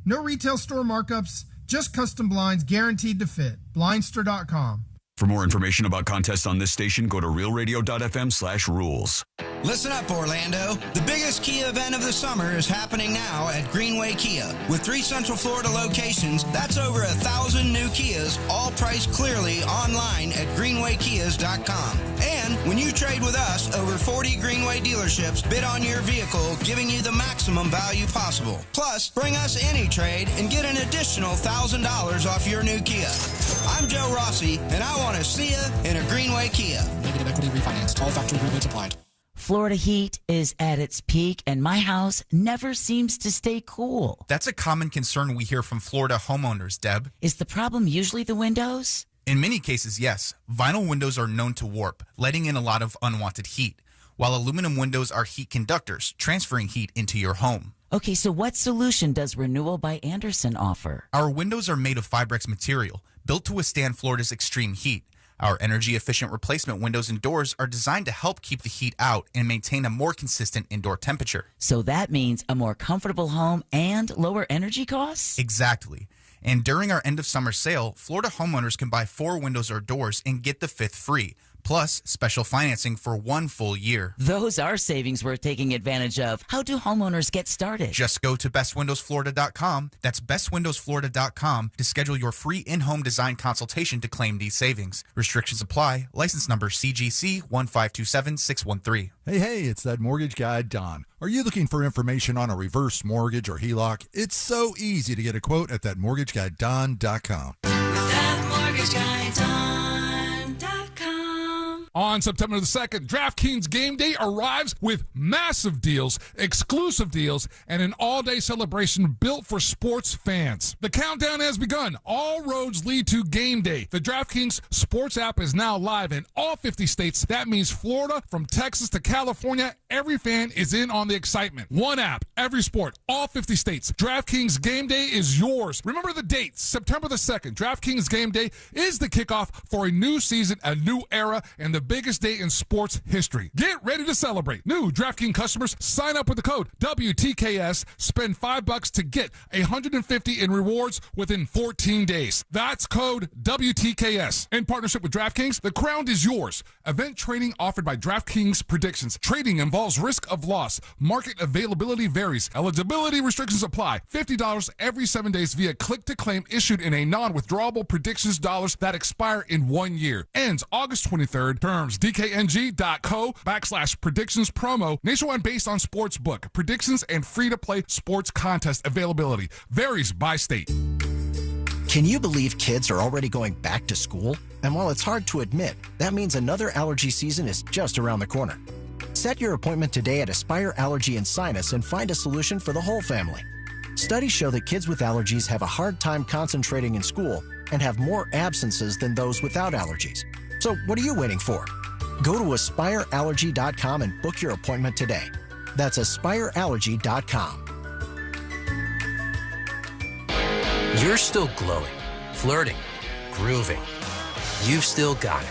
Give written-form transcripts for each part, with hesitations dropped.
No retail store markups, just custom blinds guaranteed to fit. Blindster.com. For more information about contests on this station, go to realradio.fm/rules. Listen up, Orlando. The biggest Kia event of the summer is happening now at Greenway Kia. With 3 Central Florida locations, that's over 1,000 new Kias, all priced clearly online at greenwaykias.com. And when you trade with us, over 40 Greenway dealerships bid on your vehicle, giving you the maximum value possible. Plus, bring us any trade and get an additional $1,000 off your new Kia. I'm Joe Rossi, and I want to see you in a Greenway Kia. Negative equity refinanced. All factory rebates applied. Florida heat is at its peak, and my house never seems to stay cool. That's a common concern we hear from Florida homeowners, Deb. Is the problem usually the windows? In many cases, yes. Vinyl windows are known to warp, letting in a lot of unwanted heat, while aluminum windows are heat conductors, transferring heat into your home. Okay, so what solution does Renewal by Andersen offer? Our windows are made of Fibrex material, built to withstand Florida's extreme heat. Our energy-efficient replacement windows and doors are designed to help keep the heat out and maintain a more consistent indoor temperature. So that means a more comfortable home and lower energy costs? Exactly. And during our end-of-summer sale, Florida homeowners can buy 4 windows or doors and get the 5th free, plus special financing for 1 full year. Those are savings worth taking advantage of. How do homeowners get started? Just go to bestwindowsflorida.com. That's bestwindowsflorida.com to schedule your free in-home design consultation to claim these savings. Restrictions apply. License number CGC 1527613. Hey, it's that mortgage guy, Don. Are you looking for information on a reverse mortgage or HELOC? It's so easy to get a quote at thatmortgageguyDon.com. ThatmortgageguyDon.com. On September the 2nd, DraftKings Game Day arrives with massive deals, exclusive deals, and an all-day celebration built for sports fans. The countdown has begun. All roads lead to Game Day. The DraftKings Sports app is now live in all 50 states. That means Florida, from Texas to California, every fan is in on the excitement. One app, every sport, all 50 states. DraftKings Game Day is yours. Remember the date, September the 2nd. DraftKings Game Day is the kickoff for a new season, a new era, and the biggest day in sports history. Get ready to celebrate. New DraftKings customers sign up with the code WTKS. Spend $5 to get $150 in rewards within 14 days. That's code WTKS. In partnership with DraftKings, the crown is yours. Event trading offered by DraftKings Predictions. Trading involves risk of loss. Market availability varies. Eligibility restrictions apply. $50 every 7 days via click-to-claim issued in a non-withdrawable predictions dollars that expire in 1 year. Ends August 23rd. Terms dkng.co/predictions promo. Nationwide based on sports book. Predictions and free-to-play sports contest availability. Varies by state. Can you believe kids are already going back to school? And while it's hard to admit, that means another allergy season is just around the corner. Set your appointment today at Aspire Allergy and Sinus and find a solution for the whole family. Studies show that kids with allergies have a hard time concentrating in school and have more absences than those without allergies. So what are you waiting for? Go to AspireAllergy.com and book your appointment today. That's AspireAllergy.com. You're still glowing, flirting, grooving. You've still got it.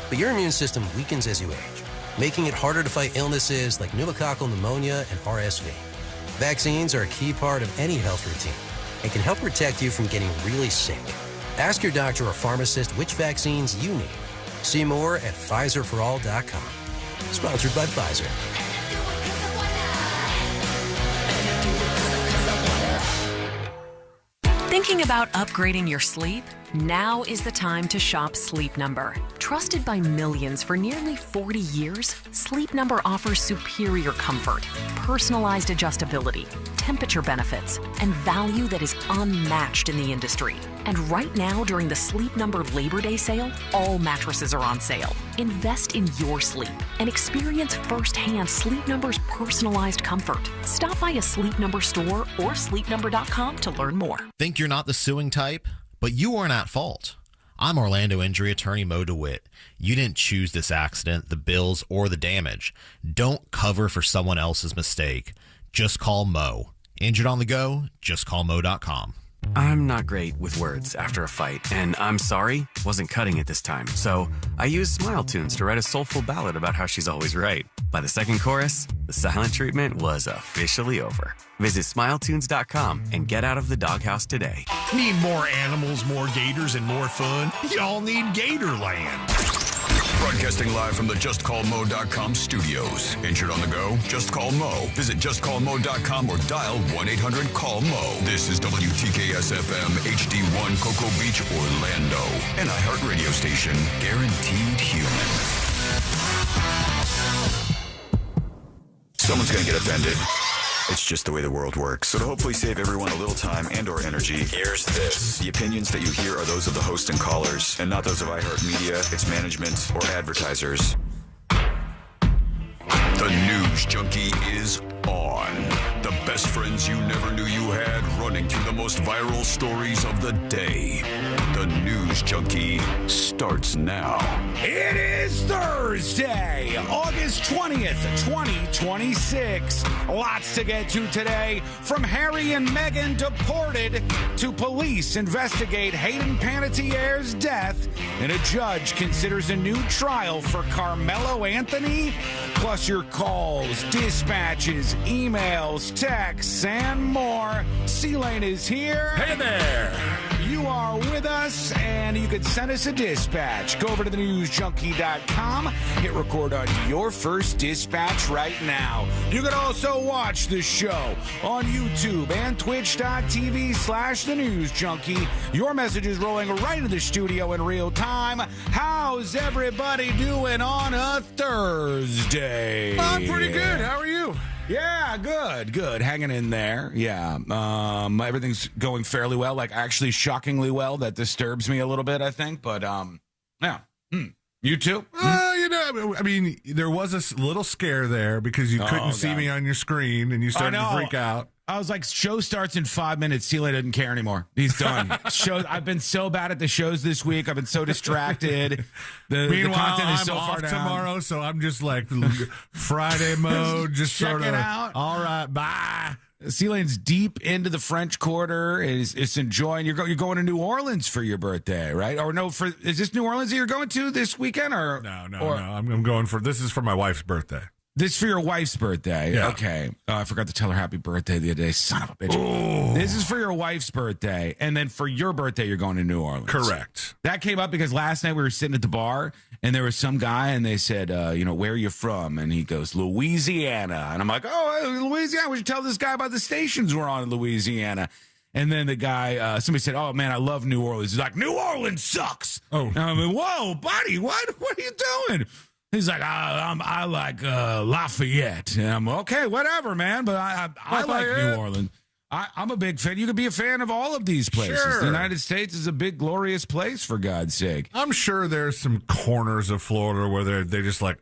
But your immune system weakens as you age, making it harder to fight illnesses like pneumococcal pneumonia and RSV. Vaccines are a key part of any health routine and can help protect you from getting really sick. Ask your doctor or pharmacist which vaccines you need. See more at PfizerForAll.com. Sponsored by Pfizer. Thinking about upgrading your sleep? Now is the time to shop Sleep Number. Trusted by millions for nearly 40 years, Sleep Number offers superior comfort, personalized adjustability, temperature benefits, and value that is unmatched in the industry. And right now, during the Sleep Number Labor Day sale, all mattresses are on sale. Invest in your sleep and experience firsthand Sleep Number's personalized comfort. Stop by a Sleep Number store or sleepnumber.com to learn more. Think you're not the suing type? But you aren't at fault. I'm Orlando injury attorney Mo DeWitt. You didn't choose this accident, the bills, or the damage. Don't cover for someone else's mistake. Just call Mo. Injured on the go? Just call Mo.com. I'm not great with words after a fight, and I'm sorry, wasn't cutting it this time. So I used Smile Tunes to write a soulful ballad about how she's always right. By the second chorus, The silent treatment was officially over. Visit SmileTunes.com and get out of the doghouse today. Need more animals, more gators, and more fun? Y'all need Gatorland. Broadcasting live from the JustCallMo.com studios. Injured on the go? Just call Mo. Visit JustCallMo.com or dial 1-800-CALL-MO. This is WTKS-FM HD1 Cocoa Beach, Orlando. An iHeart radio station. Guaranteed human. Someone's going to get offended. It's just the way the world works. So to hopefully save everyone a little time and or energy, here's this. The opinions that you hear are those of the host and callers, and not those of iHeartMedia, its management, or advertisers. The News Junkie is on. The best friends you never knew you had, running through the most viral stories of the day. The News Junkie starts now. It is Thursday, August 20th, 2026. Lots to get to today. From Harry and Meghan deported to police investigate Hayden Panettiere's death, and a judge considers a new trial for Karmelo Anthony. Plus your calls, dispatches, emails, texts, and more. C-Lane is here. Hey there. You are with us, and you can send us a dispatch. Go over to thenewsjunkie.com. Hit record on your first dispatch right now. You can also watch the show on YouTube and twitch.tv/thenewsjunkie. Your message is rolling right into the studio in real time. How's everybody doing on a Thursday? I'm pretty good. How are you? Yeah, good. Hanging in there. Yeah. Everything's going fairly well, like actually shockingly well. That disturbs me a little bit, I think. But, yeah. You too? I mean, there was a little scare there because you couldn't see me on your screen and you started to freak out. I was like, show starts in 5 minutes. Celia doesn't care anymore. He's done. I've been so bad at the shows this week. I've been so distracted. The content is so far down. Tomorrow, so I'm just like Friday mode, just check sort of. It out. All right, bye. Celan's deep into the French Quarter. Is enjoying. You're going to New Orleans for your birthday, right? Or no? Is this New Orleans that you're going to this weekend? Or no. I'm going for this is for my wife's birthday. This for your wife's birthday. Yeah. Okay. I forgot to tell her happy birthday the other day. Son of a bitch. Ooh. This is for your wife's birthday. And then for your birthday, you're going to New Orleans. Correct. That came up because last night we were sitting at the bar and there was some guy and they said, where are you from? And he goes, Louisiana. And I'm like, Louisiana. We should tell this guy about the stations we're on in Louisiana. And then the guy, somebody said, oh, man, I love New Orleans. He's like, New Orleans sucks. Oh. And I mean, whoa, buddy, what are you doing? He's like, I like Lafayette. And I'm okay, whatever, man. But I like New Orleans. I'm a big fan. You could be a fan of all of these places. Sure. The United States is a big, glorious place, for God's sake. I'm sure there's some corners of Florida where they're just like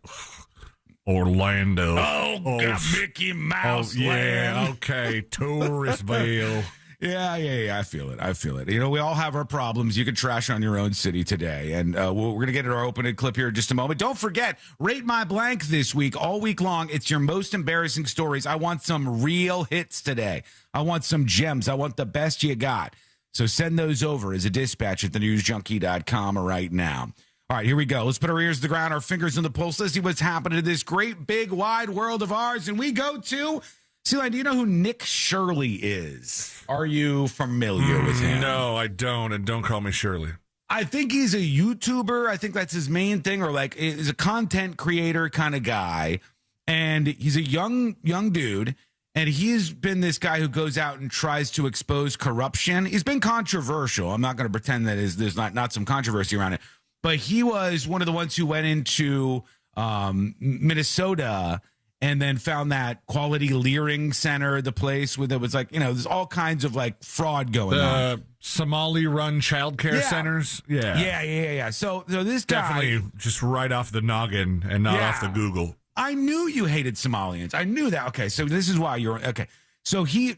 Orlando. God, Mickey Mouse land. Yeah, okay, Touristville. Yeah, I feel it. You know, we all have our problems. You can trash on your own city today. And we're going to get to our opening clip here in just a moment. Don't forget, Rate My Blank this week, all week long. It's your most embarrassing stories. I want some real hits today. I want some gems. I want the best you got. So send those over as a dispatch at thenewsjunkie.com right now. All right, here we go. Let's put our ears to the ground, our fingers on the pulse. Let's see what's happening in this great, big, wide world of ours. And we go to... Celine, do you know who Nick Shirley is? Are you familiar with him? No, I don't, and don't call me Shirley. I think he's a YouTuber. I think that's his main thing, or like he's a content creator kind of guy. And he's a young dude, and he's been this guy who goes out and tries to expose corruption. He's been controversial. I'm not going to pretend that there's not some controversy around it. But he was one of the ones who went into Minnesota and then found that Quality Leering Center, the place where there was like, there's all kinds of like fraud going on. Somali-run childcare centers? Yeah. So this guy... Definitely just right off the noggin and not off the Google. I knew you hated Somalians. I knew that. Okay, so this is why you're... Okay. So he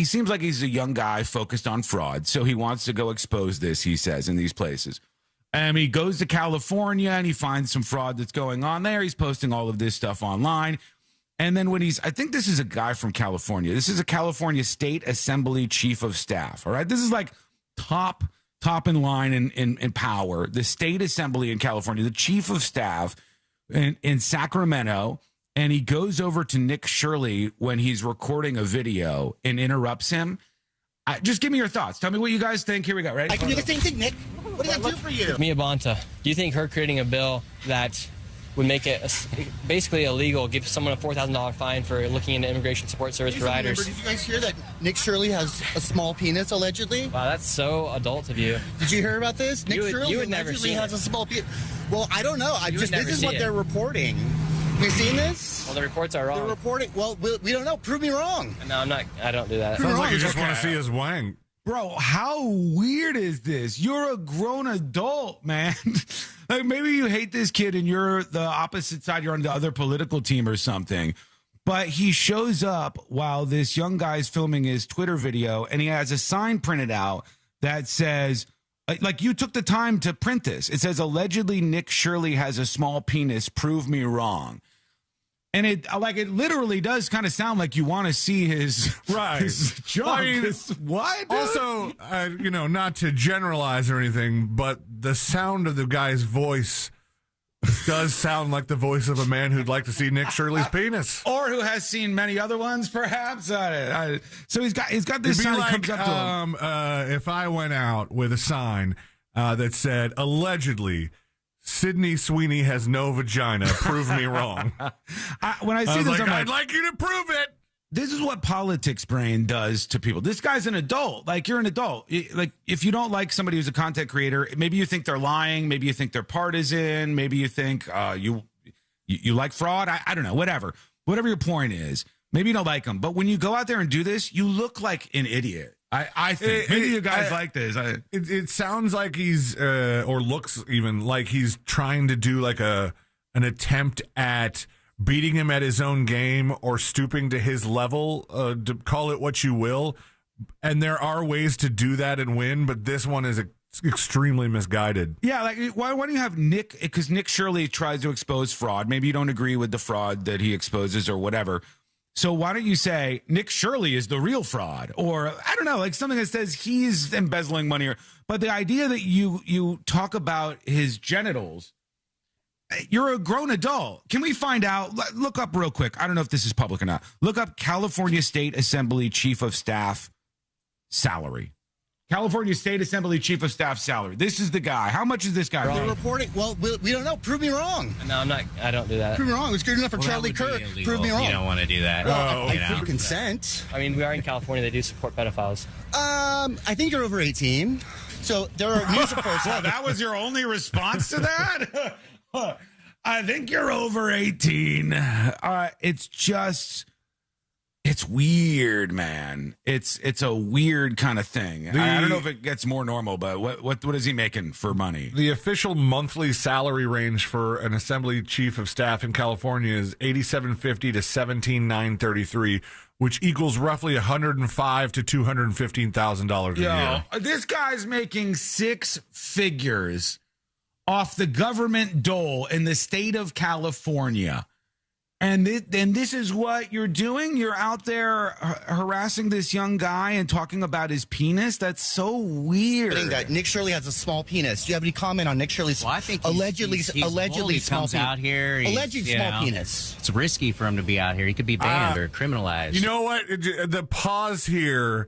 seems like he's a young guy focused on fraud. So he wants to go expose this, he says, in these places. And he goes to California and he finds some fraud that's going on there. He's posting all of this stuff online. And then I think this is a guy from California. This is a California State Assembly Chief of Staff. All right. This is like top in line in power. The State Assembly in California, the Chief of Staff in Sacramento. and he goes over to Nick Shirley when he's recording a video and interrupts him. Just give me your thoughts. Tell me what you guys think. Here we go. Ready? I can do the same thing, Nick. What does that do for you? Mia Bonta, do you think her creating a bill that would make it basically illegal, give someone a $4,000 fine for looking into immigration support service providers? Did you guys hear that Nick Shirley has a small penis, allegedly? Wow, that's so adult of you. Did you hear about this? Nick Shirley allegedly has a small penis. Well, I don't know. This is what they're reporting. Have you seen this? Well, the reports are wrong. They're reporting. Well, we don't know. Prove me wrong. No, I'm not. I don't do that. Sounds like you just want to see his wang. Bro, how weird is this? You're a grown adult, man. Like, maybe you hate this kid and you're the opposite side. You're on the other political team or something. But he shows up while this young guy's filming his Twitter video, and he has a sign printed out that says, like you took the time to print this. It says, allegedly Nick Shirley has a small penis. Prove me wrong. And it literally does kind of sound like you want to see his junk. I mean, what? Also, not to generalize or anything, but the sound of the guy's voice does sound like the voice of a man who'd like to see Nick Shirley's penis, or who has seen many other ones, perhaps. So he's got this sign like, comes up to him. if I went out with a sign that said allegedly, Sydney Sweeney has no vagina. Prove me wrong. When I see this, I'd like you to prove it. This is what politics brain does to people. This guy's an adult. Like, you're an adult. Like, if you don't like somebody who's a content creator, maybe you think they're lying. Maybe you think they're partisan. Maybe you think you like fraud. I don't know. Whatever your point is. Maybe you don't like them. But when you go out there and do this, you look like an idiot. I think maybe you guys like this. It sounds like he's or looks even like he's trying to do like an attempt at beating him at his own game or stooping to his level. To call it what you will, and there are ways to do that and win, but this one is extremely misguided. Yeah, like why don't you have Nick? Because Nick Shirley tries to expose fraud. Maybe you don't agree with the fraud that he exposes or whatever. So why don't you say Nick Shirley is the real fraud? Or, I don't know, like something that says he's embezzling money. But the idea that you talk about his genitals, you're a grown adult. Can we find out? Look up real quick. I don't know if this is public or not. Look up California State Assembly Chief of Staff salary. California State Assembly Chief of Staff salary. This is the guy. How much is this guy? They're reporting. Well, we don't know. Prove me wrong. No, I'm not. I don't do that. Prove me wrong. It's good enough for Charlie Kirk. Prove me wrong. You don't want to do that. Well, I think consent. I mean, we are in California. They do support pedophiles. I think you're over 18. So there are news reports. Well, that was your only response to that? I think you're over 18. It's weird, man. It's a weird kind of thing. I don't know if it gets more normal, but what is he making for money? The official monthly salary range for an assembly chief of staff in California is $8,750 to $17,933, which equals roughly $105,000 to $215,000 a year. This guy's making six figures off the government dole in the state of California. And this is what you're doing? You're out there harassing this young guy and talking about his penis? That's so weird. That Nick Shirley has a small penis. Do you have any comment on Nick Shirley's I think allegedly small comes out here. Alleged small penis. It's risky for him to be out here. He could be banned or criminalized. You know what? The pause here,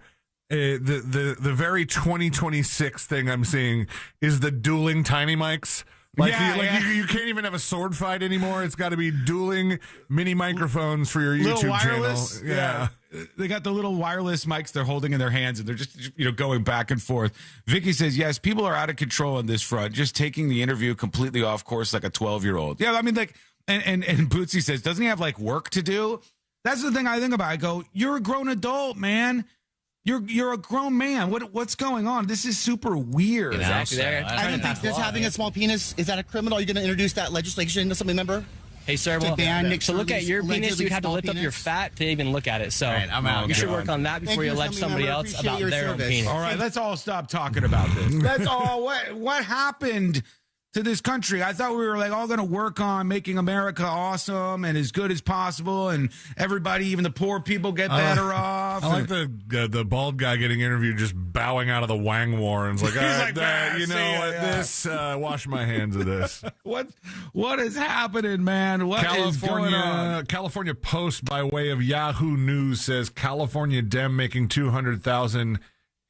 the very 2026 thing I'm seeing is the dueling tiny mics. You can't even have a sword fight anymore. It's got to be dueling mini microphones for your YouTube channel. Yeah. They got the little wireless mics they're holding in their hands, and they're just going back and forth. Vicky says, yes, people are out of control on this front, just taking the interview completely off course like a 12-year-old. Yeah, I mean, like, and Bootsy says, doesn't he have, like, work to do? That's the thing I think about. I go, you're a grown adult, man. You're a grown man. What's going on? This is super weird. Exactly. I don't think this having a small penis, is that a criminal? Are you going to introduce that legislation, assembly member? Hey, sir, to look at your penis, you'd have to lift up your fat to even look at it. So I'm out. You should work on that before you allege somebody else about their own penis. All right, let's all stop talking about this. That's all. What happened to this country? I thought we were all going to work on making America awesome and as good as possible, and everybody, even the poor people, get better off. off. I like the bald guy getting interviewed just bowing out of the Wang war and it's like, wash my hands of this. What is happening, man? What is going on? California Post by way of Yahoo News says California Dem making $200,000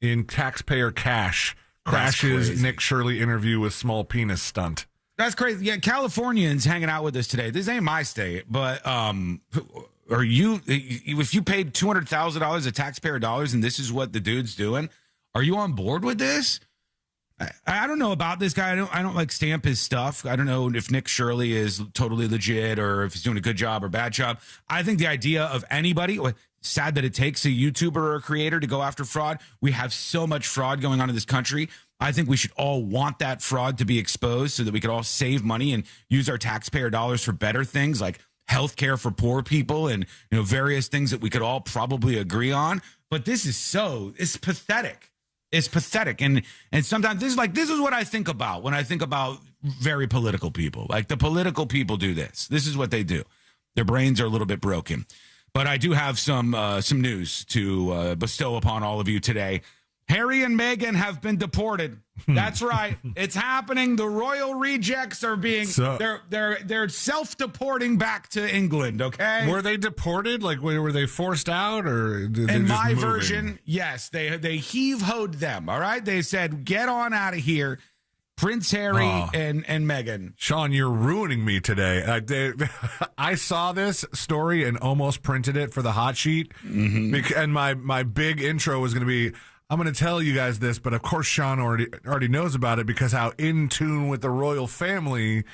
in taxpayer cash crashes Nick Shirley interview with small penis stunt. That's crazy. Yeah, Californians hanging out with us today. This ain't my state, but are you? If you paid $200,000 of taxpayer dollars and this is what the dude's doing, are you on board with this? I don't know about this guy. I don't like stamp his stuff. I don't know if Nick Shirley is totally legit or if he's doing a good job or bad job. I think the idea of anybody, sad that it takes a YouTuber or a creator to go after fraud. We have so much fraud going on in this country. I think we should all want that fraud to be exposed so that we could all save money and use our taxpayer dollars for better things like healthcare for poor people and various things that we could all probably agree on. But this is it's pathetic. It's pathetic. And sometimes this is what I think about when I think about very political people. Like the political people do this. This is what they do. Their brains are a little bit broken. But I do have some news to bestow upon all of you today. Harry and Meghan have been deported. That's right. It's happening. The royal rejects are being they're self-deporting back to England, okay? Were they deported? Like were they forced out or in my version, yes. They heave-hoed them, all right? They said, "Get on out of here." Prince Harry and Meghan. Sean, you're ruining me today. I saw this story and almost printed it for the hot sheet. Mm-hmm. And my big intro was going to be, I'm going to tell you guys this, but of course Sean already knows about it because how in tune with the royal family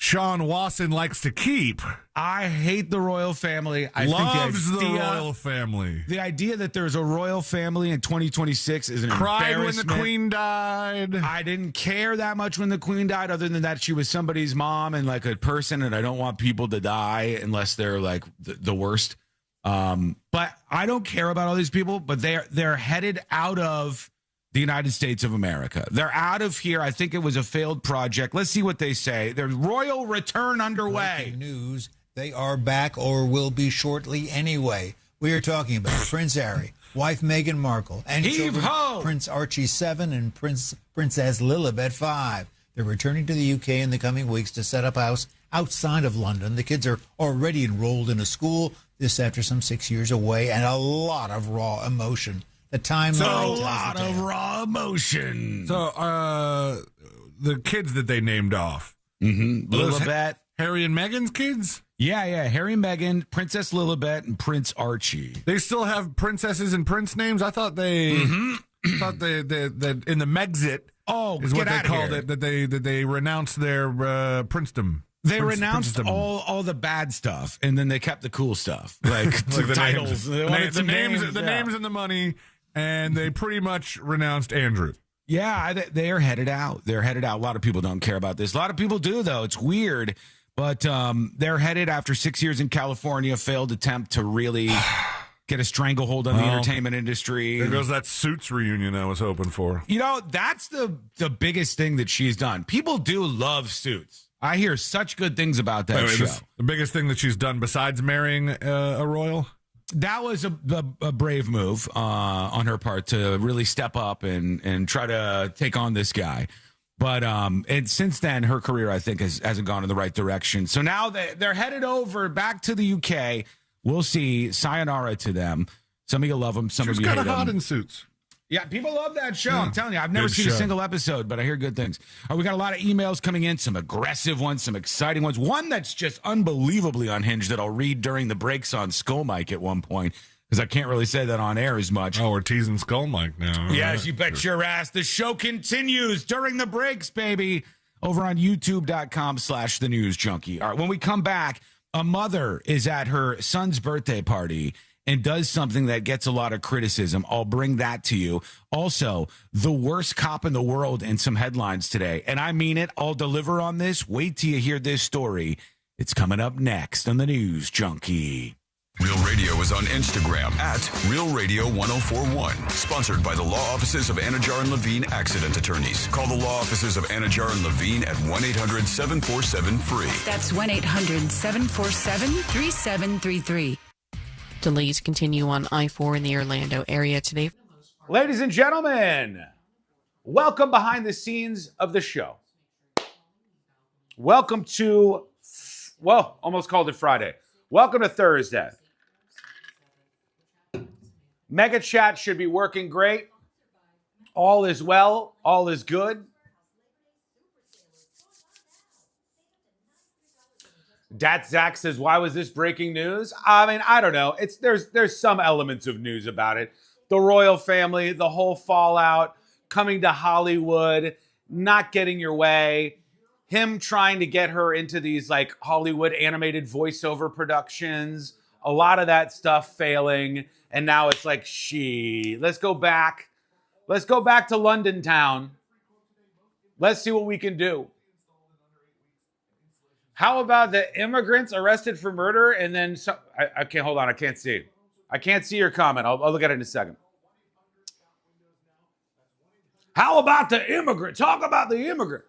Sean Wasson likes to keep. I hate the royal family. Loves the royal family. The idea that there's a royal family in 2026 is an Cried embarrassment. when the queen died. I didn't care that much when the queen died, other than that she was somebody's mom and like a person, and I don't want people to die unless they're like the worst. But I don't care about all these people, but they're headed out of the United States of America. They're out of here. I think it was a failed project. Let's see what they say. There's royal return underway. Breaking news. They are back or will be shortly anyway. We are talking about Prince Harry, wife Meghan Markle, and children Prince Archie 7 and Princess Lilibet 5. They're returning to the UK in the coming weeks to set up house outside of London. The kids are already enrolled in a school, this after some 6 years away, and a lot of raw emotion. The timeline. A lot of raw emotion. So, the kids that they named off. Mm-hmm. Lilibet. Harry and Meghan's kids? Yeah. Harry and Meghan, Princess Lilibet, and Prince Archie. They still have princesses and prince names? I thought they thought they in the Megxit is what they called it, that they renounced their princedom. They renounced all the bad stuff, and then they kept the cool stuff, like the titles, the names and the money, and they pretty much renounced Andrew. Yeah, they are headed out. They're headed out. A lot of people don't care about this. A lot of people do, though. It's weird, but they're headed after 6 years in California. Failed attempt to really get a stranglehold on the entertainment industry. There goes that Suits reunion I was hoping for. That's the biggest thing that she's done. People do love Suits. I hear such good things about that show. The biggest thing that she's done besides marrying a royal? That was a brave move on her part to really step up and try to take on this guy. But and since then, her career, I think, hasn't gone in the right direction. So now they're headed over back to the UK. We'll see. Sayonara to them. Some of you love them. Some of you hate them. She was kind of hot in Suits. Yeah, people love that show. I'm telling you, I've never seen a single episode, but I hear good things. We got a lot of emails coming in, some aggressive ones, some exciting ones. One that's just unbelievably unhinged that I'll read during the breaks on Skull Mike at one point, because I can't really say that on air as much. Oh, we're teasing Skull Mike now. Yes, you bet your ass. The show continues during the breaks, baby, over on youtube.com/thenewsjunkie. All right, when we come back, a mother is at her son's birthday party and does something that gets a lot of criticism. I'll bring that to you. Also, the worst cop in the world in some headlines today. And I mean it. I'll deliver on this. Wait till you hear this story. It's coming up next on the News Junkie. Real Radio is on Instagram at Real Radio 1041. Sponsored by the law offices of Anajar and Levine Accident Attorneys. Call the law offices of Anajar and Levine at 1-800-747-FREE. That's 1-800-747-3733. Delays continue on I-4 in the Orlando area today. Ladies and gentlemen, welcome behind the scenes of the show. Welcome to, well, almost called it Friday. Welcome to Thursday. Mega Chat should be working great. All is well. All is good. Dat Zach says, why was this breaking news? I mean, I don't know. There's some elements of news about it. The royal family, the whole fallout, coming to Hollywood, not getting your way, him trying to get her into these like Hollywood animated voiceover productions, a lot of that stuff failing. And now it's like, let's go back. Let's go back to London town. Let's see what we can do. How about the immigrants arrested for murder and then some, I can't, hold on, I can't see. I can't see your comment. I'll look at it in a second. How about the immigrant? Talk about the immigrant.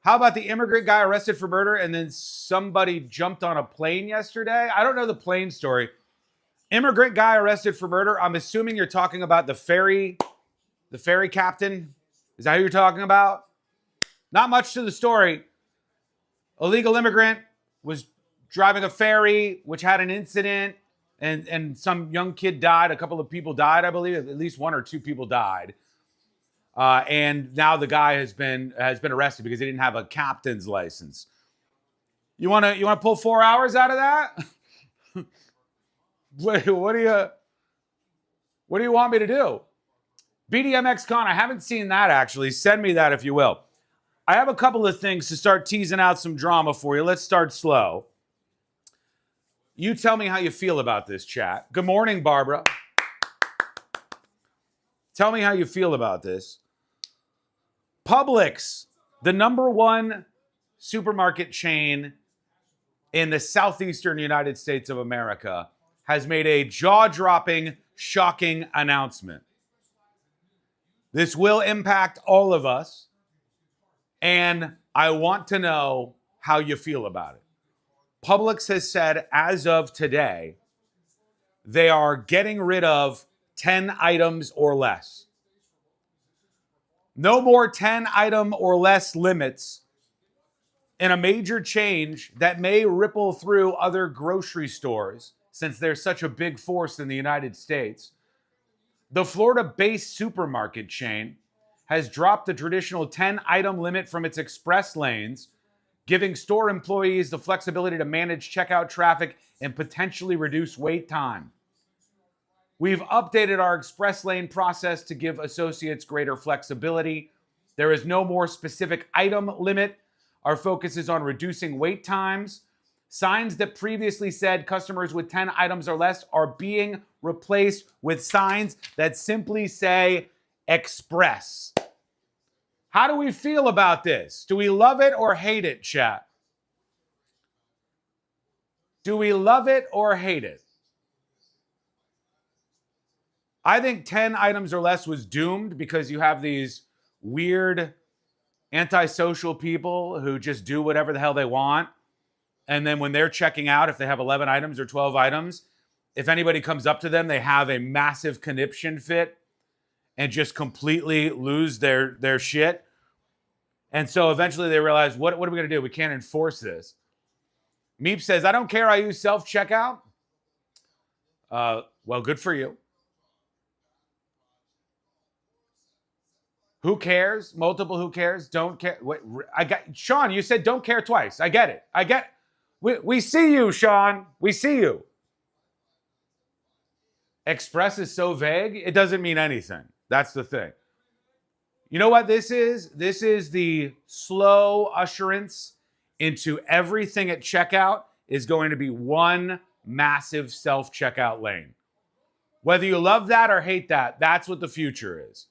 How about the immigrant guy arrested for murder and then somebody jumped on a plane yesterday? I don't know the plane story. Immigrant guy arrested for murder. I'm assuming you're talking about the ferry captain. Is that who you're talking about? Not much to the story. Illegal immigrant was driving a ferry, which had an incident, and some young kid died. A couple of people died, I believe. At least one or two people died. And now the guy has been arrested because he didn't have a captain's license. You want to pull 4 hours out of that? What do you want me to do? BDMX Con, I haven't seen that actually. Send me that if you will. I have a couple of things to start teasing out some drama for you. Let's start slow. You tell me how you feel about this, chat. Good morning, Barbara. Tell me how you feel about this. Publix, the #1 supermarket chain in the southeastern United States of America, has made a jaw-dropping, shocking announcement. This will impact all of us, and I want to know how you feel about it. Publix has said, as of today, they are getting rid of 10 items or less. No more 10-item or less limits in a major change that may ripple through other grocery stores since they're such a big force in the United States. The Florida-based supermarket chain has dropped the traditional 10-item limit from its express lanes, giving store employees the flexibility to manage checkout traffic and potentially reduce wait time. We've updated our express lane process to give associates greater flexibility. There is no more specific item limit. Our focus is on reducing wait times. Signs that previously said customers with 10 items or less are being replaced with signs that simply say express. How do we feel about this? Do we love it or hate it, chat? Do we love it or hate it? I think 10 items or less was doomed because you have these weird antisocial people who just do whatever the hell they want. And then when they're checking out, if they have 11 items or 12 items, if anybody comes up to them, they have a massive conniption fit and just completely lose their shit. And so eventually they realize, what are we going to do? We can't enforce this. Meep says, I don't care. I use self-checkout. Well, good for you. Who cares? Multiple who cares? Don't care. Wait, Sean, you said don't care twice. I get it. We see you, Sean. We see you. Express is so vague, it doesn't mean anything. That's the thing. You know what this is? This is the slow usherance into everything at checkout is going to be one massive self-checkout lane. Whether you love that or hate that, that's what the future is.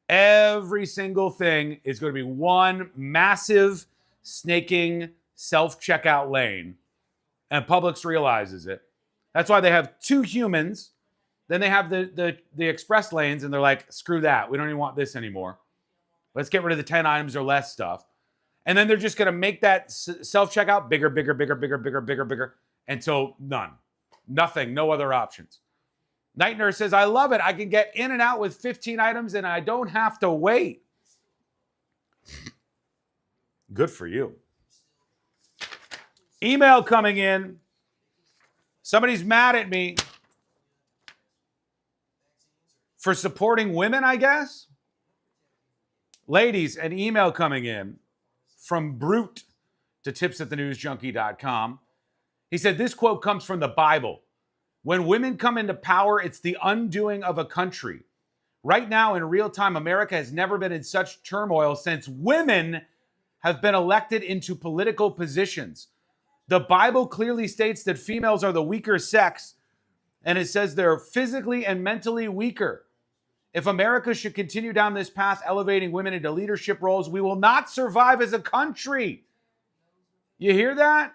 Every single thing is going to be one massive snaking self-checkout lane. And Publix realizes it. That's why they have 2 humans. Then they have the express lanes, and they're like, screw that. We don't even want this anymore. Let's get rid of the 10 items or less stuff. And then they're just going to make that self-checkout bigger, until none. Nothing. No other options. Night Nurse says, I love it. I can get in and out with 15 items and I don't have to wait. Good for you. Email coming in. Somebody's mad at me for supporting women, I guess. Ladies, an email coming in from Brute to tips@thenewsjunkie.com. He said, this quote comes from the Bible. When women come into power, it's the undoing of a country. Right now, in real time, America has never been in such turmoil since women have been elected into political positions. The Bible clearly states that females are the weaker sex, and it says they're physically and mentally weaker. If America should continue down this path, elevating women into leadership roles, we will not survive as a country. You hear that?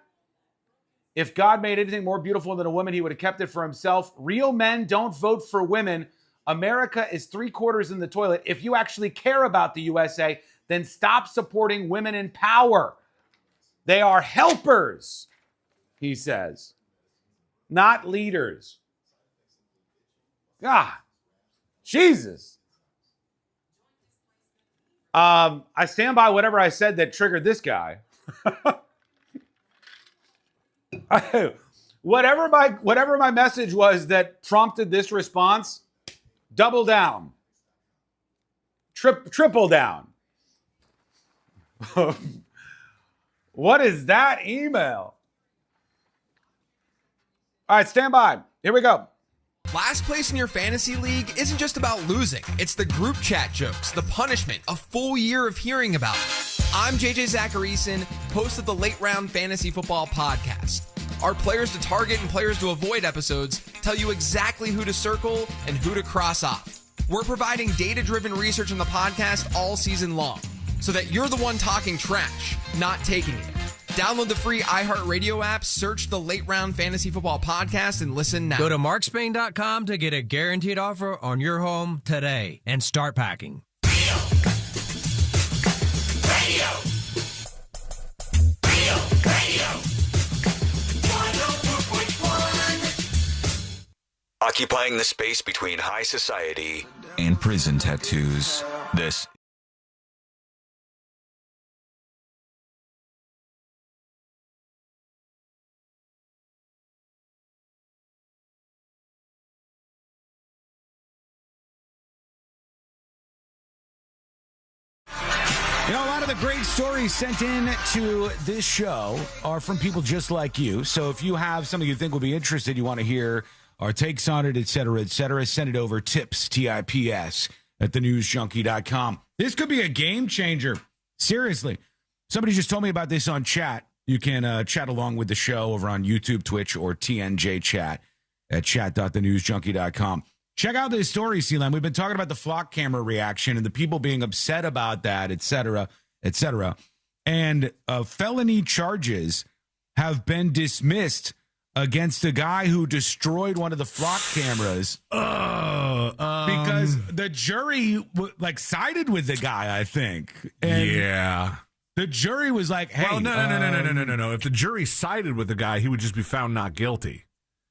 If God made anything more beautiful than a woman, he would have kept it for himself. Real men don't vote for women. America is 3/4 in the toilet. If you actually care about the USA, then stop supporting women in power. They are helpers, he says, not leaders. God, Jesus. I stand by whatever I said that triggered this guy. Whatever my message was that prompted this response, double down. Triple down. What is that email? All right, stand by. Here we go. Last place in your fantasy league isn't just about losing. It's the group chat jokes, the punishment, a full year of hearing about it. I'm JJ Zacharyson, host of the Late Round Fantasy Football Podcast. Our players to target and players to avoid episodes tell you exactly who to circle and who to cross off. We're providing data-driven research on the podcast all season long, so that you're the one talking trash, not taking it. Download the free iHeartRadio app, search the Late Round Fantasy Football Podcast, and listen now. Go to markspain.com to get a guaranteed offer on your home today and start packing. Radio. Occupying the space between high society and prison tattoos. This You know, a lot of the great stories sent in to this show are from people just like you. So if you have something you think will be interested, you want to hear our takes on it, et cetera, send it over, tips, T-I-P-S, @thenewsjunkie.com. This could be a game changer. Seriously. Somebody just told me about this on chat. You can chat along with the show over on YouTube, Twitch, or TNJ chat at chat.thenewsjunkie.com. Check out this story, C-Line. We've been talking about the flock camera reaction and the people being upset about that, et cetera, et cetera. And felony charges have been dismissed against a guy who destroyed one of the flock cameras because the jury sided with the guy, I think. And yeah. The jury was like, hey. Well, no. If the jury sided with the guy, he would just be found not guilty.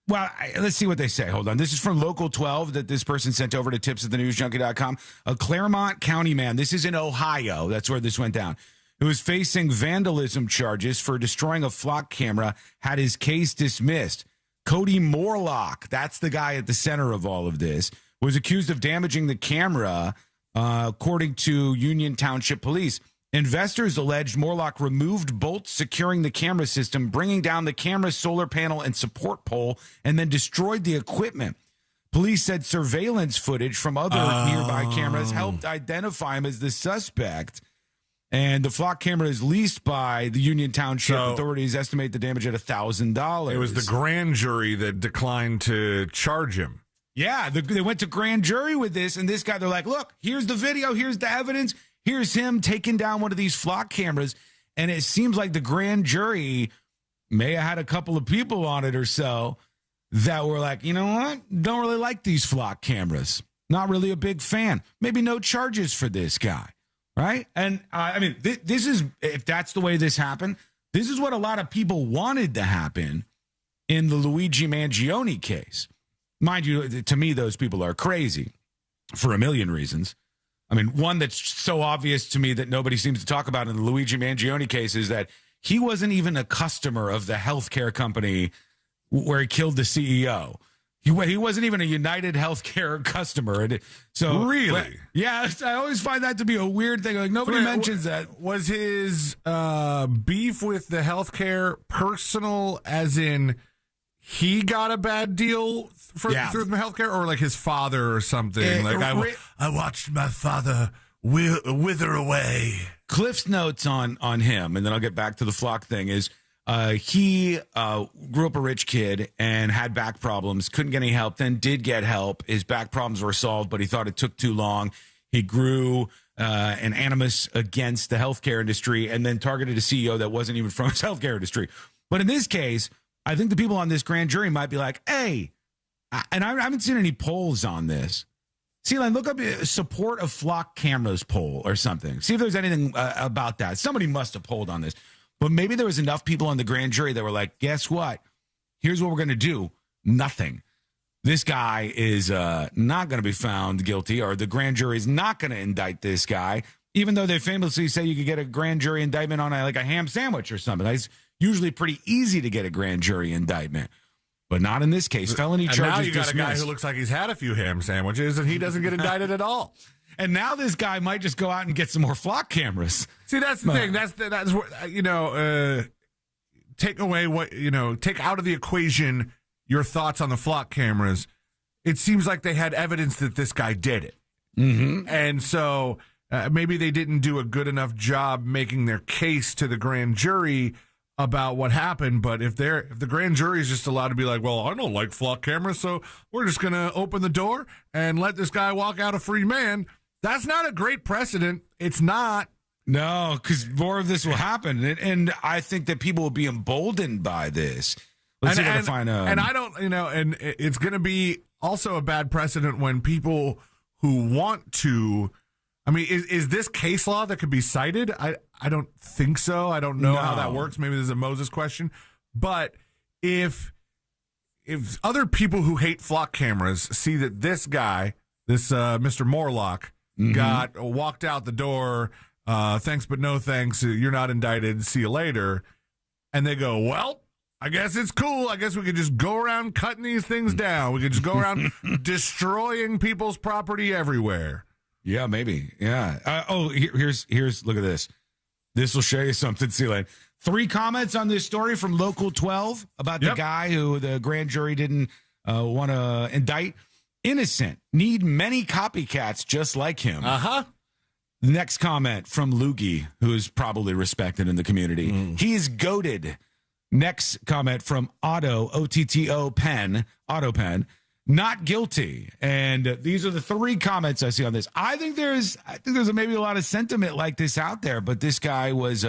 Well, let's see what they say. Hold on. This is from Local 12 that this person sent over to tips@thenewsjunkie.com. A Claremont County man, this is in Ohio, that's where this went down, who is facing vandalism charges for destroying a flock camera, had his case dismissed. Cody Morlock, that's the guy at the center of all of this, was accused of damaging the camera, according to Union Township Police. Investors alleged Morlock removed bolts securing the camera system, bringing down the camera's solar panel and support pole, and then destroyed the equipment. Police said surveillance footage from other nearby cameras helped identify him as the suspect. And the flock camera is leased by the Union Township. Authorities estimate the damage at $1,000. It was the grand jury that declined to charge him. Yeah, they went to grand jury with this, and this guy, they're like, look, here's the video, here's the evidence. Here's him taking down one of these flock cameras, and it seems like the grand jury may have had a couple of people on it or so that were like, you know what? Don't really like these flock cameras. Not really a big fan. Maybe no charges for this guy, right? And, this is, if that's the way this happened, this is what a lot of people wanted to happen in the Luigi Mangione case. Mind you, to me, those people are crazy for a million reasons. I mean, one that's so obvious to me that nobody seems to talk about in the Luigi Mangione case is that he wasn't even a customer of the healthcare company where he killed the CEO. He wasn't even a United Healthcare customer. And so really? Yeah, I always find that to be a weird thing. Like, nobody mentions that. Was his beef with the healthcare personal, as in he got a bad deal through the healthcare, or like his father or something? I watched my father wither away. Cliff's notes on him, and then I'll get back to the Flock thing, is he grew up a rich kid and had back problems, couldn't get any help, then did get help. His back problems were solved, but he thought it took too long. He grew an animus against the healthcare industry and then targeted a CEO that wasn't even from his healthcare industry. But in this case, I think the people on this grand jury might be like, hey, and I haven't seen any polls on this. Celine, look up support of Flock cameras poll or something. See if there's anything about that. Somebody must have polled on this. But maybe there was enough people on the grand jury that were like, guess what? Here's what we're going to do. Nothing. This guy is not going to be found guilty, or the grand jury is not going to indict this guy, even though they famously say you could get a grand jury indictment on a ham sandwich or something. It's usually pretty easy to get a grand jury indictment. But not in this case. Felony charges now you got dismissed. a guy who looks like he's had a few ham sandwiches, and he doesn't get indicted at all. And now this guy might just go out and get some more Flock cameras. See, that's the thing. That's what, take away take out of the equation your thoughts on the Flock cameras. It seems like they had evidence that this guy did it. Mm-hmm. And so maybe they didn't do a good enough job making their case to the grand jury about what happened. But if the grand jury is just allowed to be like, well, I don't like Flock cameras, so we're just going to open the door and let this guy walk out a free man, that's not a great precedent. It's not. No, because more of this will happen. And I think that people will be emboldened by this. Let's see if I can find and I don't, and it's going to be also a bad precedent when people who want to, I mean, is this case law that could be cited? I don't think so. I don't know how that works. Maybe there's a Moses question. But if other people who hate Flock cameras see that this guy, this Mr. Morlock, got walked out the door, thanks but no thanks, you're not indicted, see you later, and they go, well, I guess it's cool. I guess we could just go around cutting these things down. We could just go around destroying people's property everywhere. Yeah, maybe. Yeah. Here's look at this. This will show you something, Celine. 3 comments on this story from Local 12 about the guy who the grand jury didn't want to indict. Innocent. Need many copycats just like him. Uh-huh. Next comment from Loogie, who is probably respected in the community. He is goated. Next comment from Otto, O-T-T-O Pen, Otto Pen. Not guilty. And these are the 3 comments I see on this. I think there's maybe a lot of sentiment like this out there, but this guy was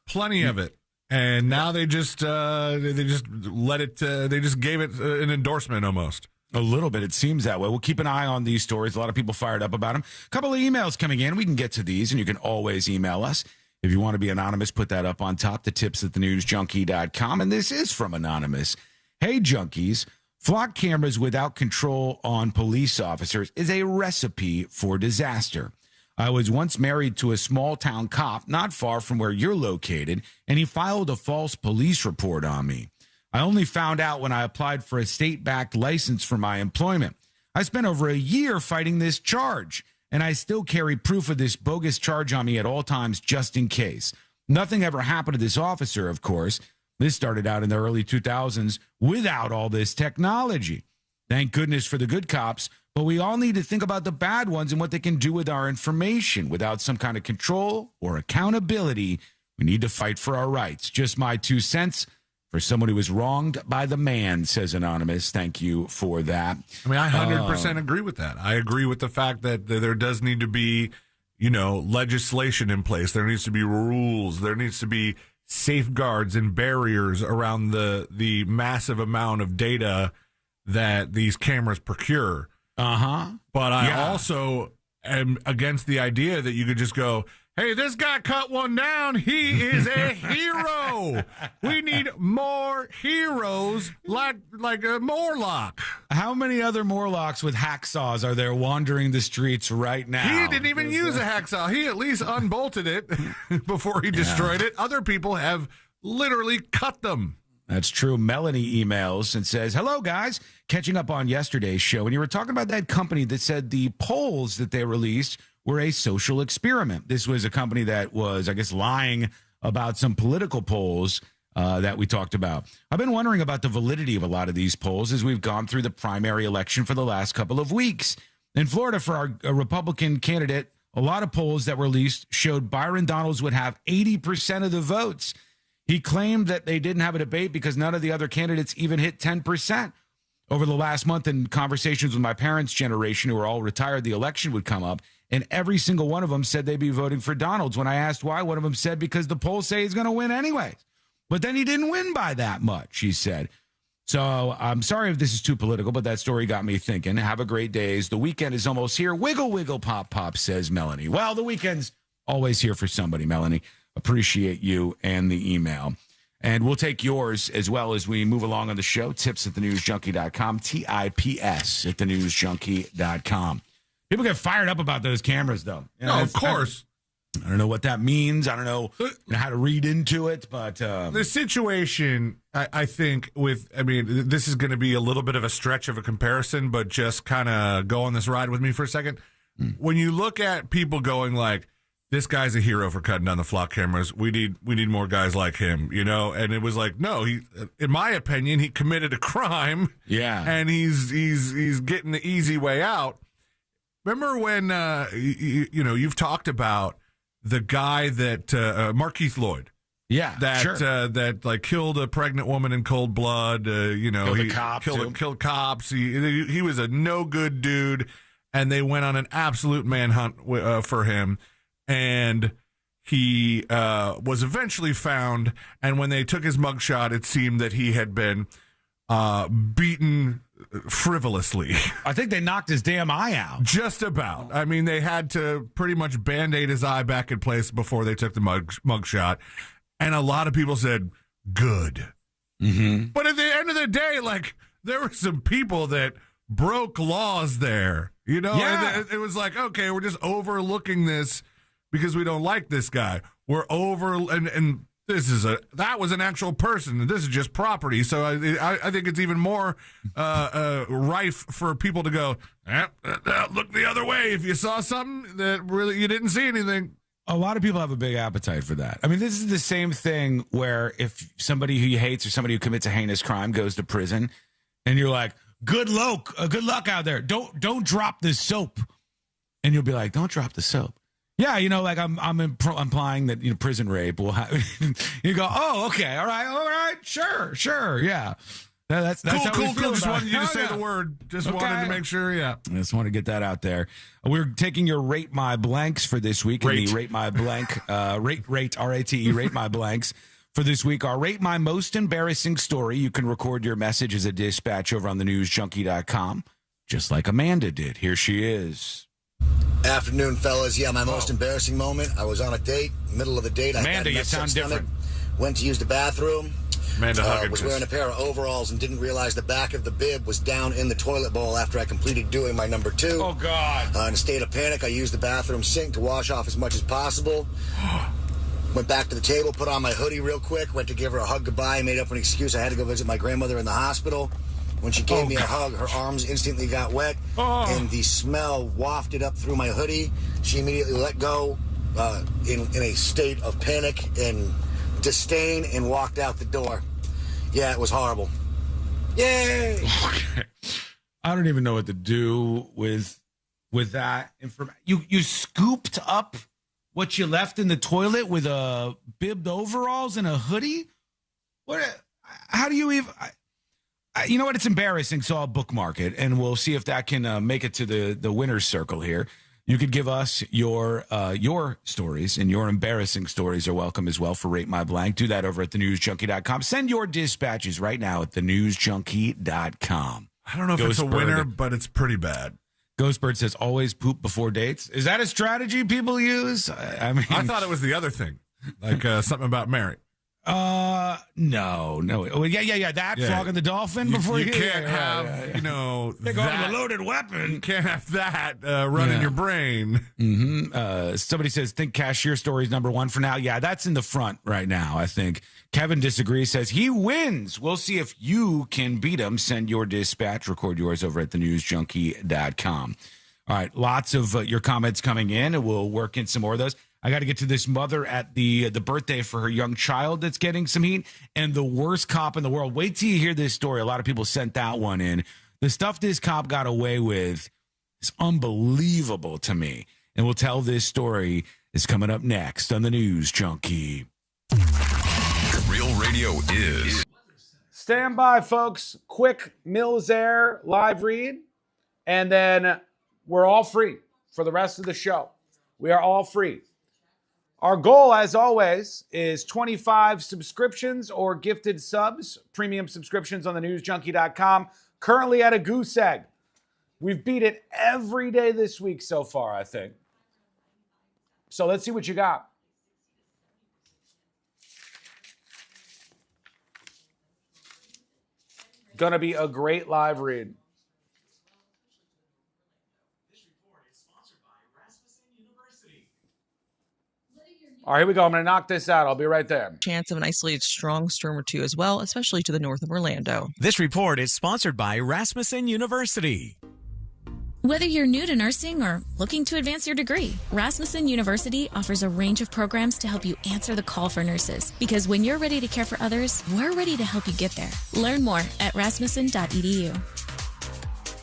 plenty of it. And now they just let it. They just gave it an endorsement almost. A little bit. It seems that way. We'll keep an eye on these stories. A lot of people fired up about them. A couple of emails coming in. We can get to these, and you can always email us. If you want to be anonymous, put that up on top, the tips at thenewsjunkie.com. And this is from Anonymous. Hey, junkies. Flock cameras without control on police officers is a recipe for disaster. I was once married to a small town cop not far from where you're located, and he filed a false police report on me. I only found out when I applied for a state-backed license for my employment. I spent over a year fighting this charge, and I still carry proof of this bogus charge on me at all times just in case. Nothing ever happened to this officer, of course. This started out in the early 2000s without all this technology. Thank goodness for the good cops, but we all need to think about the bad ones and what they can do with our information. Without some kind of control or accountability, we need to fight for our rights. Just my 2 cents. For someone who was wronged by the man, says Anonymous. Thank you for that. I mean, I 100% agree with that. I agree with the fact that there does need to be, legislation in place. There needs to be rules. There needs to be safeguards and barriers around the massive amount of data that these cameras procure. Uh-huh. But I also am against the idea that you could just go, Hey, this guy cut one down. He is a hero. We need more heroes like a Morlock. How many other Morlocks with hacksaws are there wandering the streets right now? He didn't even use a hacksaw. He at least unbolted it before he destroyed it. Other people have literally cut them. That's true. Melanie emails and says, hello, guys. Catching up on yesterday's show, and you were talking about that company that said the polls that they released were a social experiment. This was a company that was, I guess, lying about some political polls that we talked about. I've been wondering about the validity of a lot of these polls as we've gone through the primary election for the last couple of weeks. In Florida, for our Republican candidate, a lot of polls that were released showed Byron Donalds would have 80% of the votes. He claimed that they didn't have a debate because none of the other candidates even hit 10%. Over the last month, in conversations with my parents' generation, who are all retired, the election would come up, and every single one of them said they'd be voting for Donalds. When I asked why, one of them said because the polls say he's going to win anyways. But then he didn't win by that much, he said. So I'm sorry if this is too political, but that story got me thinking. Have a great day. The weekend is almost here. Wiggle, wiggle, pop, pop, says Melanie. Well, the weekend's always here for somebody, Melanie. Appreciate you and the email. And we'll take yours as well as we move along on the show. Tips at thenewsjunkie.com. TIPS at thenewsjunkie.com. People get fired up about those cameras, though. You know, no, of course. I don't know what that means. I don't know how to read into it, but the situation, I think, this is going to be a little bit of a stretch of a comparison, but just kind of go on this ride with me for a second. When you look at people going like, this guy's a hero for cutting down the flock cameras. We need more guys like him, you know? And it was like, no, he, in my opinion, he committed a crime. Yeah. And he's getting the easy way out. Remember when, you've talked about the guy that, Markeith Lloyd. Yeah, that killed a pregnant woman in cold blood. Killed cops. He was a no good dude, and they went on an absolute manhunt for him. And he was eventually found, and when they took his mugshot, it seemed that he had been beaten frivolously. I think they knocked his damn eye out. Just about. I mean, they had to pretty much Band-Aid his eye back in place before they took the mugshot. And a lot of people said, good. Mm-hmm. But at the end of the day, there were some people that broke laws there. You know? Yeah. And it was like, okay, we're just overlooking this because we don't like this guy. We're over, and that was an actual person, and this is just property. So I think it's even more rife for people to go, look the other way if you saw something that really you didn't see anything. A lot of people have a big appetite for that. I mean, this is the same thing where if somebody who you hate or somebody who commits a heinous crime goes to prison, and you're like, good luck out there. Don't drop this soap, and you'll be like, don't drop the soap. Yeah, I'm implying that prison rape will happen. You go, oh, okay, all right, sure, yeah. That's cool. Just wanted you to say the word. Wanted to make sure, yeah. I just want to get that out there. We're taking your Rate My Blanks for this week. Rate. In the Rate My Blank, rate, R-A-T-E, Rate My Blanks for this week. Our Rate My Most Embarrassing Story. You can record your message as a dispatch over on thenewsjunkie.com, just like Amanda did. Here she is. Afternoon, fellas. Yeah, my most embarrassing moment. I was on a date, middle of the date. Amanda, you sound different. Went to use the bathroom. Amanda was wearing a pair of overalls and didn't realize the back of the bib was down in the toilet bowl after I completed doing my number 2. Oh, God. In a state of panic, I used the bathroom sink to wash off as much as possible. Went back to the table, put on my hoodie real quick, went to give her a hug goodbye, made up an excuse. I had to go visit my grandmother in the hospital. When she gave me a hug, her arms instantly got wet, and the smell wafted up through my hoodie. She immediately let go in a state of panic and disdain and walked out the door. Yeah, it was horrible. Yay! Okay. I don't even know what to do with that information. You scooped up what you left in the toilet with a bibbed overalls and a hoodie? What? How do you even... You know what? It's embarrassing, so I'll bookmark it, and we'll see if that can make it to the winner's circle here. You could give us your stories, and your embarrassing stories are welcome as well for Rate My Blank. Do that over at thenewsjunkie.com. Send your dispatches right now at thenewsjunkie.com. I don't know if it's a winner, but it's pretty bad. Ghostbird says always poop before dates. Is that a strategy people use? I mean, I thought it was the other thing, like something about Mary. No. Oh, yeah. That flogging the dolphin before you can't have, they're going with a loaded weapon. You can't have that run in your brain. Mm-hmm. Somebody says, think cashier story is number one for now. Yeah, that's in the front right now, I think. Kevin disagrees, says he wins. We'll see if you can beat him. Send your dispatch. Record yours over at thenewsjunkie.com. All right, lots of your comments coming in, and we'll work in some more of those. I got to get to this mother at the birthday for her young child that's getting some heat, and the worst cop in the world. Wait till you hear this story. A lot of people sent that one in. The stuff this cop got away with is unbelievable to me. And we'll tell this story is coming up next on the News Junkie. Real radio is. Stand by, folks. Quick Mills Air live read, and then we're all free for the rest of the show. We are all free. Our goal, as always, is 25 subscriptions or gifted subs, premium subscriptions on thenewsjunkie.com. Currently at a goose egg. We've beat it every day this week so far, I think. So let's see what you got. Gonna be a great live read. All right, here we go. I'm going to knock this out. I'll be right there. Chance of an isolated strong storm or two as well, especially to the north of Orlando. This report is sponsored by Rasmussen University. Whether you're new to nursing or looking to advance your degree, Rasmussen University offers a range of programs to help you answer the call for nurses. Because when you're ready to care for others, we're ready to help you get there. Learn more at rasmussen.edu.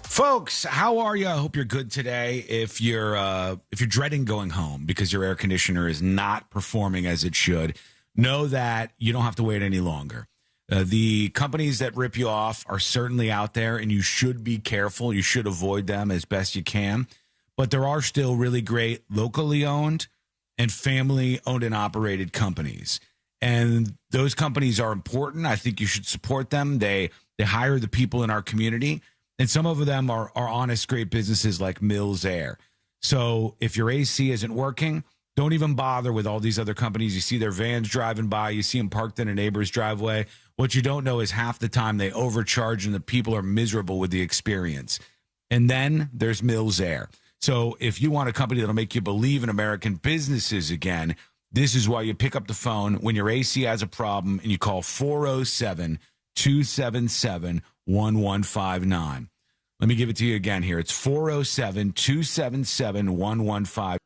Folks, how are you? I hope you're good today. If you're dreading going home because your air conditioner is not performing as it should, know that you don't have to wait any longer. The companies that rip you off are certainly out there, and you should be careful. You should avoid them as best you can. But there are still really great locally owned and family owned and operated companies. And those companies are important. I think you should support them. They hire the people in our community. And some of them are honest, great businesses like Mills Air. So if your AC isn't working, don't even bother with all these other companies. You see their vans driving by. You see them parked in a neighbor's driveway. What you don't know is half the time they overcharge and the people are miserable with the experience. And then there's Mills Air. So if you want a company that'll make you believe in American businesses again, this is why you pick up the phone when your AC has a problem and you call 407-277-1159. Let me give it to you again here. It's 407-277-1159.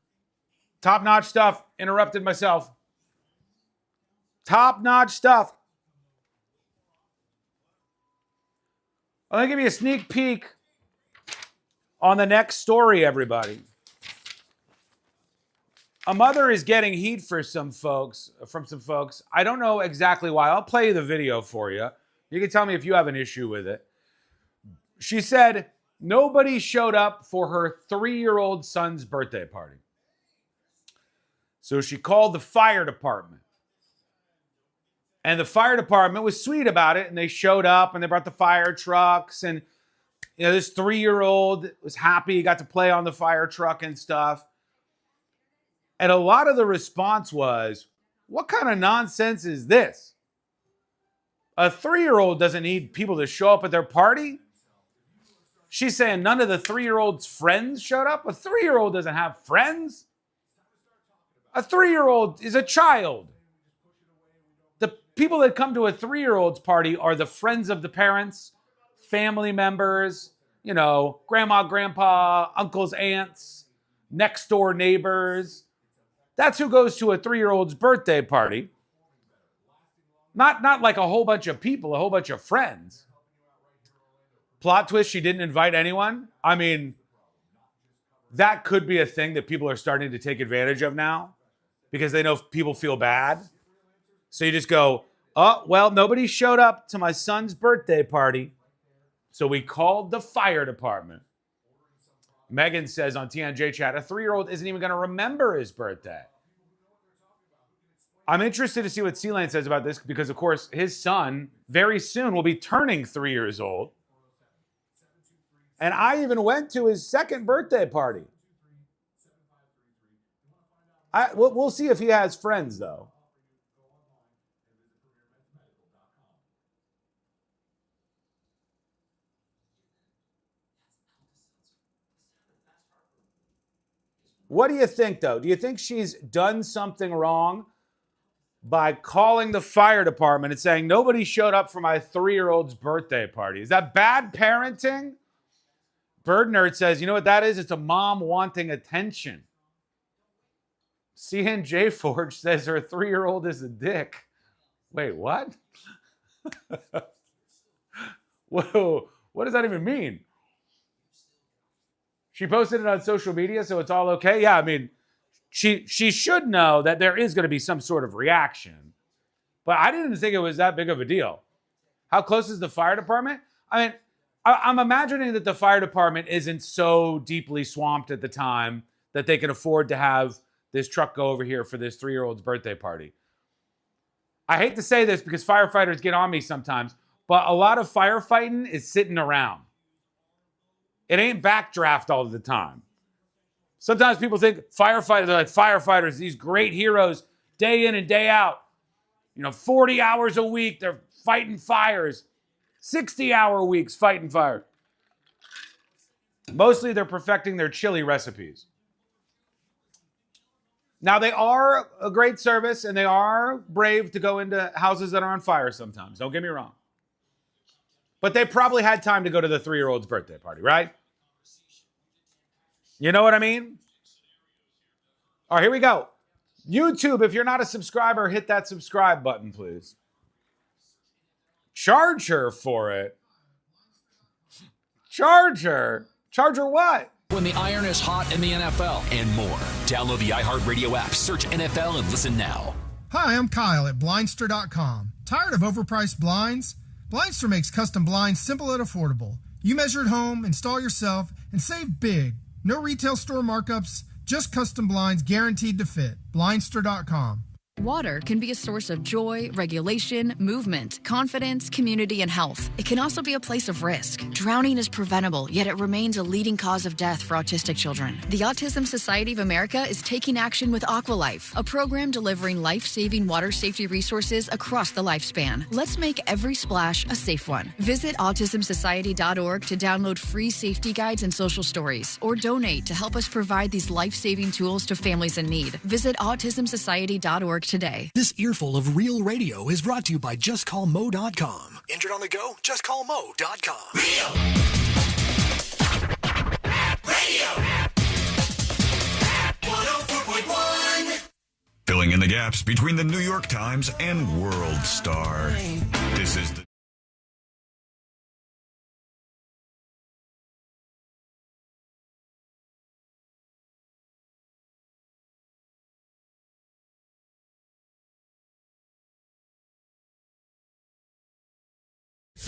Top-notch stuff. Interrupted myself. Top-notch stuff. I'm going to give you a sneak peek on the next story, everybody. A mother is getting heat from some folks. I don't know exactly why. I'll play the video for you. You can tell me if you have an issue with it. She said nobody showed up for her 3-year-old son's birthday party. So she called the fire department. And the fire department was sweet about it. And they showed up and they brought the fire trucks. And this 3-year-old was happy. He got to play on the fire truck and stuff. And a lot of the response was, what kind of nonsense is this? A 3-year-old doesn't need people to show up at their party. She's saying none of the 3-year-old's friends showed up. A 3-year-old doesn't have friends. A 3-year-old is a child. The people that come to a 3-year-old's party are the friends of the parents, family members, grandma, grandpa, uncles, aunts, next door neighbors. That's who goes to a 3-year-old's birthday party. Not like a whole bunch of people, a whole bunch of friends. Plot twist, she didn't invite anyone. I mean, that could be a thing that people are starting to take advantage of now because they know people feel bad. So you just go, oh, well, nobody showed up to my son's birthday party, so we called the fire department. Meghan says on TNJ chat, a 3-year-old isn't even going to remember his birthday. I'm interested to see what C-Lane says about this because, of course, his son very soon will be turning 3 years old. And I even went to his second birthday party. We'll see if he has friends, though. What do you think, though? Do you think she's done something wrong by calling the fire department and saying, nobody showed up for my 3-year-old's birthday party? Is that bad parenting? Bird Nerd says, you know what that is? It's a mom wanting attention. CNJ Forge says her 3-year-old is a dick. Wait, what? Whoa, what does that even mean? She posted it on social media, so it's all okay? Yeah, I mean, she should know that there is going to be some sort of reaction. But I didn't think it was that big of a deal. How close is the fire department? I mean, I'm imagining that the fire department isn't so deeply swamped at the time that they can afford to have this truck go over here for this 3-year-old's birthday party. I hate to say this because firefighters get on me sometimes, but a lot of firefighting is sitting around. It ain't backdraft all the time. Sometimes people think firefighters are like firefighters, these great heroes, day in and day out. 40 hours a week, they're fighting fires. 60-hour weeks fighting fire. Mostly they're perfecting their chili recipes. Now, they are a great service, and they are brave to go into houses that are on fire sometimes. Don't get me wrong. But they probably had time to go to the 3-year-old's birthday party, right? You know what I mean? All right, here we go. YouTube, if you're not a subscriber, hit that subscribe button, please. Charge her for it. Charge her? Charge her what? When the iron is hot in the NFL. And more. Download the iHeartRadio app, search NFL, and listen now. Hi, I'm Kyle at Blindster.com. Tired of overpriced blinds? Blindster makes custom blinds simple and affordable. You measure at home, install yourself, and save big. No retail store markups, just custom blinds guaranteed to fit. Blindster.com. Water can be a source of joy, regulation, movement, confidence, community, and health. It can also be a place of risk. Drowning is preventable, yet it remains a leading cause of death for autistic children. The Autism Society of America is taking action with AquaLife, a program delivering life-saving water safety resources across the lifespan. Let's make every splash a safe one. Visit autismsociety.org to download free safety guides and social stories, or donate to help us provide these life-saving tools to families in need. Visit autismsociety.org today. This earful of real radio is brought to you by JustCallMo.com. Injured on the go? JustCallMo.com. Real radio. 104.1. Filling in the gaps between the New York Times and World Star. This is the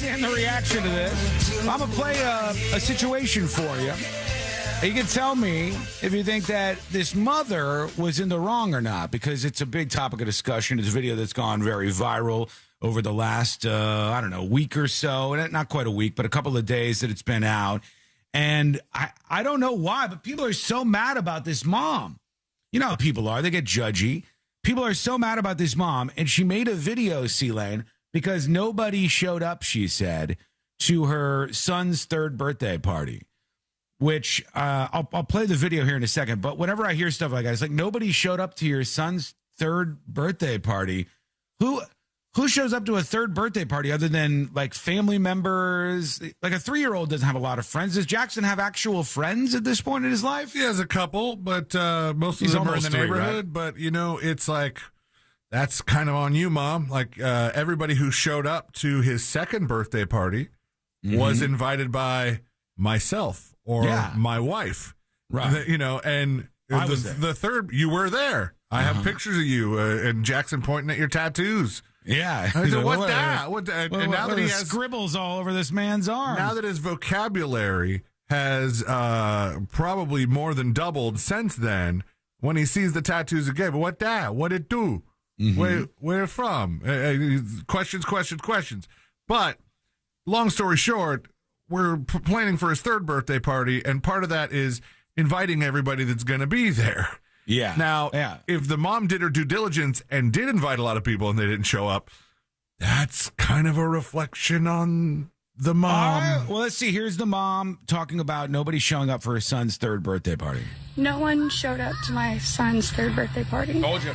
And the reaction to this. I'm going to play a situation for you. You can tell me if you think that this mother was in the wrong or not, because it's a big topic of discussion. It's a video that's gone very viral over the last, week or so. Not quite a week, but a couple of days that it's been out. And I don't know why, but people are so mad about this mom. You know how people are. They get judgy. People are so mad about this mom. And she made a video, C-Lane, because nobody showed up, she said, to her son's 3rd birthday party, which I'll play the video here in a second. But whenever I hear stuff like that, it's like nobody showed up to your son's 3rd birthday party. Who shows up to a 3rd birthday party other than like family members? Like a 3-year-old doesn't have a lot of friends. Does Jackson have actual friends at this point in his life? He has a couple, but most of them are in the neighborhood. Right? But, it's like... That's kind of on you, Mom. Like everybody who showed up to his 2nd birthday party was invited by myself or my wife. Right. And the 3rd, you were there. I have pictures of you and Jackson pointing at your tattoos. Yeah. I said, what's that? And now that he has scribbles all over this man's arm. Now that his vocabulary has probably more than doubled since then, when he sees the tattoos again, but what that? What it do? Where from? Questions. But long story short, we're planning for his 3rd birthday party, and part of that is inviting everybody that's going to be there. Yeah. Now, if the mom did her due diligence and did invite a lot of people and they didn't show up, that's kind of a reflection on the mom. All right, well, let's see. Here's the mom talking about nobody showing up for her son's 3rd birthday party. No one showed up to my son's 3rd birthday party. Told you.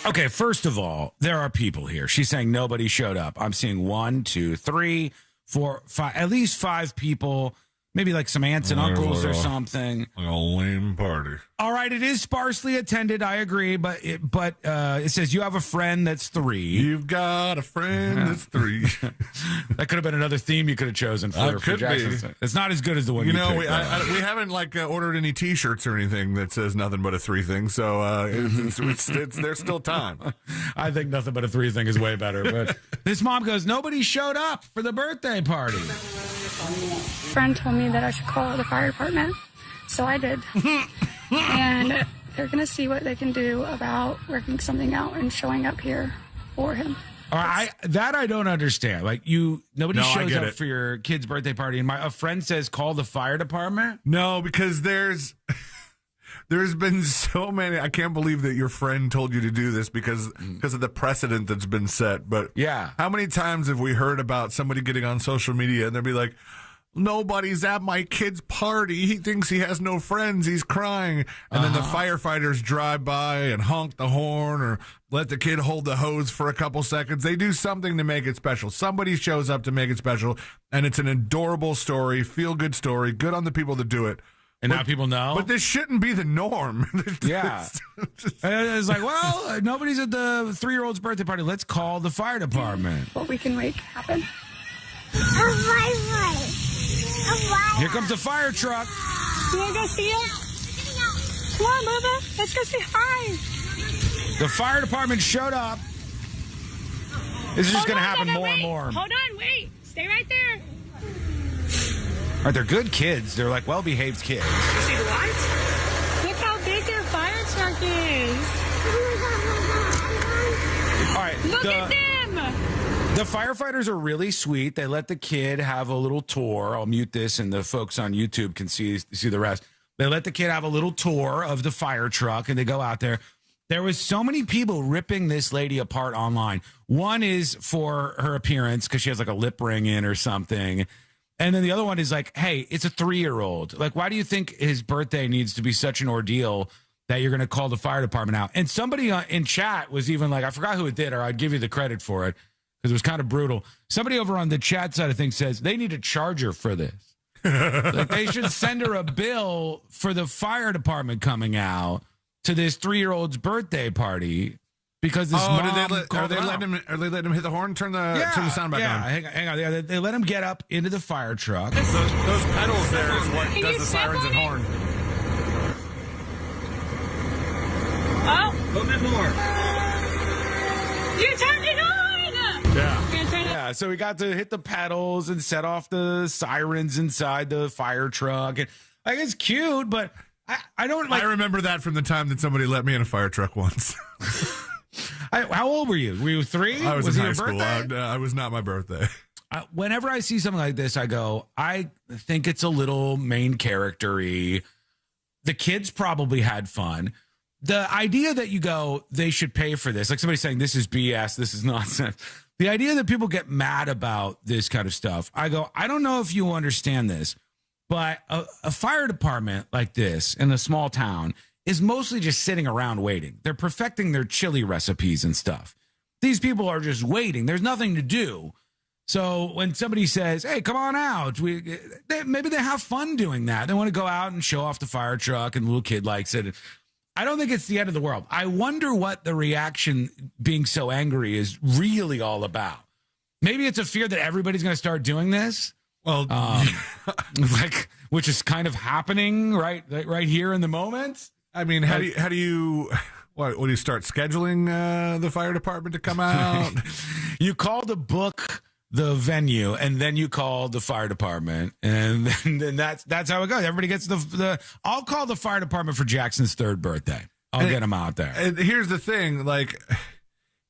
Okay, first of all, there are people here. She's saying nobody showed up. I'm seeing 1, 2, 3, 4, 5, at least 5 people. Maybe like some aunts and uncles or something. Like a lame party. All right, it is sparsely attended. I agree, but it says you have a friend that's 3. You've got a friend that's 3. That could have been another theme you could have chosen for Jackson. Be. It's not as good as the one you picked. We haven't ordered any T-shirts or anything that says nothing but a 3 thing. So there's still time. I think nothing but a 3 thing is way better. But this mom goes, nobody showed up for the birthday party. Friend told me that I should call the fire department, so I did. And they're going to see what they can do about working something out and showing up here for him. All right, I don't understand. Like nobody shows up for your kid's birthday party, and a friend says call the fire department. No, because there's been so many. I can't believe that your friend told you to do this because of the precedent that's been set. But yeah, how many times have we heard about somebody getting on social media and they'll be like, nobody's at my kid's party. He thinks he has no friends. He's crying. And then the firefighters drive by and honk the horn or let the kid hold the hose for a couple seconds. They do something to make it special. Somebody shows up to make it special, and it's an adorable story, feel-good story, good on the people that do it. And now people know. But this shouldn't be the norm. Yeah. It's like, well, nobody's at the 3-year-old's birthday party. Let's call the fire department. What we can make happen. Here comes the fire truck. You want to go see him? Come on, Bubba. Let's go say hi. The fire department showed up. This is just going to happen more and more. Hold on, wait. Stay right there. All right, they're good kids. They're like well-behaved kids. You see the lights? Look how big their fire truck is. All right. Look at them. The firefighters are really sweet. They let the kid have a little tour. I'll mute this, and the folks on YouTube can see the rest. They let the kid have a little tour of the fire truck, and they go out there. There was so many people ripping this lady apart online. One is for her appearance because she has like a lip ring in or something. And then the other one is like, hey, it's a 3-year-old. Like, why do you think his birthday needs to be such an ordeal that you're going to call the fire department out? And somebody in chat was even like, I forgot who it did, or I'd give you the credit for it because it was kind of brutal. Somebody over on the chat side of things says they need a charger for this. Like, they should send her a bill for the fire department coming out to this 3-year-old's birthday party because this mom are they letting him hit the horn? Turn the sound back on. Hang on. They let him get up into the fire truck. Those pedals there is what does the sirens and horn. Oh, a little bit more. You turned it on. Yeah, so we got to hit the pedals and set off the sirens inside the fire truck. And like, it's cute, but I don't like. I remember that from the time that somebody let me in a fire truck once. How old were you? Were you 3? I was in high school. Birthday? I was not my birthday. Whenever I see something like this, I go, I think it's a little main character-y. The kids probably had fun. The idea that you go, they should pay for this, like somebody saying this is BS, this is nonsense. The idea that people get mad about this kind of stuff, I go, I don't know if you understand this, but a fire department like this in a small town is mostly just sitting around waiting. They're perfecting their chili recipes and stuff. These people are just waiting. There's nothing to do. So when somebody says, hey, come on out, maybe they have fun doing that. They want to go out and show off the fire truck and the little kid likes it. I don't think it's the end of the world. I wonder what the reaction being so angry is really all about. Maybe it's a fear that everybody's going to start doing this. Well, which is kind of happening right here in the moment. I mean, how do you start scheduling the fire department to come out? You call the book the venue, and then you call the fire department, and then that's how it goes. Everybody gets the. I'll call the fire department for Jackson's 3rd birthday. I'll get him out there. And here's the thing: like,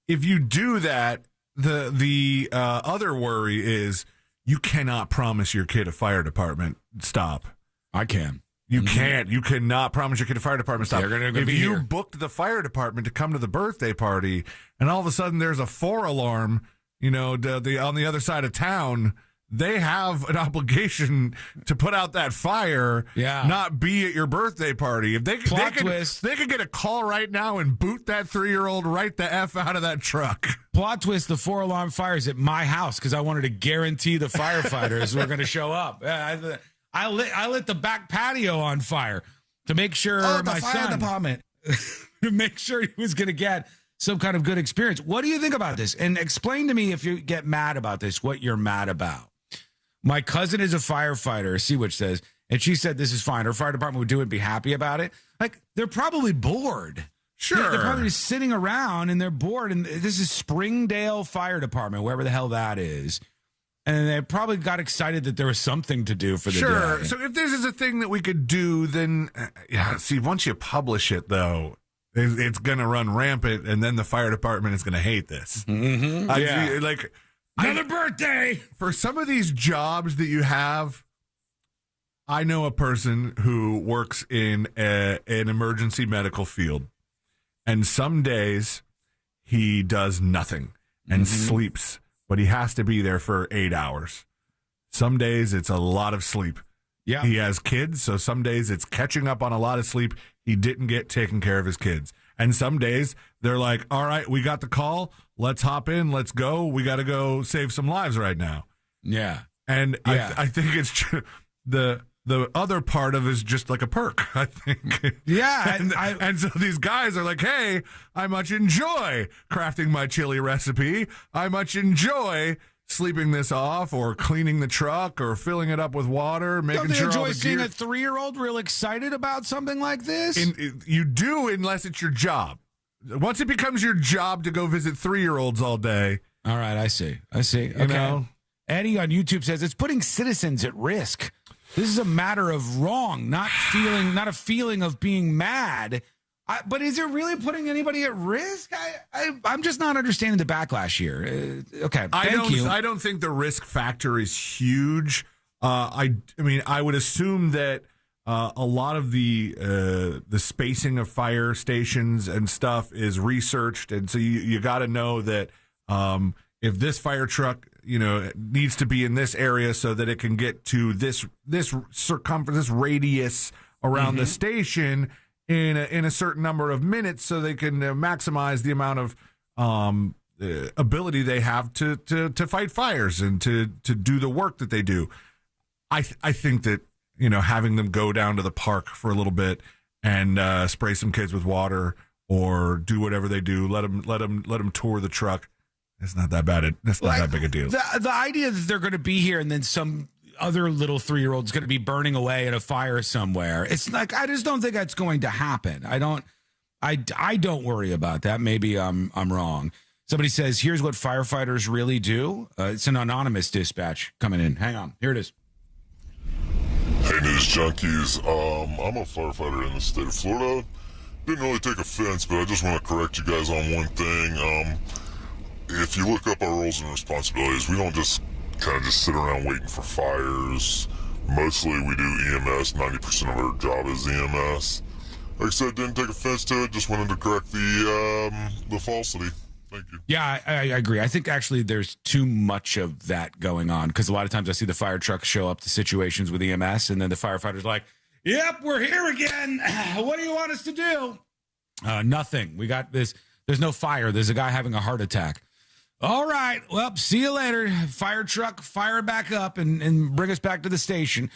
if you do that, the other worry is you cannot promise your kid a fire department stop. I can. You can't. You cannot promise your kid a fire department stop. They're gonna if be you here. booked the fire department to come to the birthday party, and all of a sudden there's a 4-alarm, on the other side of town, they have an obligation to put out that fire, not be at your birthday party. If they could get a call right now and boot that 3-year-old right the F out of that truck. Plot twist, the 4-alarm fire is at my house because I wanted to guarantee the firefighters were going to show up. I lit the back patio on fire to make sure my fire son, department. to make sure he was going to get some kind of good experience. What do you think about this? And explain to me, if you get mad about this, what you're mad about. My cousin is a firefighter, see what says, and she said this is fine. Her fire department would do it and be happy about it. Like, they're probably bored. Sure. They're probably just sitting around and they're bored. And this is Springdale Fire Department, wherever the hell that is. And they probably got excited that there was something to do for the day. Sure. So if this is a thing that we could do, then, see, once you publish it, though, it's going to run rampant, and then the fire department is going to hate this. Mm-hmm. Another birthday! For some of these jobs that you have, I know a person who works in an emergency medical field, and some days he does nothing and sleeps, but he has to be there for 8 hours. Some days it's a lot of sleep. Yeah. He has kids, so some days it's catching up on a lot of sleep. He didn't get taking care of his kids. And some days they're like, all right, we got the call. Let's hop in. Let's go. We got to go save some lives right now. Yeah. And I think it's the other part of it is just like a perk, I think. Yeah. And so these guys are like, hey, I much enjoy crafting my chili recipe. I much enjoy sleeping this off or cleaning the truck or filling it up with water, making Don't sure all enjoy the seeing gear. a 3-year-old real excited about something like this? You do, unless it's your job. Once it becomes your job to go visit 3-year-olds all day. All right, I see. Okay. You know? Eddie on YouTube says it's putting citizens at risk. This is a matter of wrong, not a feeling of being mad. But is it really putting anybody at risk? I'm just not understanding the backlash here. Okay, thank you. I don't think the risk factor is huge. I mean, I would assume that a lot of the spacing of fire stations and stuff is researched, and so you got to know that if this fire truck, needs to be in this area so that it can get to this circumference, this radius around the station in a certain number of minutes, so they can maximize the amount of ability they have to fight fires and to do the work that they do. I think that having them go down to the park for a little bit and spray some kids with water or do whatever they do, let them tour the truck. It's not that bad. That's not that big a deal. The idea that they're going to be here and then some other little 3-year-old's going to be burning away in a fire somewhere. It's like, I just don't think that's going to happen. I don't worry about that. Maybe I'm wrong. Somebody says, here's what firefighters really do. It's an anonymous dispatch coming in. Hang on. Here it is. Hey, news junkies. I'm a firefighter in the state of Florida. Didn't really take offense, but I just want to correct you guys on one thing. If you look up our roles and responsibilities, we don't just kind of sit around waiting for fires. Mostly we do EMS. 90% of our job is EMS. Like I said, didn't take offense to it. Just wanted to correct the falsity. Thank you. Yeah, I agree. I think actually there's too much of that going on because a lot of times I see the fire trucks show up to situations with EMS and then the firefighter's like, yep, we're here again. What do you want us to do? Nothing. We got this. There's no fire. There's a guy having a heart attack. All right. Well, see you later. Fire truck, fire it back up and bring us back to the station.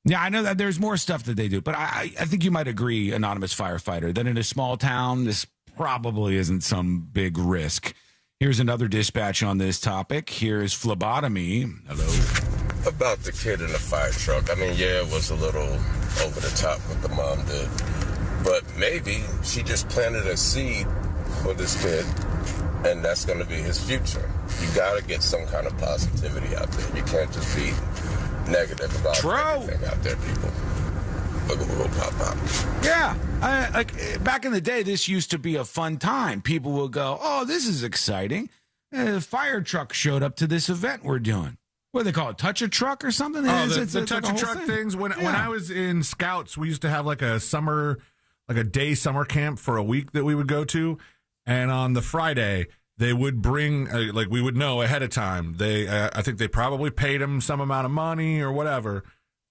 Yeah, I know that there's more stuff that they do, but I think you might agree, anonymous firefighter, that in a small town, this probably isn't some big risk. Here's another dispatch on this topic. Here's phlebotomy. Hello. About the kid in the fire truck. I mean, yeah, it was a little over the top what the mom did. But maybe she just planted a seed for this kid, and that's going to be his future. You got to get some kind of positivity out there. You can't just be negative about everything out there, people. Pop. Yeah. Like back in the day, this used to be a fun time. People would go, oh, this is exciting. A fire truck showed up to this event we're doing. What do they call it? Touch a truck or something? Oh, It's the like touch a truck things. When I was in Scouts, we used to have like a day summer camp for a week that we would go to, and on the Friday they would bring like we would know ahead of time. I think they probably paid them some amount of money or whatever,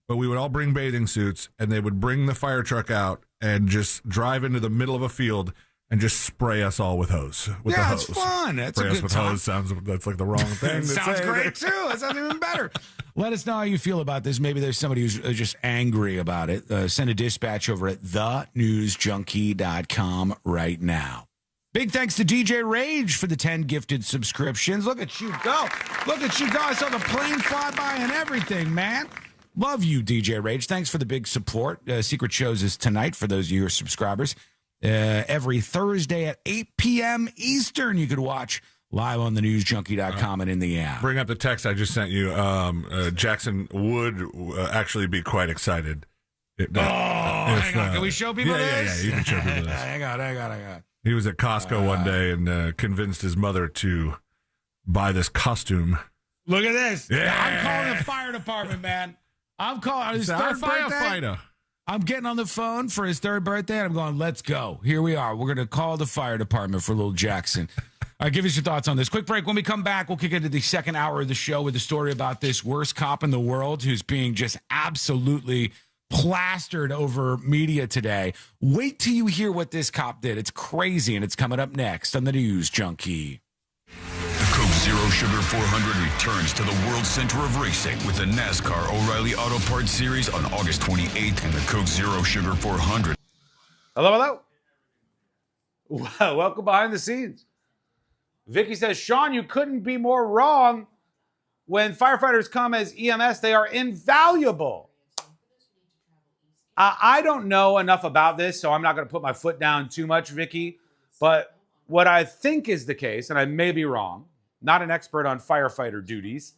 but we would all bring bathing suits, and they would bring the fire truck out and just drive into the middle of a field and just spray us all with hose. With the hose. It's fun. That's spray a us good with time. hose that's like the wrong thing. It sounds great too. That sounds even better. Let us know how you feel about this. Maybe there's somebody who's just angry about it. Send a dispatch over at thenewsjunkie.com right now. Big thanks to DJ Rage for the 10 gifted subscriptions. Look at you go. Look at you go. I saw the plane fly by and everything, man. Love you, DJ Rage. Thanks for the big support. Secret Shows is tonight for those of you who are subscribers. Every Thursday at 8 p.m. Eastern, you could watch live on thenewsjunkie.com and in the app. Bring up the text I just sent you. Jackson would actually be quite excited. Hang on. Can we show people this? Yeah, you can show people this. Hang on. He was at Costco one day and convinced his mother to buy this costume. Look at this. Yeah. I'm calling the fire department, man. I'm calling his third birthday. I'm getting on the phone for his third birthday, and I'm going, let's go. Here we are. We're going to call the fire department for little Jackson. All right, give us your thoughts on this. Quick break. When we come back, we'll kick into the second hour of the show with a story about this worst cop in the world who's being just absolutely plastered over media today. Wait till you hear what this cop did. It's crazy, and it's coming up next on the News Junkie. The Coke Zero Sugar 400 returns to the World Center of Racing with the NASCAR O'Reilly Auto Parts Series on August 28th and the Coke Zero Sugar 400. Hello. Welcome behind the scenes. Vicky says, Sean, you couldn't be more wrong. When firefighters come as EMS, they are invaluable. I don't know enough about this, so I'm not going to put my foot down too much, Vicky. But what I think is the case, and I may be wrong, not an expert on firefighter duties,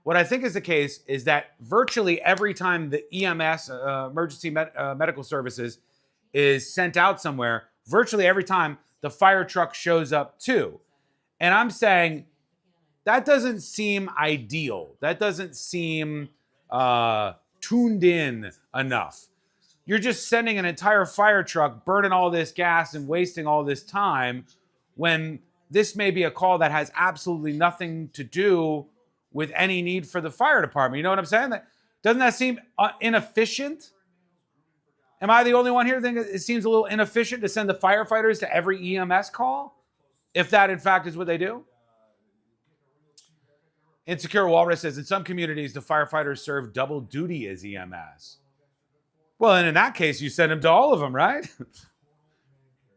what I think is the case is that virtually every time the EMS, emergency medical services, is sent out somewhere, virtually every time the fire truck shows up too. And I'm saying that doesn't seem ideal. That doesn't seem tuned in enough. You're just sending an entire fire truck, burning all this gas and wasting all this time when this may be a call that has absolutely nothing to do with any need for the fire department. You know what I'm saying? Doesn't that seem inefficient? Am I the only one here thinking it seems a little inefficient to send the firefighters to every EMS call? If that, in fact, is what they do? Insecure Walrus says, in some communities, the firefighters serve double duty as EMS. Well, and in that case, you send them to all of them, right?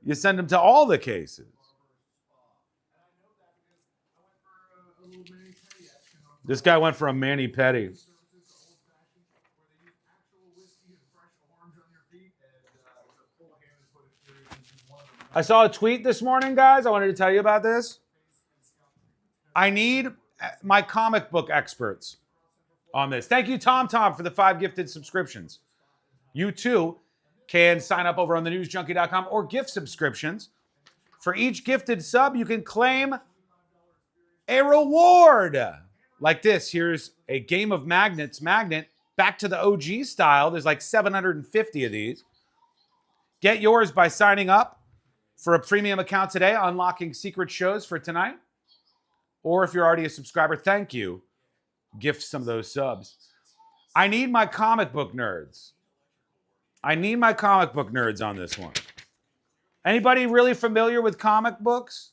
You send them to all the cases. This guy went for a mani-pedi. I saw a tweet this morning, guys. I wanted to tell you about this. I need my comic book experts on this. Thank you, Tom, for the 5 gifted subscriptions. You, too, can sign up over on thenewsjunkie.com or gift subscriptions. For each gifted sub, you can claim a reward. Like this. Here's a game of magnets magnet. Back to the OG style. There's like 750 of these. Get yours by signing up for a premium account today, unlocking secret shows for tonight. Or if you're already a subscriber, thank you. Gift some of those subs. I need my comic book nerds. I need my comic book nerds on this one. Anybody really familiar with comic books?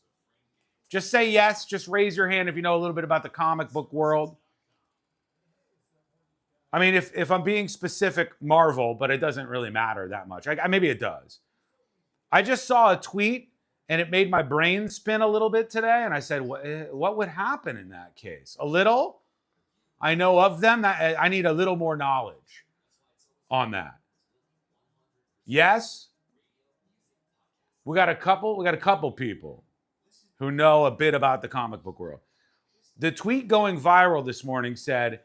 Just say yes. Just raise your hand if you know a little bit about the comic book world. I mean, if I'm being specific, Marvel, but it doesn't really matter that much. Maybe it does. I just saw a tweet, and it made my brain spin a little bit today, and I said, what would happen in that case? A little? I know of them. I need a little more knowledge on that. Yes? We got a couple people who know a bit about the comic book world. The tweet going viral this morning said,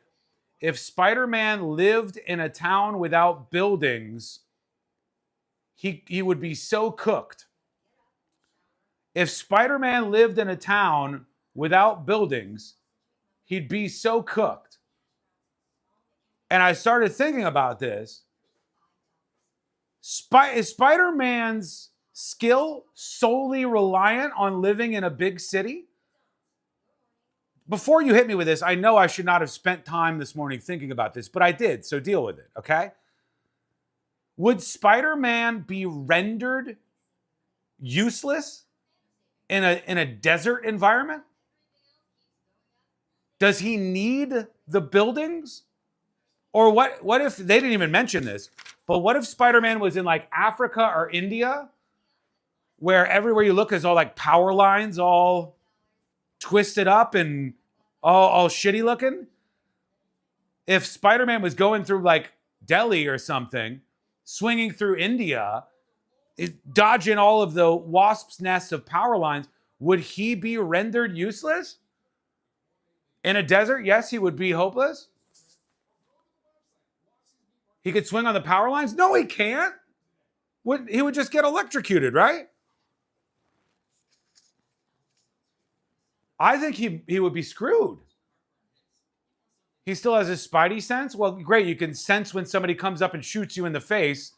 if Spider-Man lived in a town without buildings, he would be so cooked. If Spider-Man lived in a town without buildings, he'd be so cooked. And I started thinking about this. Is Spider-Man's skill solely reliant on living in a big city? Before you hit me with this, I know I should not have spent time this morning thinking about this, but I did, so deal with it, okay? Would Spider-Man be rendered useless in a desert environment? Does he need the buildings? Or what if, they didn't even mention this, but what if Spider-Man was in like Africa or India, where everywhere you look is all like power lines, all twisted up and all shitty looking? If Spider-Man was going through like Delhi or something, swinging through India, dodging all of the wasp's nests of power lines, would he be rendered useless? In a desert, yes, he would be hopeless. He could swing on the power lines? No, he can't. He would just get electrocuted, right? I think he would be screwed. He still has his spidey sense. Well, great, you can sense when somebody comes up and shoots you in the face,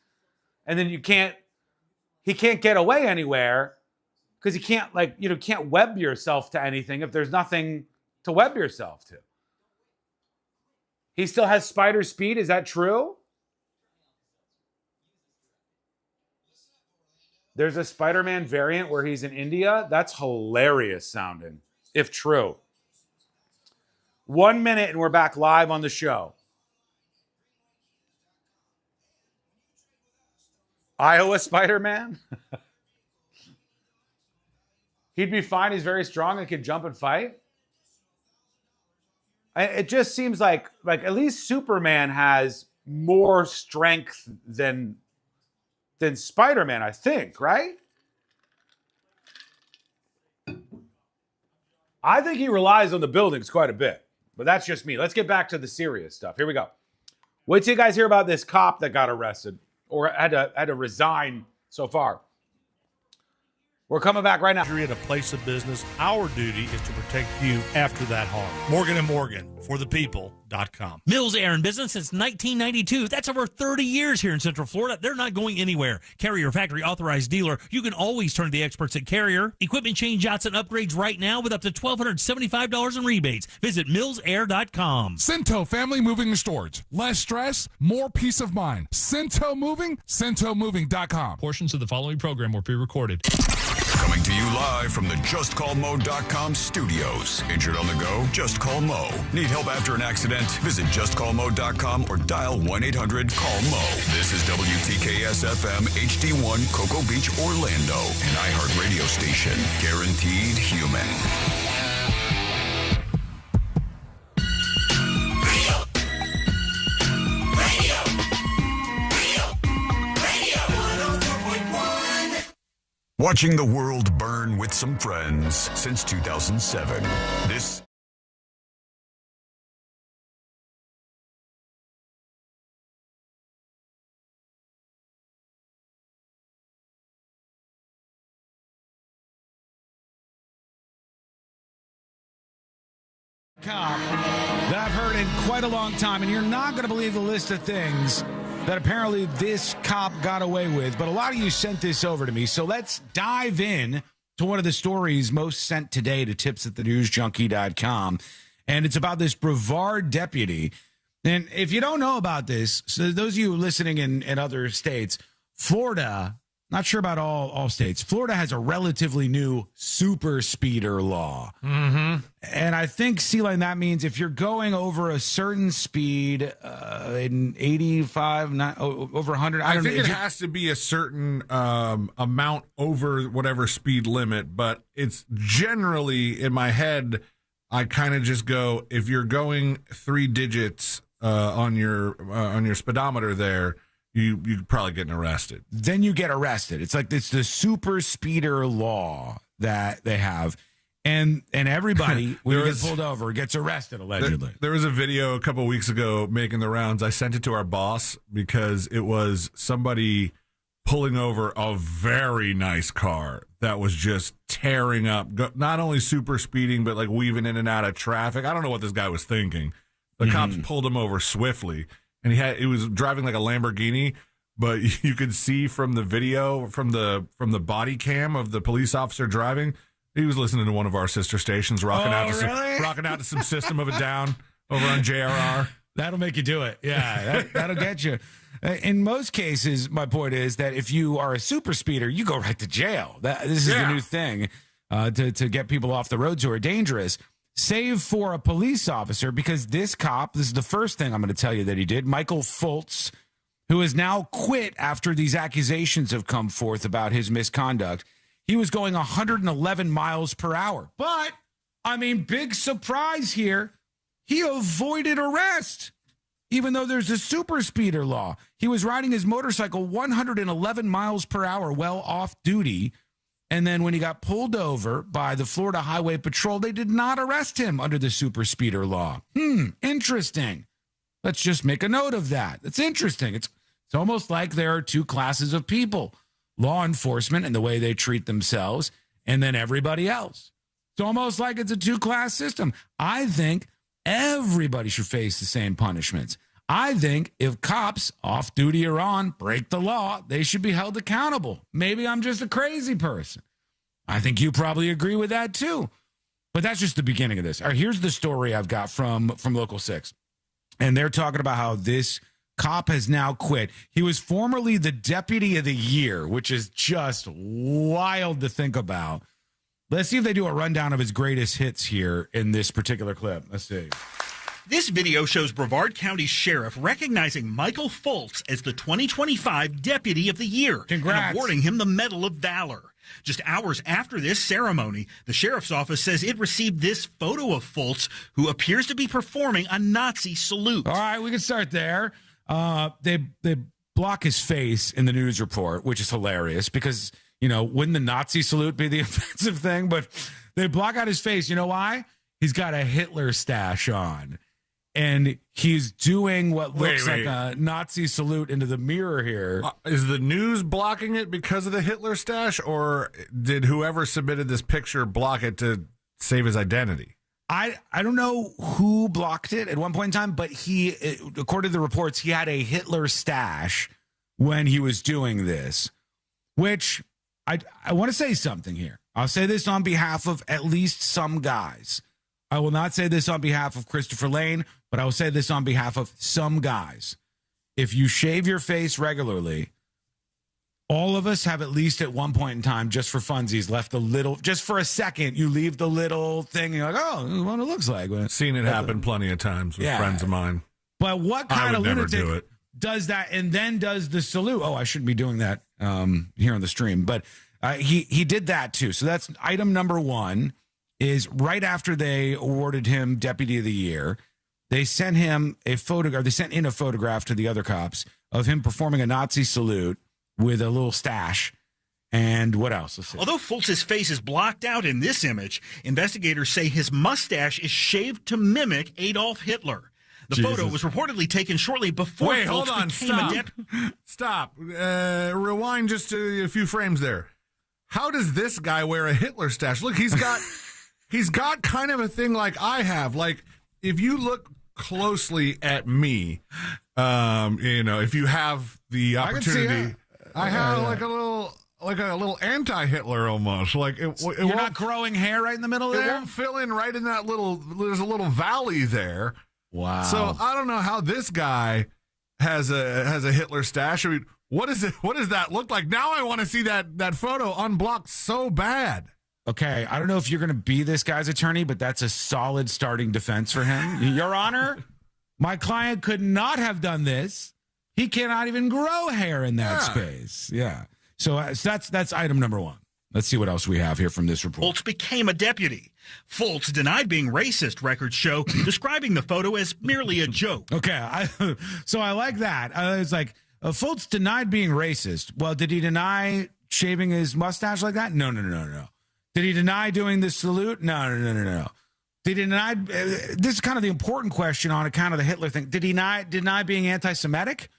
and then he can't get away anywhere because you can't web yourself to anything if there's nothing to web yourself to. He still has spider speed. Is that true? There's a Spider-Man variant where he's in India. That's hilarious sounding, if true. 1 minute and we're back live on the show. Iowa Spider-Man? He'd be fine. He's very strong and can jump and fight. It just seems like at least Superman has more strength than Spider-Man, I think, right? I think he relies on the buildings quite a bit, but that's just me. Let's get back to the serious stuff. Here we go. Wait till you guys hear about this cop that got arrested or had to resign so far. We're coming back right now. At a place of business, our duty is to protect you after that harm. Morgan & Morgan, for the people.com. Mills Air in business since 1992. That's over 30 years here in Central Florida. They're not going anywhere. Carrier factory authorized dealer. You can always turn to the experts at Carrier. Equipment change outs and upgrades right now with up to $1,275 in rebates. Visit millsair.com. Cento Family Moving and Storage. Less stress, more peace of mind. Cento Moving, CentoMoving.com. Portions of the following program were pre-recorded. Coming to you live from the JustCallMo.com studios. Injured on the go? Just call Mo. Need help after an accident? Visit JustCallMo.com or dial 1-800-CALL-MO. This is WTKS-FM HD1 Cocoa Beach, Orlando. An iHeart radio station. Guaranteed human. Watching the world burn with some friends since 2007. This that I've heard in quite a long time, and you're not going to believe the list of things that apparently this cop got away with, but a lot of you sent this over to me, so let's dive in to one of the stories most sent today to tips@thenewsjunkie.com, and it's about this Brevard deputy. And if you don't know about this, so those of you listening in other states, Florida, not sure about all states, Florida has a relatively new super speeder law. Mm-hmm. And I think, C-Line, that means if you're going over a certain speed, in 85, over 100, I don't know. I think it has to be a certain amount over whatever speed limit, but it's generally, in my head, I kind of just go, if you're going 3 digits on your speedometer there, you're probably getting arrested. Then you get arrested. It's like it's the super speeder law that they have. And everybody, when you get pulled over, gets arrested, allegedly. There was a video a couple of weeks ago making the rounds. I sent it to our boss because it was somebody pulling over a very nice car that was just tearing up, not only super speeding, but like weaving in and out of traffic. I don't know what this guy was thinking. The cops pulled him over swiftly, and he was driving like a Lamborghini, but you could see from the video, from the body cam of the police officer driving, he was listening to one of our sister stations, rocking out to some System of a Down over on JRR. That'll make you do it. Yeah, that'll get you. In most cases, my point is that if you are a super speeder, you go right to jail. This is the new thing to get people off the roads who are dangerous. Save for a police officer, because this cop, this is the first thing I'm going to tell you that he did, Michael Fultz, who has now quit after these accusations have come forth about his misconduct. He was going 111 miles per hour. But, I mean, big surprise here, he avoided arrest. Even though there's a super speeder law, he was riding his motorcycle 111 miles per hour well off duty. And then when he got pulled over by the Florida Highway Patrol, they did not arrest him under the super speeder law. Interesting. Let's just make a note of that. It's interesting. It's almost like there are two classes of people, law enforcement and the way they treat themselves, and then everybody else. It's almost like it's a two-class system. I think everybody should face the same punishments. I think if cops, off duty or on, break the law, they should be held accountable. Maybe I'm just a crazy person. I think you probably agree with that too. But that's just the beginning of this. All right, here's the story I've got from Local 6. And they're talking about how this cop has now quit. He was formerly the Deputy of the Year, which is just wild to think about. Let's see if they do a rundown of his greatest hits here in this particular clip. Let's see. This video shows Brevard County Sheriff recognizing Michael Fultz as the 2025 Deputy of the Year. Congrats. And awarding him the Medal of Valor. Just hours after this ceremony, the sheriff's office says it received this photo of Fultz, who appears to be performing a Nazi salute. All right, we can start there. They block his face in the news report, which is hilarious because, you know, wouldn't the Nazi salute be the offensive thing? But they block out his face. You know why? He's got a Hitler stash on. And he's doing what looks like a Nazi salute into the mirror here. Is the news blocking it because of the Hitler stash, or did whoever submitted this picture block it to save his identity? I don't know who blocked it at one point in time, but according to the reports, he had a Hitler stash when he was doing this, which I want to say something here. I'll say this on behalf of at least some guys. I will not say this on behalf of Christopher Lane, but I will say this on behalf of some guys. If you shave your face regularly, all of us have at least at one point in time, just for funsies, left a little, just for a second, you leave the little thing and you're like, oh, this is what it looks like. Seen it happen plenty of times with friends of mine. But what kind of lunatic do does that and then does the salute? Oh, I shouldn't be doing that here on the stream. But he did that too. So that's item number one. Is right after they awarded him Deputy of the Year, they sent him a photograph. They sent in a photograph to the other cops of him performing a Nazi salute with a little stash. And what else? Although Fultz's face is blocked out in this image, investigators say his mustache is shaved to mimic Adolf Hitler. The photo was reportedly taken shortly before Wait, Fultz hold on. became Stop. Rewind just a few frames there. How does this guy wear a Hitler stash? Look, he's got... He's got kind of a thing like I have. Like, if you look closely at me, if you have the opportunity, I have like a little anti-Hitler almost. Like you're not growing hair right in the middle there. It won't fill in right in that little. There's a little valley there. Wow. So I don't know how this guy has a Hitler stash. I mean, what is it? What does that look like? Now I want to see that photo unblocked so bad. Okay, I don't know if you're going to be this guy's attorney, but that's a solid starting defense for him. Your Honor, my client could not have done this. He cannot even grow hair in that space. Yeah. So that's item number one. Let's see what else we have here from this report. Fultz became a deputy. Fultz denied being racist, records show, describing the photo as merely a joke. Okay, so I like that. It's like, Fultz denied being racist. Well, did he deny shaving his mustache like that? No. Did he deny doing the salute? No. Did he deny? This is kind of the important question on account of the Hitler thing. Did he deny being anti-Semitic?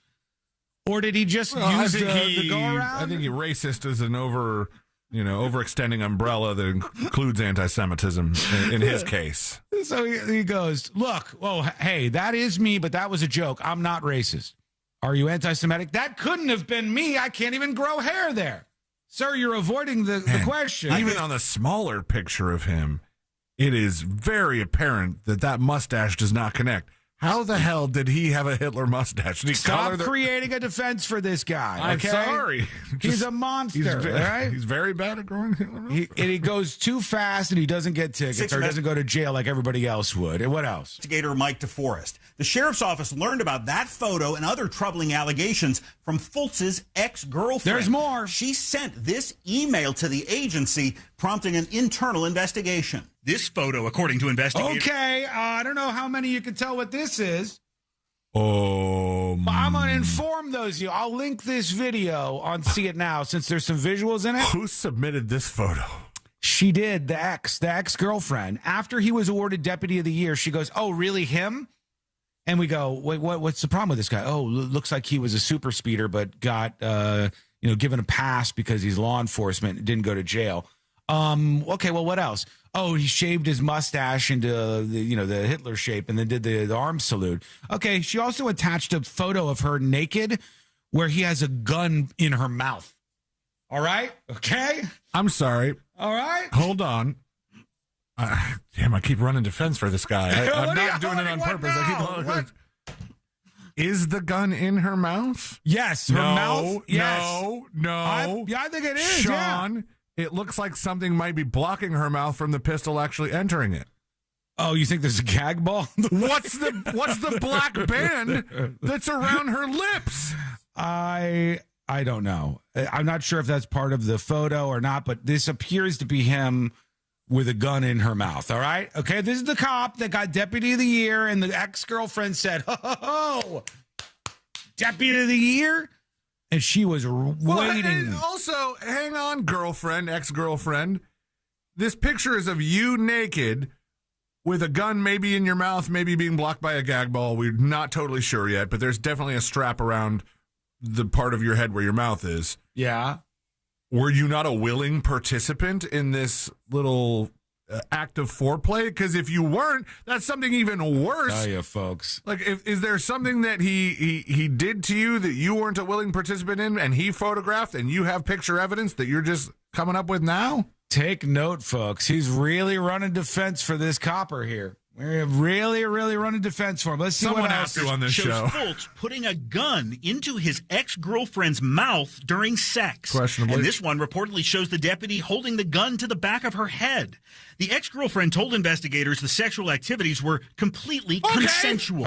Or did he just use the go around? I think racist is an overextending umbrella that includes anti-Semitism in his case. So he goes, look, hey, that is me, but that was a joke. I'm not racist. Are you anti-Semitic? That couldn't have been me. I can't even grow hair there. Sir, you're avoiding the question. Even on the smaller picture of him, it is very apparent that mustache does not connect. How the hell did he have a Hitler mustache? Did he Stop creating a defense for this guy. I'm okay? sorry. He's a monster, right? He's very bad at growing Hitler. He goes too fast and he doesn't get tickets or doesn't go to jail like everybody else would. And what else? Investigator Mike DeForest. The sheriff's office learned about that photo and other troubling allegations from Fultz's ex-girlfriend. There's more. She sent this email to the agency, prompting an internal investigation. This photo, according to investigators... Okay, I don't know how many you can tell what this is. I'm going to inform those of you. I'll link this video on See It Now since there's some visuals in it. Who submitted this photo? She did, the ex-girlfriend. After he was awarded Deputy of the Year, she goes, oh, really him? And we go, wait, what's the problem with this guy? Oh, looks like he was a super speeder, but got given a pass because he's law enforcement and didn't go to jail. Okay, well, what else? Oh, he shaved his mustache into the Hitler shape and then did the arm salute. Okay, she also attached a photo of her naked where he has a gun in her mouth. All right? Okay? I'm sorry. All right? Hold on. Damn, I keep running defense for this guy. I'm not doing it on purpose. Is the gun in her mouth? Yes, her mouth. Yes. No. I think it is, Sean, it looks like something might be blocking her mouth from the pistol actually entering it. Oh, you think there's a gag ball? What's the black band that's around her lips? I don't know. I'm not sure if that's part of the photo or not, but this appears to be him with a gun in her mouth, all right? Okay, this is the cop that got Deputy of the Year, and the ex-girlfriend said, ho, Deputy of the Year? And she was waiting. Also, hang on, ex-girlfriend. This picture is of you naked with a gun maybe in your mouth, maybe being blocked by a gag ball. We're not totally sure yet, but there's definitely a strap around the part of your head where your mouth is. Yeah. Were you not a willing participant in this little act of foreplay? Because if you weren't, that's something even worse. Oh, yeah, folks. Like, is there something that he did to you that you weren't a willing participant in and he photographed and you have picture evidence that you're just coming up with now? Take note, folks. He's really running defense for this copper here. We're really running defense for him. Let's see Someone what else has to on this show. Fultz putting a gun into his ex-girlfriend's mouth during sex. Questionably. And this one reportedly shows the deputy holding the gun to the back of her head. The ex-girlfriend told investigators the sexual activities were completely consensual.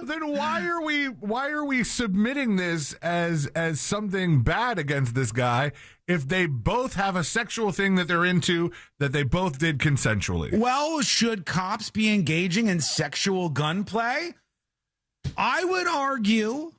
Then why are we submitting this as something bad against this guy if they both have a sexual thing that they're into that they both did consensually? Well, should cops be engaging in sexual gunplay? I would argue,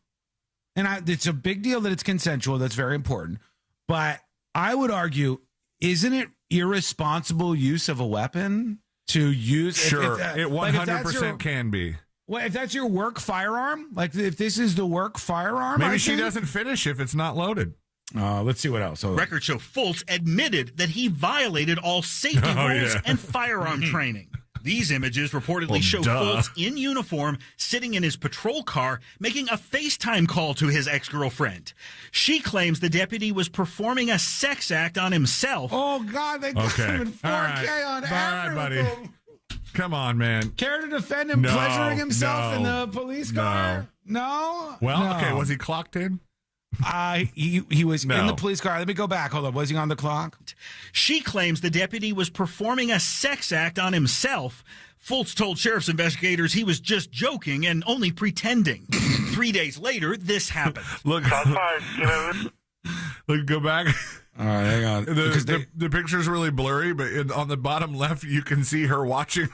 and it's a big deal that it's consensual. That's very important. But I would argue, isn't it irresponsible use of a weapon to use? Sure, it 100% can be. Well, if that's your work firearm, like if this is the work firearm, maybe she doesn't finish if it's not loaded. Let's see what else. Records show Fultz admitted that he violated all safety rules and firearm training. These images reportedly show Fultz in uniform sitting in his patrol car making a FaceTime call to his ex-girlfriend. She claims the deputy was performing a sex act on himself. Oh, God, they got him in 4K on everything. All right, buddy. Come on, man. Care to defend him pleasuring himself in the police car? No? Well, okay, was he clocked in? He was in the police car. Let me go back. Hold on. Was he on the clock? She claims the deputy was performing a sex act on himself. Fultz told sheriff's investigators he was just joking and only pretending. 3 days later, this happened. Look, go back. All right, hang on. The picture's really blurry, but on the bottom left, you can see her watching.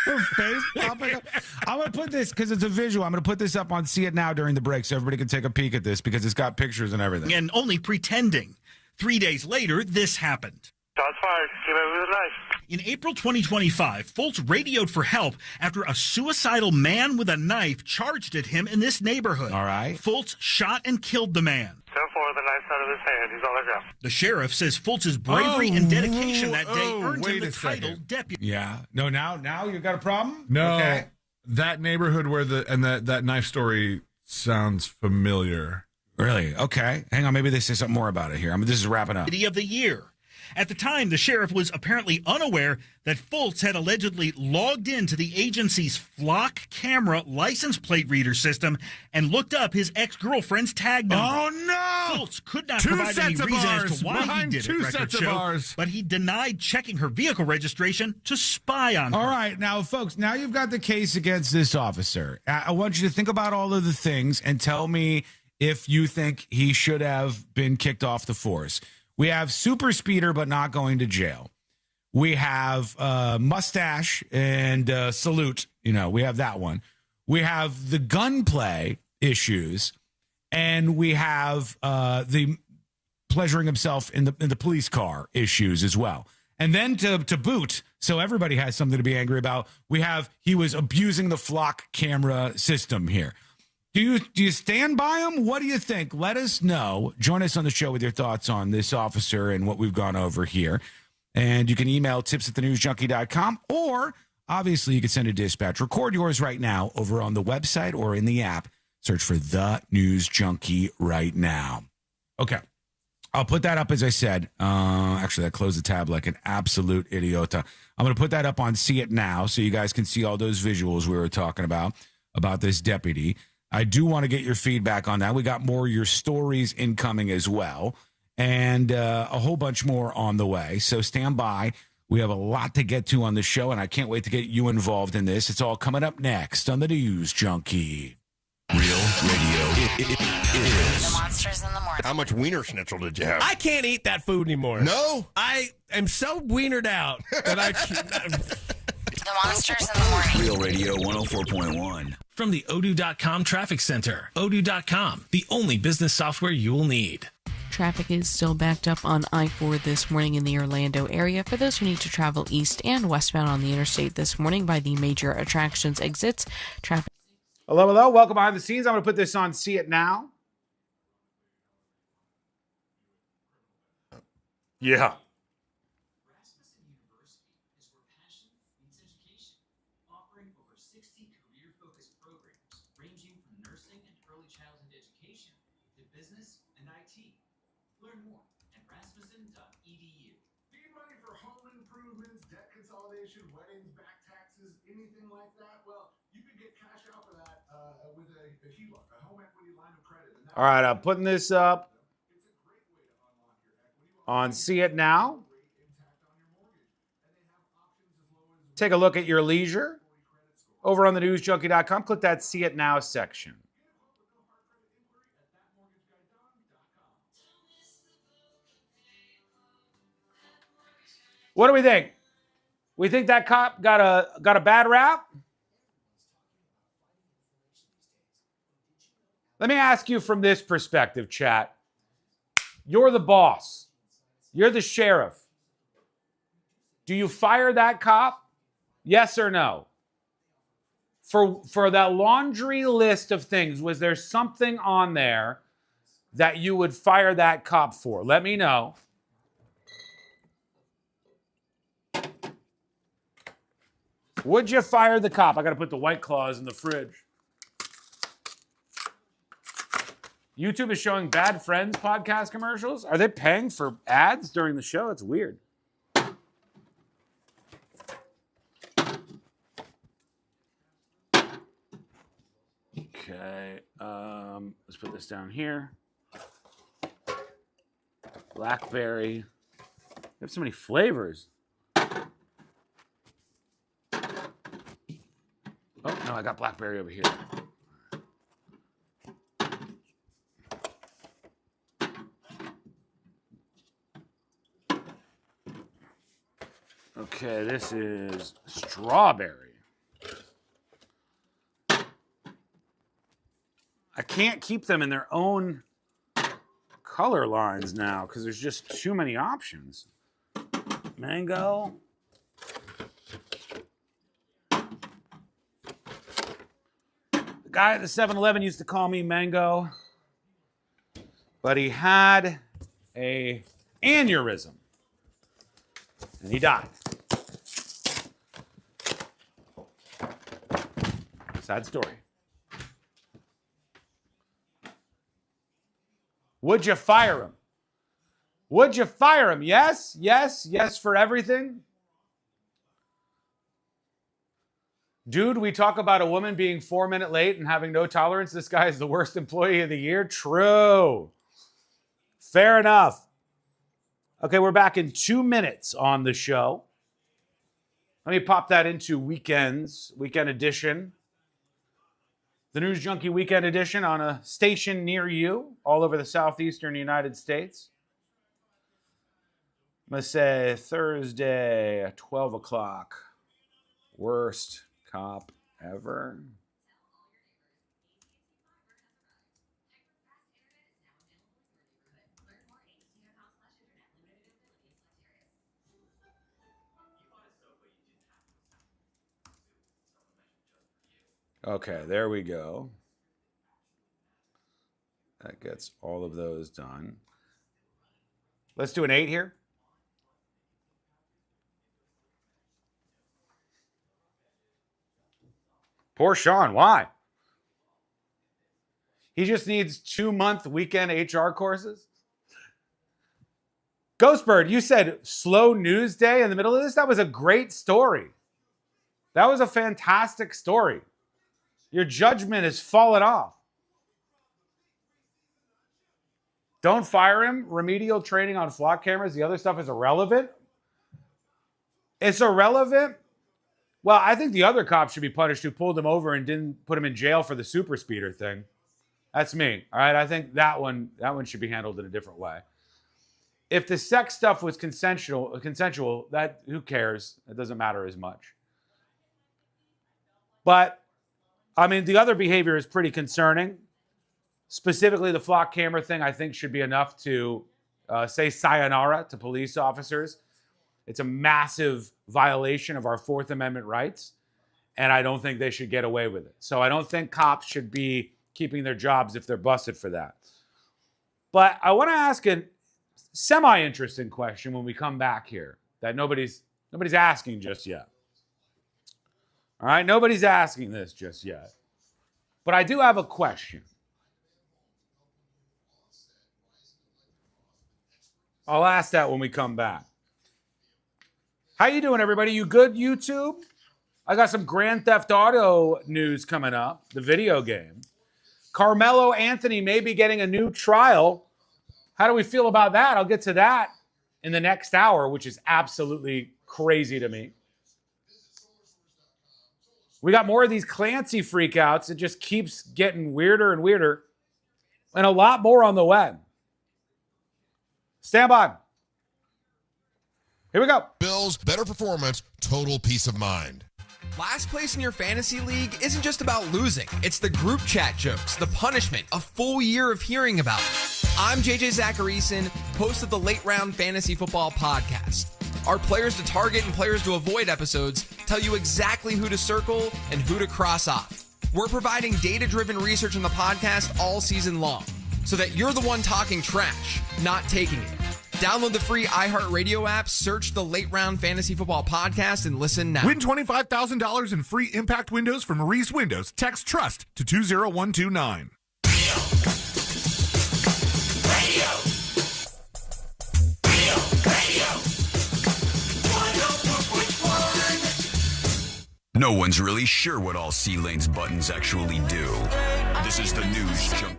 Her face popping up. I'm going to put this, because it's a visual, I'm going to put this up on See It Now during the break so everybody can take a peek at this because it's got pictures and everything. And only pretending. 3 days later, this happened. Shots fired. Came over with a knife. In April 2025, Fultz radioed for help after a suicidal man with a knife charged at him in this neighborhood. All right. Fultz shot and killed the man. 10-4, the knife's out of his hand. He's on the ground. The sheriff says Fultz's bravery and dedication that day earned him the title deputy. Yeah. No, now you got a problem? No. Okay. That neighborhood where that knife story sounds familiar. Really? Okay. Hang on. Maybe they say something more about it here. This is wrapping up. Of the year. At the time, the sheriff was apparently unaware that Fultz had allegedly logged into the agency's flock camera license plate reader system and looked up his ex-girlfriend's tag number. Oh, no! Fultz could not provide any reason as to why he did it, record show, but he denied checking her vehicle registration to spy on her. All right. Now, folks, now you've got the case against this officer. I want you to think about all of the things and tell me if you think he should have been kicked off the force. We have super speeder, but not going to jail. We have mustache and salute. We have that one. We have the gunplay issues, and we have the pleasuring himself in the police car issues as well. And then to boot, so everybody has something to be angry about, we have he was abusing the flock camera system here. Do you stand by him? What do you think? Let us know. Join us on the show with your thoughts on this officer and what we've gone over here. And you can email tips@thenewsjunkie.com, or obviously you can send a dispatch. Record yours right now over on the website or in the app. Search for The News Junkie right now. Okay. I'll put that up, as I said. Actually, I closed the tab like an absolute idiota. I'm going to put that up on See It Now so you guys can see all those visuals we were talking about this deputy. I do want to get your feedback on that. We got more of your stories incoming as well, and a whole bunch more on the way. So stand by. We have a lot to get to on the show, and I can't wait to get you involved in this. It's all coming up next on the News Junkie. Real radio is. The Monsters in the Morning. How much wiener schnitzel did you have? I can't eat that food anymore. No? I am so wienered out that I can't. The Monsters in the Morning. Real Radio 104.1. From the Odoo.com Traffic Center. Odoo.com, the only business software you will need. Traffic is still backed up on I-4 this morning in the Orlando area for those who need to travel east and westbound on the interstate this morning by the major attractions exits. Traffic. Hello. Welcome behind the scenes. I'm going to put this on See It Now. Yeah. Learn more at rasmussen.edu. Need money for home improvements, debt consolidation, weddings, back taxes, anything like that? Well, you can get cash out for that with a HELOC, a home equity line of credit. All right, I'm putting this up on See It Now. Take a look at your leisure over on the newsjunkie.com. Click that See It Now section. What do we think? We think that cop got a bad rap? Let me ask you from this perspective, chat. You're the boss. You're the sheriff. Do you fire that cop? Yes or no? For that laundry list of things, was there something on there that you would fire that cop for? Let me know. Would you fire the cop? I got to put the White Claws in the fridge. YouTube is showing Bad Friends podcast commercials. Are they paying for ads during the show? It's weird. Okay. Let's put this down here. Blackberry. They have so many flavors. Oh, no, I got blackberry over here. Okay, this is strawberry. I can't keep them in their own color lines now because there's just too many options. Mango. The guy at the 7-Eleven used to call me Mango, but he had a aneurysm, and he died. Sad story. Would you fire him? Would you fire him? Yes, yes, yes for everything. Dude, we talk about a woman being 4 minutes late and having no tolerance. This guy is the worst employee of the year. True. Fair enough. Okay, we're back in 2 minutes on the show. Let me pop that into weekend edition. The News Junkie Weekend Edition on a station near you, all over the southeastern United States. I'm going to say Thursday at 12 o'clock. Worst cop ever. Okay, there we go. That gets all of those done. Let's do an 8 here. Poor Sean, why? He just needs 2-month weekend HR courses? Ghostbird, you said slow news day in the middle of this? That was a great story. That was a fantastic story. Your judgment has fallen off. Don't fire him. Remedial training on flock cameras. The other stuff is irrelevant. It's irrelevant. Well, I think the other cop should be punished who pulled him over and didn't put him in jail for the super speeder thing. That's me. All right. I think that one should be handled in a different way. If the sex stuff was consensual, that who cares? It doesn't matter as much. But I mean, the other behavior is pretty concerning. Specifically, the flock camera thing, I think, should be enough to say sayonara to police officers. It's a massive violation of our Fourth Amendment rights, and I don't think they should get away with it. So I don't think cops should be keeping their jobs if they're busted for that. But I want to ask a semi-interesting question when we come back here that nobody's asking just yet. All right, nobody's asking this just yet. But I do have a question. I'll ask that when we come back. How you doing, everybody? You good, YouTube? I got some Grand Theft Auto news coming up, the video game. Karmelo Anthony may be getting a new trial. How do we feel about that? I'll get to that in the next hour, which is absolutely crazy to me. We got more of these Clancy freakouts. It just keeps getting weirder and weirder. And a lot more on the way. Stand by. Here we go. Bills, better performance, total peace of mind. Last place in your fantasy league isn't just about losing. It's the group chat jokes, the punishment, a full year of hearing about it. I'm JJ Zacharyson, host of the Late Round Fantasy Football Podcast. Our players to target and players to avoid episodes tell you exactly who to circle and who to cross off. We're providing data-driven research on the podcast all season long so that you're the one talking trash, not taking it. Download the free iHeartRadio app, search the Late Round Fantasy Football Podcast, and listen now. Win $25,000 in free impact windows from Maurice Windows. Text TRUST to 20129. No one's really sure what all C-Lane's buttons actually do. This is the News Junkie.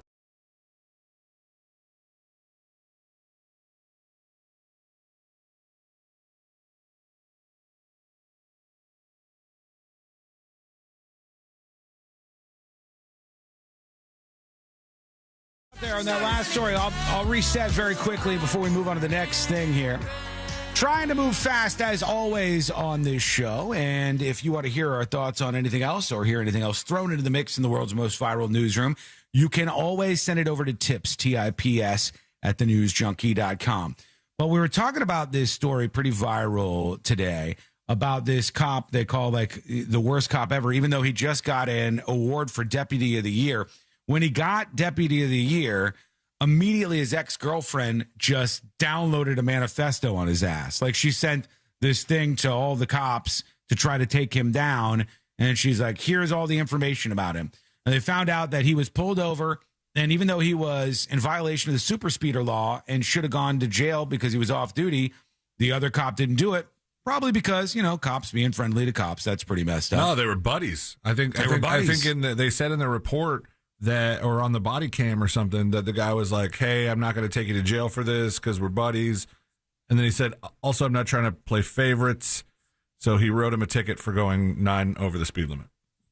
There on that last story, I'll reset very quickly before we move on to the next thing here. Trying to move fast as always on this show, and if you want to hear our thoughts on anything else or hear anything else thrown into the mix in the world's most viral newsroom, you can always send it over to tips, T-I-P-S, at thenewsjunkie.com. But we were talking about this story pretty viral today about this cop they call like the worst cop ever, even though he just got an award for Deputy of the Year. When he got Deputy of the Year, immediately his ex-girlfriend just downloaded a manifesto on his ass. Like she sent this thing to all the cops to try to take him down. And she's like, here's all the information about him. And they found out that he was pulled over. And even though he was in violation of the super speeder law and should have gone to jail because he was off duty, the other cop didn't do it. Probably because, cops being friendly to cops. That's pretty messed up. No, they were buddies. I think they said in the report that, or on the body cam or something, that the guy was like, hey, I'm not going to take you to jail for this because we're buddies. And then he said, also, I'm not trying to play favorites. So he wrote him a ticket for going 9 over the speed limit.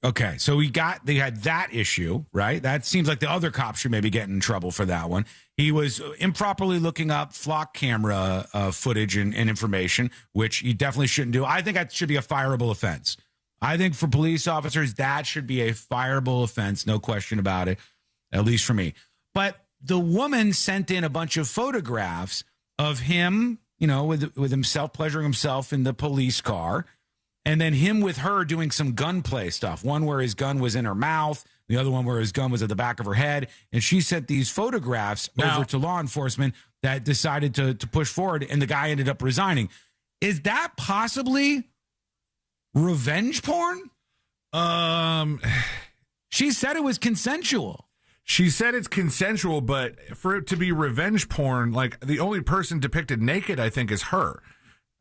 Okay, so they had that issue, right? That seems like the other cop should maybe get in trouble for that one. He was improperly looking up flock camera footage and information, which you definitely shouldn't do. I think that should be a fireable offense. I think for police officers, that should be a fireable offense, no question about it, at least for me. But the woman sent in a bunch of photographs of him, with himself, pleasuring himself in the police car. And then him with her doing some gunplay stuff. One where his gun was in her mouth. The other one where his gun was at the back of her head. And she sent these photographs over to law enforcement that decided to push forward. And the guy ended up resigning. Is that possibly revenge porn? She said it was consensual. She said it's consensual, but for it to be revenge porn, like the only person depicted naked, I think, is her.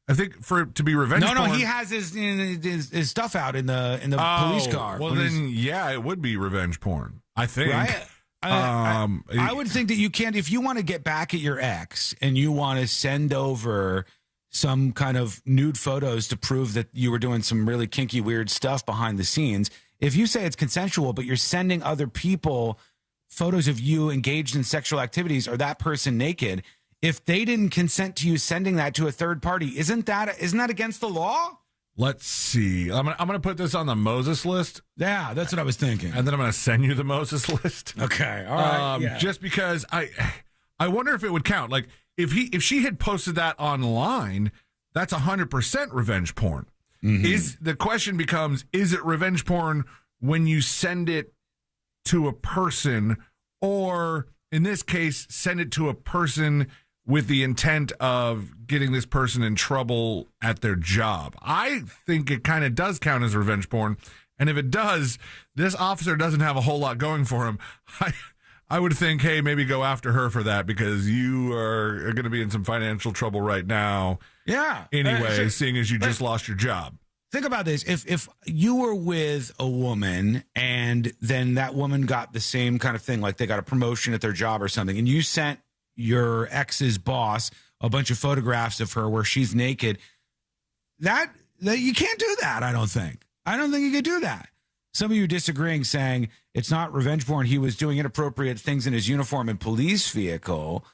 I think for it to be revenge porn. No, he has his stuff out in the police car. Well, then, yeah, it would be revenge porn, I think. Right? I would think that you can't, if you want to get back at your ex and you want to send over some kind of nude photos to prove that you were doing some really kinky, weird stuff behind the scenes, if you say it's consensual, but you're sending other people photos of you engaged in sexual activities or that person naked, if they didn't consent to you sending that to a third party, isn't that against the law? Let's see. I'm gonna put this on the Moses list. Yeah, that's what I was thinking. And then I'm gonna send you the Moses list. Okay, all right. Yeah. Just because I wonder if it would count. Like if she had posted that online, that's 100% revenge porn. Mm-hmm. The question becomes, is it revenge porn when you send it to a person, or in this case, send it to a person with the intent of getting this person in trouble at their job? I think it kind of does count as revenge porn. And if it does, this officer doesn't have a whole lot going for him. I would think, hey, maybe go after her for that because you are going to be in some financial trouble right now. Yeah. Anyway, seeing as you just lost your job. Think about this. If you were with a woman and then that woman got the same kind of thing, like they got a promotion at their job or something, and you sent your ex's boss a bunch of photographs of her where she's naked, that you can't do that, I don't think. I don't think you could do that. Some of you disagreeing, saying it's not revenge porn. He was doing inappropriate things in his uniform and police vehicle.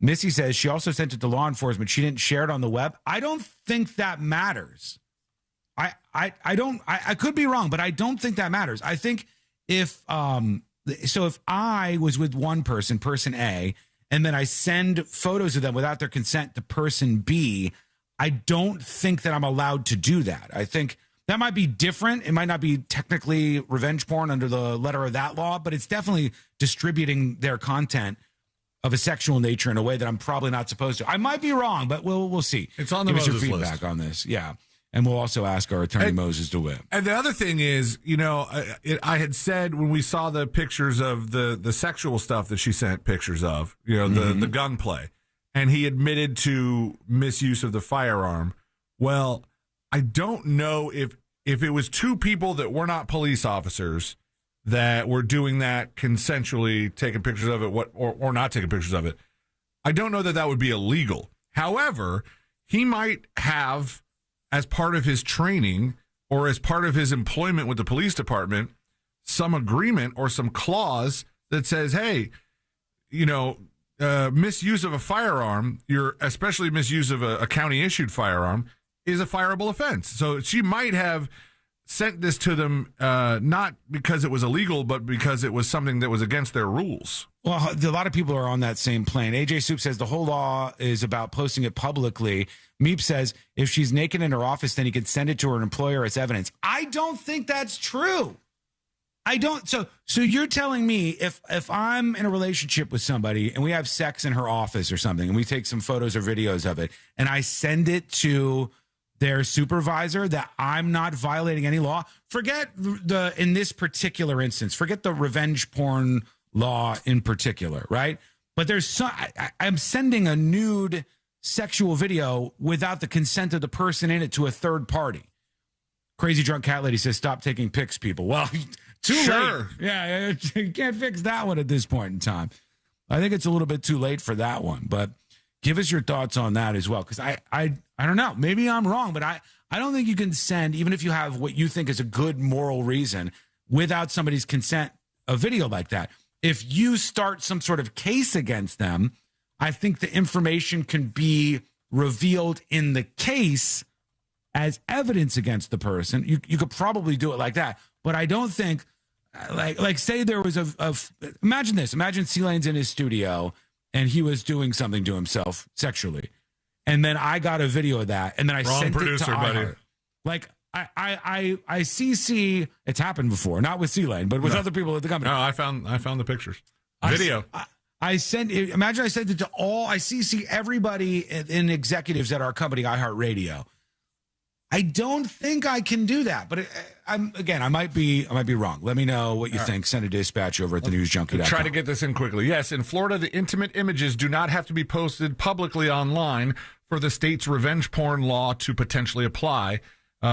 Missy says she also sent it to law enforcement. She didn't share it on the web. I don't think that matters. I could be wrong, but I don't think that matters. I think if I was with one person, person A, and then I send photos of them without their consent to person B, I don't think that I'm allowed to do that. I think that might be different. It might not be technically revenge porn under the letter of that law, but it's definitely distributing their content of a sexual nature in a way that I'm probably not supposed to. I might be wrong, but we'll see. It's on the Give us Moses your feedback list. On this. Yeah. And we'll also ask our attorney, Moses DeWitt. And the other thing is, I had said when we saw the pictures of the sexual stuff that she sent pictures of, the gunplay, and he admitted to misuse of the firearm. Well, I don't know if it was two people that were not police officers that were doing that consensually, taking pictures of it, or not taking pictures of it. I don't know that would be illegal. However, he might have, as part of his training or as part of his employment with the police department, some agreement or some clause that says, hey, misuse of a firearm, especially misuse of a county-issued firearm, is a fireable offense. So she might have sent this to them not because it was illegal, but because it was something that was against their rules. Well, a lot of people are on that same plane. AJ Soup says the whole law is about posting it publicly. Meep says if she's naked in her office, then he could send it to her employer as evidence. I don't think that's true. I don't. So you're telling me if I'm in a relationship with somebody and we have sex in her office or something, and we take some photos or videos of it, and I send it to their supervisor, that I'm not violating any law? Forget in this particular instance, forget the revenge porn law in particular, right? But there's I'm sending a nude sexual video without the consent of the person in it to a third party. Crazy Drunk Cat Lady says, stop taking pics, people. Well, too late. Yeah, you can't fix that one at this point in time. I think it's a little bit too late for that one, but give us your thoughts on that as well, because I don't know. Maybe I'm wrong, but I don't think you can send, even if you have what you think is a good moral reason, without somebody's consent, a video like that. If you start some sort of case against them, I think the information can be revealed in the case as evidence against the person. You could probably do it like that, but I don't think, like say there was imagine this. Imagine C-Lane's in his studio and he was doing something to himself sexually, and then I got a video of that, and then I sent it to iHeart. Like I CC. It's happened before, not with C-Lane, but with other people at the company. No, I found the pictures. Video. I sent. Imagine I sent it to all. I CC everybody in executives at our company, iHeartRadio. I don't think I can do that, but I might be wrong. Let me know what you think. Send a dispatch over at thenewsjunkie.com. Try to get this in quickly. Yes, in Florida, the intimate images do not have to be posted publicly online for the state's revenge porn law to potentially apply.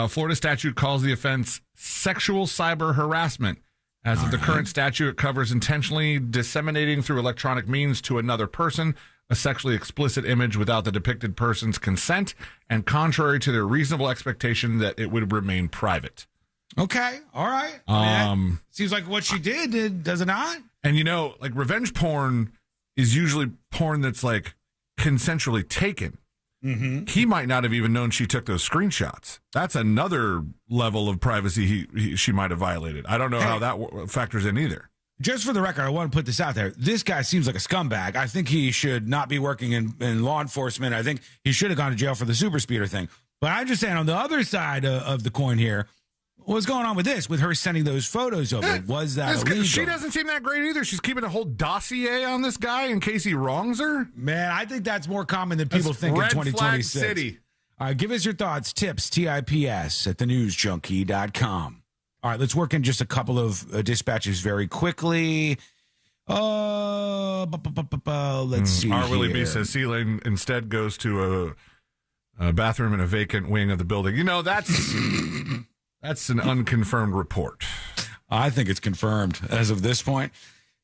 Florida statute calls the offense sexual cyber harassment. As of the current statute, it covers intentionally disseminating through electronic means to another person a sexually explicit image without the depicted person's consent and contrary to their reasonable expectation that it would remain private. Okay. All right. Seems like what she did, does it not? And like revenge porn is usually porn that's like consensually taken. Mm-hmm. He might not have even known she took those screenshots. That's another level of privacy she might have violated. I don't know how that factors in either. Just for the record, I want to put this out there. This guy seems like a scumbag. I think he should not be working in law enforcement. I think he should have gone to jail for the super speeder thing. But I'm just saying, on the other side of the coin here, what's going on with this? With her sending those photos over, was that illegal? She doesn't seem that great either. She's keeping a whole dossier on this guy in case he wrongs her. Man, I think that's more common than people think in 2026. City. All right, give us your thoughts, tips, TIPS at thenewsjunkie.com. All right, let's work in just a couple of dispatches very quickly. Let's see. R. Willie B says C-Lane instead goes to a bathroom in a vacant wing of the building. That's an unconfirmed report. I think it's confirmed as of this point.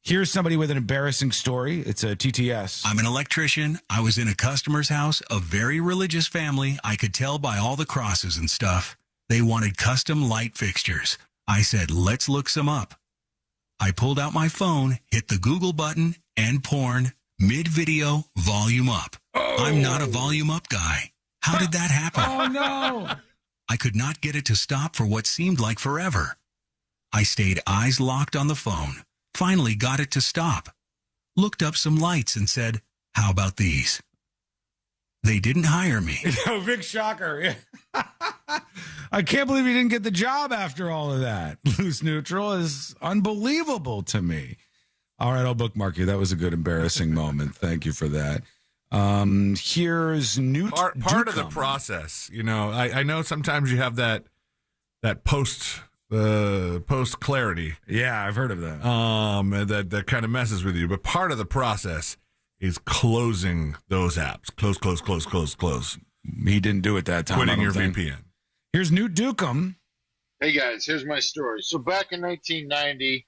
Here's somebody with an embarrassing story. It's a TTS. I'm an electrician. I was in a customer's house, a very religious family. I could tell by all the crosses and stuff. They wanted custom light fixtures. I said, let's look some up. I pulled out my phone, hit the Google button, and porn, mid-video, volume up. I'm not a volume up guy. How did that happen? Oh, no. I could not get it to stop for what seemed like forever. I stayed eyes locked on the phone, finally got it to stop, looked up some lights and said, how about these? They didn't hire me. Big shocker. I can't believe you didn't get the job after all of that. Loose Neutral is unbelievable to me. All right, I'll bookmark you. That was a good embarrassing moment. Thank you for that. Here's part of the process. I know sometimes you have that post clarity. Yeah, I've heard of that. That kind of messes with you. But part of the process is closing those apps. Close. He didn't do it that time. Quitting your VPN. Here's Newt Dukem. Hey guys, here's my story. So back in 1990,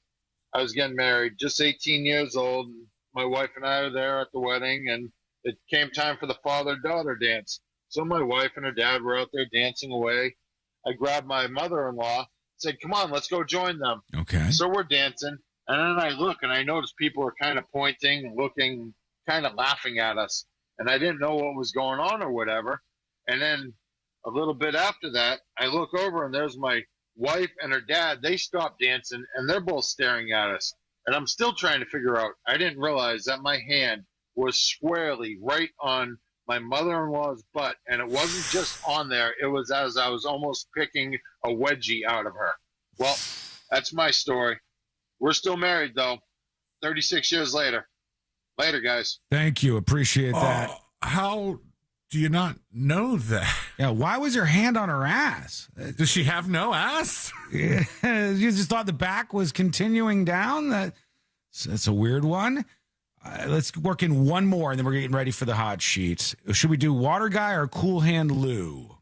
I was getting married, just 18 years old. My wife and I were there at the wedding, and it came time for the father-daughter dance. So my wife and her dad were out there dancing away. I grabbed my mother-in-law, said, come on, let's go join them. Okay. So we're dancing, and then I look, and I notice people are kind of pointing and looking, kind of laughing at us. And I didn't know what was going on or whatever. And then a little bit after that, I look over, and there's my wife and her dad, they stopped dancing, and they're both staring at us. And I'm still trying to figure out, I didn't realize that my hand was squarely right on my mother-in-law's butt, and it wasn't just on there. It was as I was almost picking a wedgie out of her. Well, that's my story. We're still married, though, 36 years later. Later, guys. Thank you. Appreciate that. How do you not know that? Yeah, why was her hand on her ass? Does she have no ass? Yeah, you just thought the back was continuing down? That's a weird one. Let's work in one more, and then we're getting ready for the hot sheets. Should we do water guy or cool hand Lou?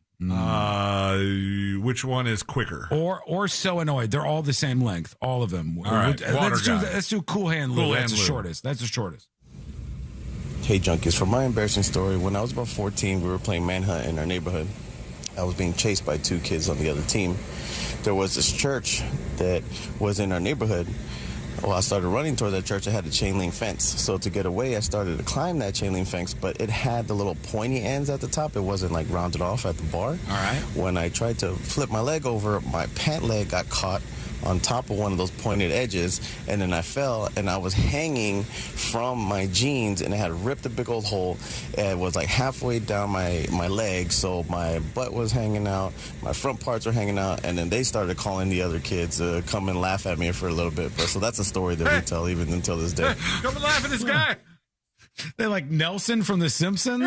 Which one is quicker? Or so annoyed. They're all the same length, all of them. All right, Let's do cool hand Lou. That's the shortest. That's the shortest. Hey, junkies. For my embarrassing story, when I was about 14, we were playing manhunt in our neighborhood. I was being chased by 2 kids on the other team. There was this church that was in our neighborhood. Well, I started running toward that church. I had a chain link fence. So to get away, I started to climb that chain link fence, but it had the little pointy ends at the top. It wasn't like rounded off at the bar. All right. When I tried to flip my leg over, my pant leg got caught on top of one of those pointed edges, and then I fell, and I was hanging from my jeans, and it had ripped a big old hole, and it was like halfway down my leg, so my butt was hanging out, my front parts were hanging out, and then they started calling the other kids to come and laugh at me for a little bit. But so that's a story that we tell even until this day. Come and laugh at this guy. They're like Nelson from The Simpsons.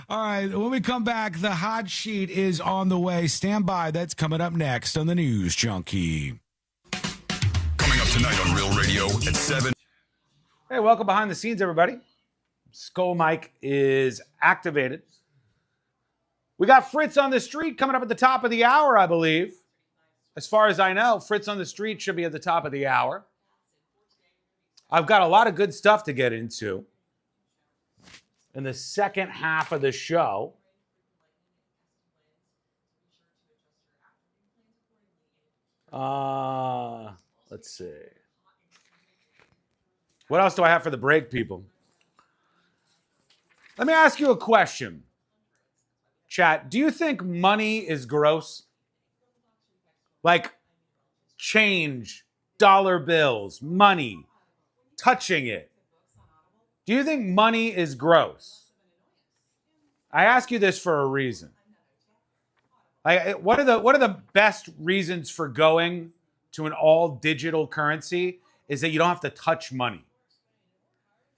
All right, when we come back, the hot sheet is on the way. Stand by. That's coming up next on the News Junkie. Coming up tonight on Real Radio at 7. Hey, welcome behind the scenes, everybody. Skull Mike is activated. We got Fritz on the Street coming up at the top of the hour, I believe. As far as I know, Fritz on the Street should be at the top of the hour. I've got a lot of good stuff to get into in the second half of the show. Let's see. What else do I have for the break, people? Let me ask you a question. Chat, do you think money is gross? Like change, dollar bills, money, touching it. Do you think money is gross? I ask you this for a reason. What are the best reasons for going to an all digital currency is that you don't have to touch money.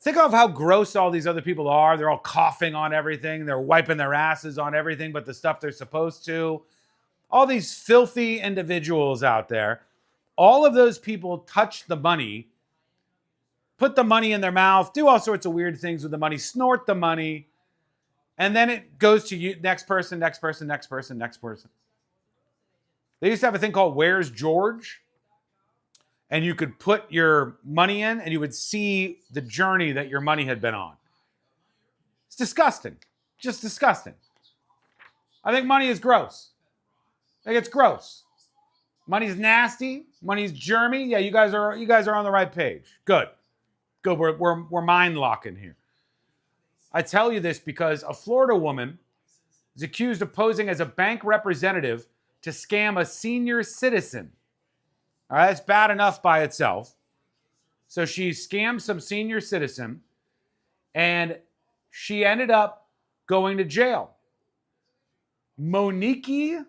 Think of how gross all these other people are. They're all coughing on everything. They're wiping their asses on everything but the stuff they're supposed to. All these filthy individuals out there. All of those people touch the money, put the money in their mouth, do all sorts of weird things with the money, snort the money, and then it goes to you, next person, next person, next person, next person. They used to have a thing called Where's George? And you could put your money in and you would see the journey that your money had been on. It's disgusting. Just disgusting. I think money is gross. I think it's gross. Money's nasty. Money's germy. Yeah, you guys are on the right page. Good. Good. We're mind locking here. I tell you this because a Florida woman is accused of posing as a bank representative to scam a senior citizen. All right, that's bad enough by itself. So she scammed some senior citizen, and she ended up going to jail. Monique is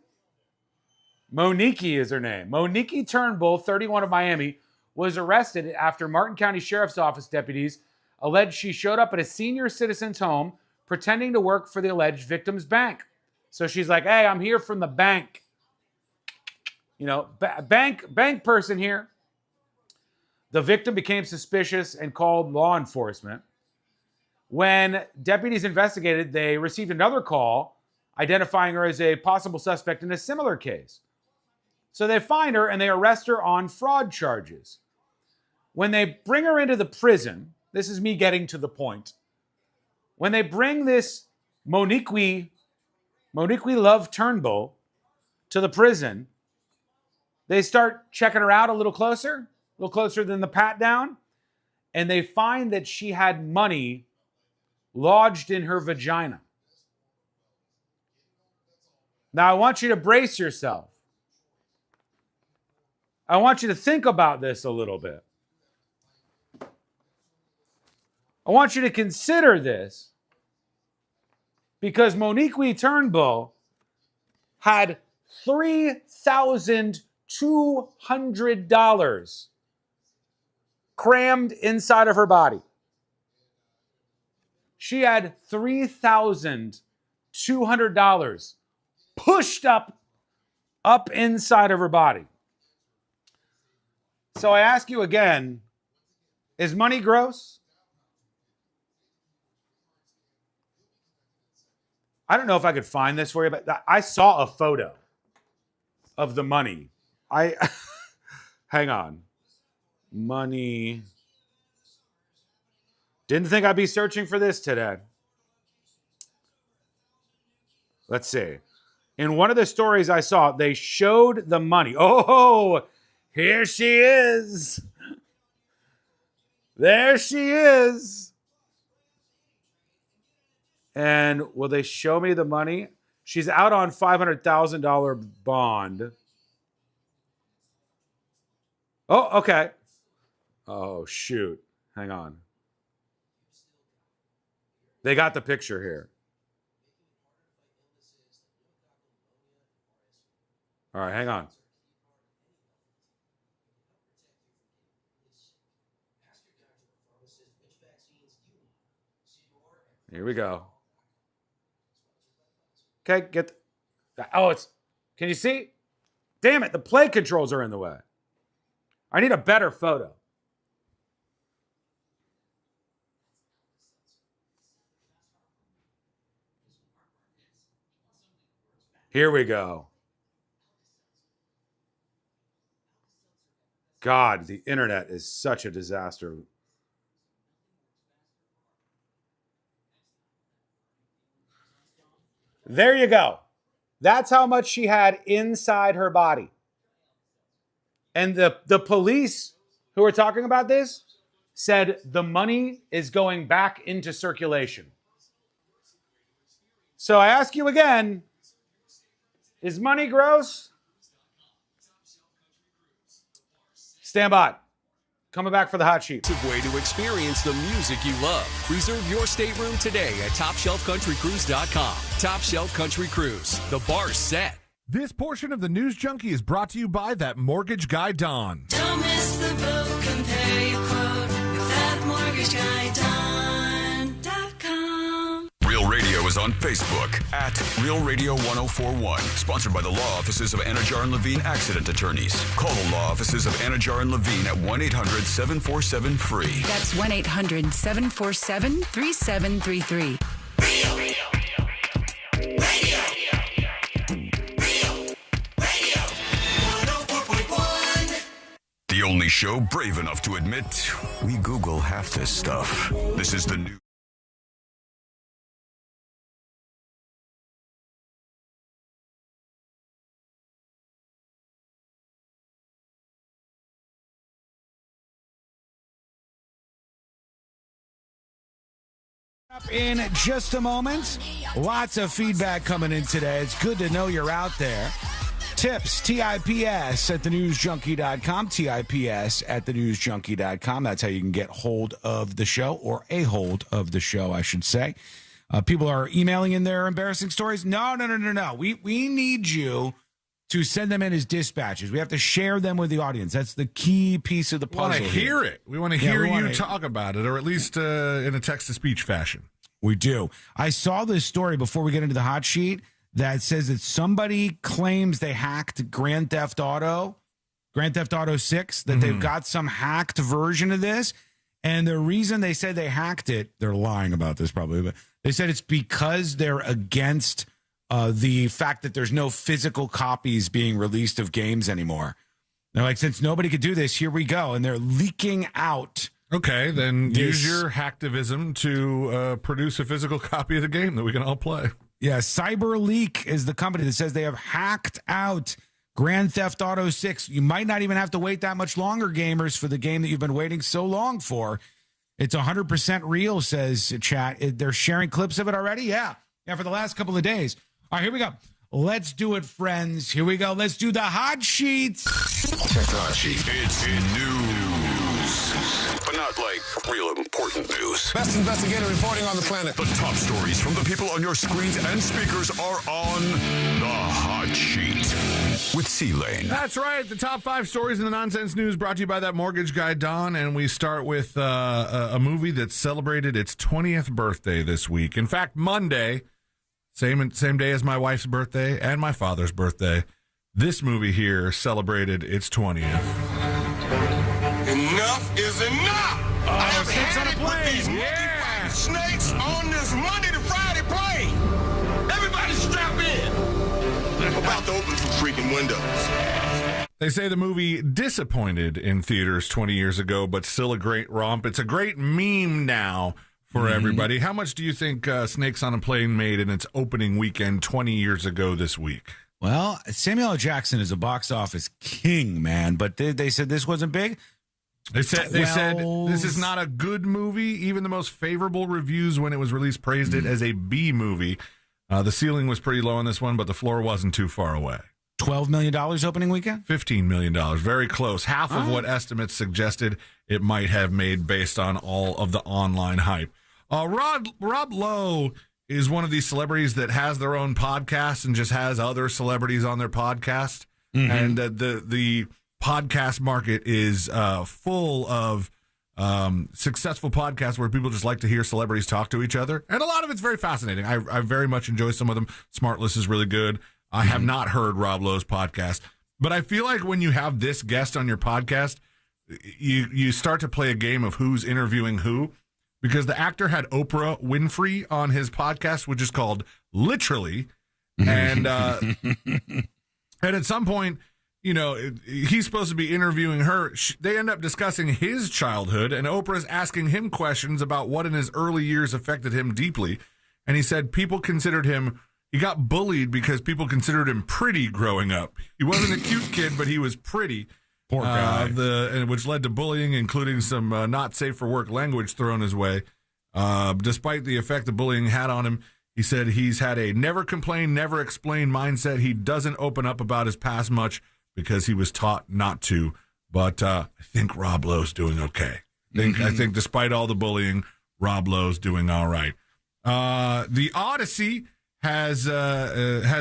her name. Monique Turnbull, 31 of Miami, was arrested after Martin County Sheriff's Office deputies alleged she showed up at a senior citizen's home pretending to work for the alleged victim's bank. So she's like, hey, I'm here from the bank. You know, bank person here. The victim became suspicious and called law enforcement. When deputies investigated, they received another call identifying her as a possible suspect in a similar case. So they find her and they arrest her on fraud charges. When they bring her into the prison, this is me getting to the point. When they bring this Monique Love Turnbull to the prison, they start checking her out a little closer than the pat down, and they find that she had money lodged in her vagina. Now, I want you to brace yourself. I want you to think about this a little bit. I want you to consider this because Monique Wee Turnbull had $3,200 crammed inside of her body. She had $3,200 pushed up inside of her body. So I ask you again, is money gross? I don't know if I could find this for you, but I saw a photo of the money. Hang on. Money. Didn't think I'd be searching for this today. Let's see. In one of the stories I saw, they showed the money. Oh, here she is. There she is. And will they show me the money? She's out on $500,000 bond. Oh, okay. Oh, shoot. Hang on. They got the picture here. All right, hang on. Here we go. Okay, get can you see? Damn it, the play controls are in the way. I need a better photo. Here we go. God, the internet is such a disaster. There you go. That's how much she had inside her body. And the police who are talking about this said the money is going back into circulation. So I ask you again, is money gross? Stand by. Coming back for the hot sheet. Way to experience the music you love. Reserve your stateroom today at TopShelfCountryCruise.com. Top Shelf Country Cruise. The bar's set. This portion of the News Junkie is brought to you by that mortgage guy, Don. Don't miss the boat. Compare your quote with that mortgage guy, Don.com. Real Radio is on Facebook at Real Radio 1041. Sponsored by the law offices of Anajar and Levine Accident Attorneys. Call the law offices of Anajar and Levine at 1-800-747-FREE. That's 1-800-747-3733. Real Radio. Radio. Real Radio 104.1. The only show brave enough to admit we Google half this stuff. This is the new. In just a moment, lots of feedback coming in today. It's good to know you're out there. Tips, TIPS at thenewsjunkie.com, TIPS at thenewsjunkie.com. That's how you can get hold of the show, or a hold of the show, I should say. People are emailing in their embarrassing stories. No. We need you to send them in as dispatches. We have to share them with the audience. That's the key piece of the puzzle. We want to hear it. We want to hear you talk about it, or at least in a text-to-speech fashion. We do. I saw this story before we get into the hot sheet that says that somebody claims they hacked Grand Theft Auto 6, that they've got some hacked version of this. And the reason they said they hacked it, they're lying about this probably, but they said it's because they're against the fact that there's no physical copies being released of games anymore. They're like, since nobody could do this, here we go. And they're leaking out. Okay, then use your hacktivism to produce a physical copy of the game that we can all play. Yeah, CyberLeak is the company that says they have hacked out Grand Theft Auto 6. You might not even have to wait that much longer, gamers, for the game that you've been waiting so long for. It's 100% real, says chat. They're sharing clips of it already? Yeah, for the last couple of days. All right, here we go. Let's do it, friends. Here we go. Let's do the hot sheets. Check the hot sheet. It's news, but not like real important news. Best investigative reporting on the planet. The top stories from the people on your screens and speakers are on the hot sheet with C-Lane. That's right. The top 5 stories in the nonsense news brought to you by that mortgage guy, Don. And we start with a movie that celebrated its 20th birthday this week. In fact, Monday, same day as my wife's birthday and my father's birthday, this movie here celebrated its 20th. Enough is enough. I have had it with these monkey-fighting snakes on this Monday to Friday plane. Everybody strap in. I'm about to open some freaking windows. They say the movie disappointed in theaters 20 years ago, but still a great romp. It's a great meme now for everybody. How much do you think Snakes on a Plane made in its opening weekend 20 years ago this week? Well, Samuel L. Jackson is a box office king, man. But they said this wasn't big. They said this is not a good movie. Even the most favorable reviews when it was released praised it as a B movie. The ceiling was pretty low on this one, but the floor wasn't too far away. $12 million opening weekend? $15 million. Very close. Half of what estimates suggested it might have made based on all of the online hype. Rob Lowe is one of these celebrities that has their own podcast and just has other celebrities on their podcast. And the podcast market is full of successful podcasts where people just like to hear celebrities talk to each other. And a lot of it's very fascinating. I very much enjoy some of them. Smartless is really good. I have not heard Rob Lowe's podcast, but I feel like when you have this guest on your podcast, you start to play a game of who's interviewing who, because the actor had Oprah Winfrey on his podcast, which is called Literally. And and at some point, you know, he's supposed to be interviewing her. They end up discussing his childhood, and Oprah's asking him questions about what in his early years affected him deeply. And he said he got bullied because people considered him pretty growing up. He wasn't a cute kid, but he was pretty. Poor guy. Which led to bullying, including some not safe for work language thrown his way. Despite the effect the bullying had on him, he said he's had a never complain, never explain mindset. He doesn't open up about his past much because he was taught not to. But I think Rob Lowe's doing okay. I think despite all the bullying, Rob Lowe's doing all right. The Odyssey has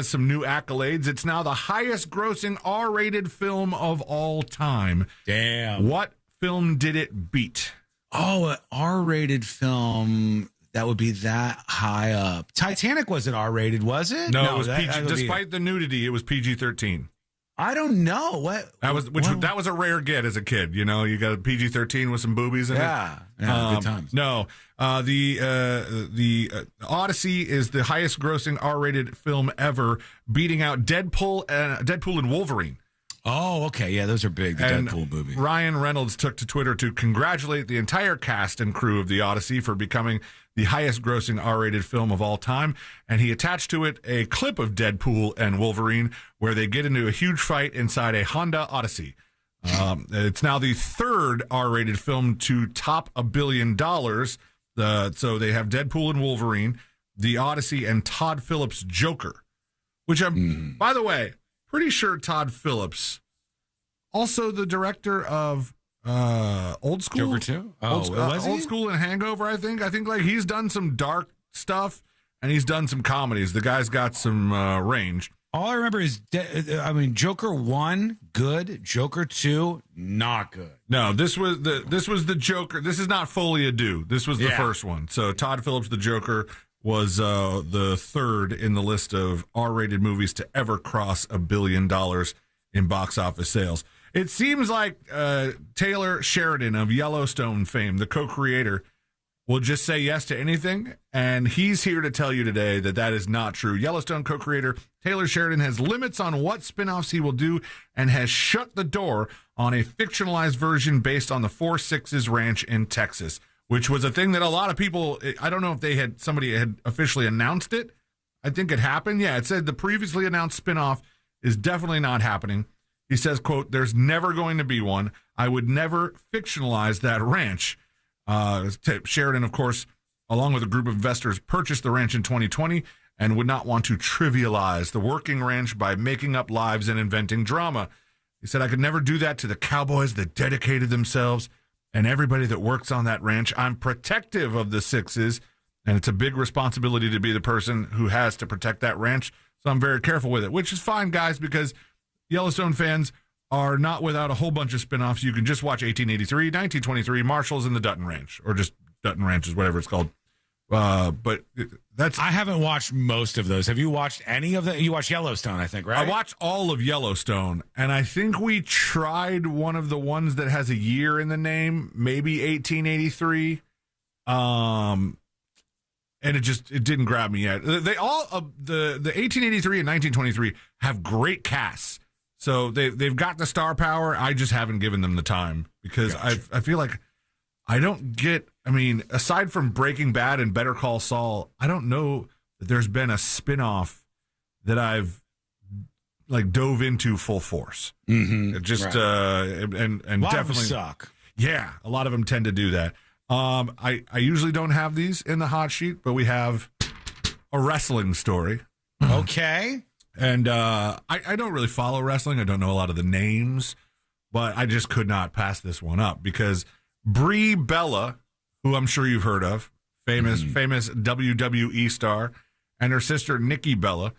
some new accolades. It's now the highest grossing R-rated film of all time. Damn. What film did it beat? Oh, an R-rated film that would be that high up. Titanic wasn't R-rated, was it? No, it was PG. Despite the nudity, it was PG-13. I don't know what that was. That was a rare get as a kid. You know, you got a PG-13 with some boobies in it. Yeah, good times. No, the Odyssey is the highest grossing R-rated film ever, beating out Deadpool and Wolverine. Oh, okay, yeah, those are big. The Deadpool movie. Ryan Reynolds took to Twitter to congratulate the entire cast and crew of the Odyssey for becoming the highest grossing R-rated film of all time, and he attached to it a clip of Deadpool and Wolverine where they get into a huge fight inside a Honda Odyssey. It's now the third R-rated film to top $1 billion. So they have Deadpool and Wolverine, the Odyssey, and Todd Phillips' Joker, which I'm, by the way, pretty sure Todd Phillips, also the director of Old School. Joker 2? Old School and Hangover, I think. I think like he's done some dark stuff and he's done some comedies. The guy's got some range. All I remember is, Joker 1, good. Joker 2, not good. No, this was the Joker. This is not Folie à Deux. This was the first one. So Todd Phillips, the Joker, was the third in the list of R-rated movies to ever cross $1 billion in box office sales. It seems like Taylor Sheridan of Yellowstone fame, the co-creator, will just say yes to anything, and he's here to tell you today that that is not true. Yellowstone co-creator Taylor Sheridan has limits on what spinoffs he will do and has shut the door on a fictionalized version based on the Four Sixes Ranch in Texas, which was a thing that a lot of people, I don't know if somebody had officially announced it. I think it happened. Yeah, it said the previously announced spinoff is definitely not happening. He says, quote, "There's never going to be one. I would never fictionalize that ranch." Sheridan, of course, along with a group of investors, purchased the ranch in 2020 and would not want to trivialize the working ranch by making up lives and inventing drama. He said, I could never do that to the cowboys that dedicated themselves and everybody that works on that ranch. I'm protective of the Sixes, and it's a big responsibility to be the person who has to protect that ranch. So I'm very careful with it, which is fine, guys, because Yellowstone fans are not without a whole bunch of spinoffs. You can just watch 1883, 1923, Marshall's, and the Dutton Ranch, or just Dutton Ranch is whatever it's called. But that's... I haven't watched most of those. Have you watched any of them? You watched Yellowstone, I think, right? I watched all of Yellowstone, and I think we tried one of the ones that has a year in the name, maybe 1883. And it didn't grab me yet. They all the 1883 and 1923 have great casts. So they've got the star power. I just haven't given them the time because gotcha. I feel like I don't get, I mean, aside from Breaking Bad and Better Call Saul, I don't know that there's been a spinoff that I've like dove into full force. Mm-hmm. It just right. And a lot definitely of them suck. Yeah, a lot of them tend to do that. I usually don't have these in the hot sheet, but we have a wrestling story. Okay. And I don't really follow wrestling. I don't know a lot of the names, but I just could not pass this one up because Brie Bella, who I'm sure you've heard of, famous WWE star, and her sister Nikki Bella,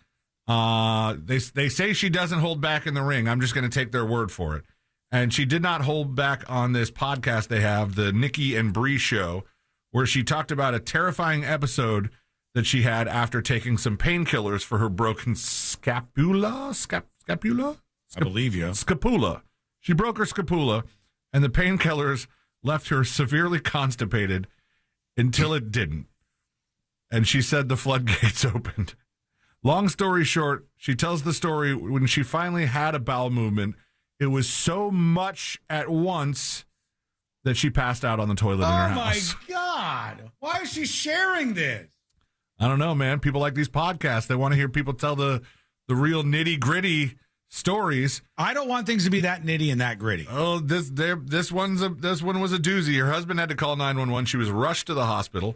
they say she doesn't hold back in the ring. I'm just going to take their word for it. And she did not hold back on this podcast they have, the Nikki and Brie Show, where she talked about a terrifying episode that she had after taking some painkillers for her broken scapula? Scapula? I believe you. Scapula. She broke her scapula, and the painkillers left her severely constipated until it didn't. And she said the floodgates opened. Long story short, she tells the story when she finally had a bowel movement. It was so much at once that she passed out on the toilet in her house. Oh, my God. Why is she sharing this? I don't know, man. People like these podcasts. They want to hear people tell the real nitty-gritty stories. I don't want things to be that nitty and that gritty. Oh, this one was a doozy. Her husband had to call 911. She was rushed to the hospital.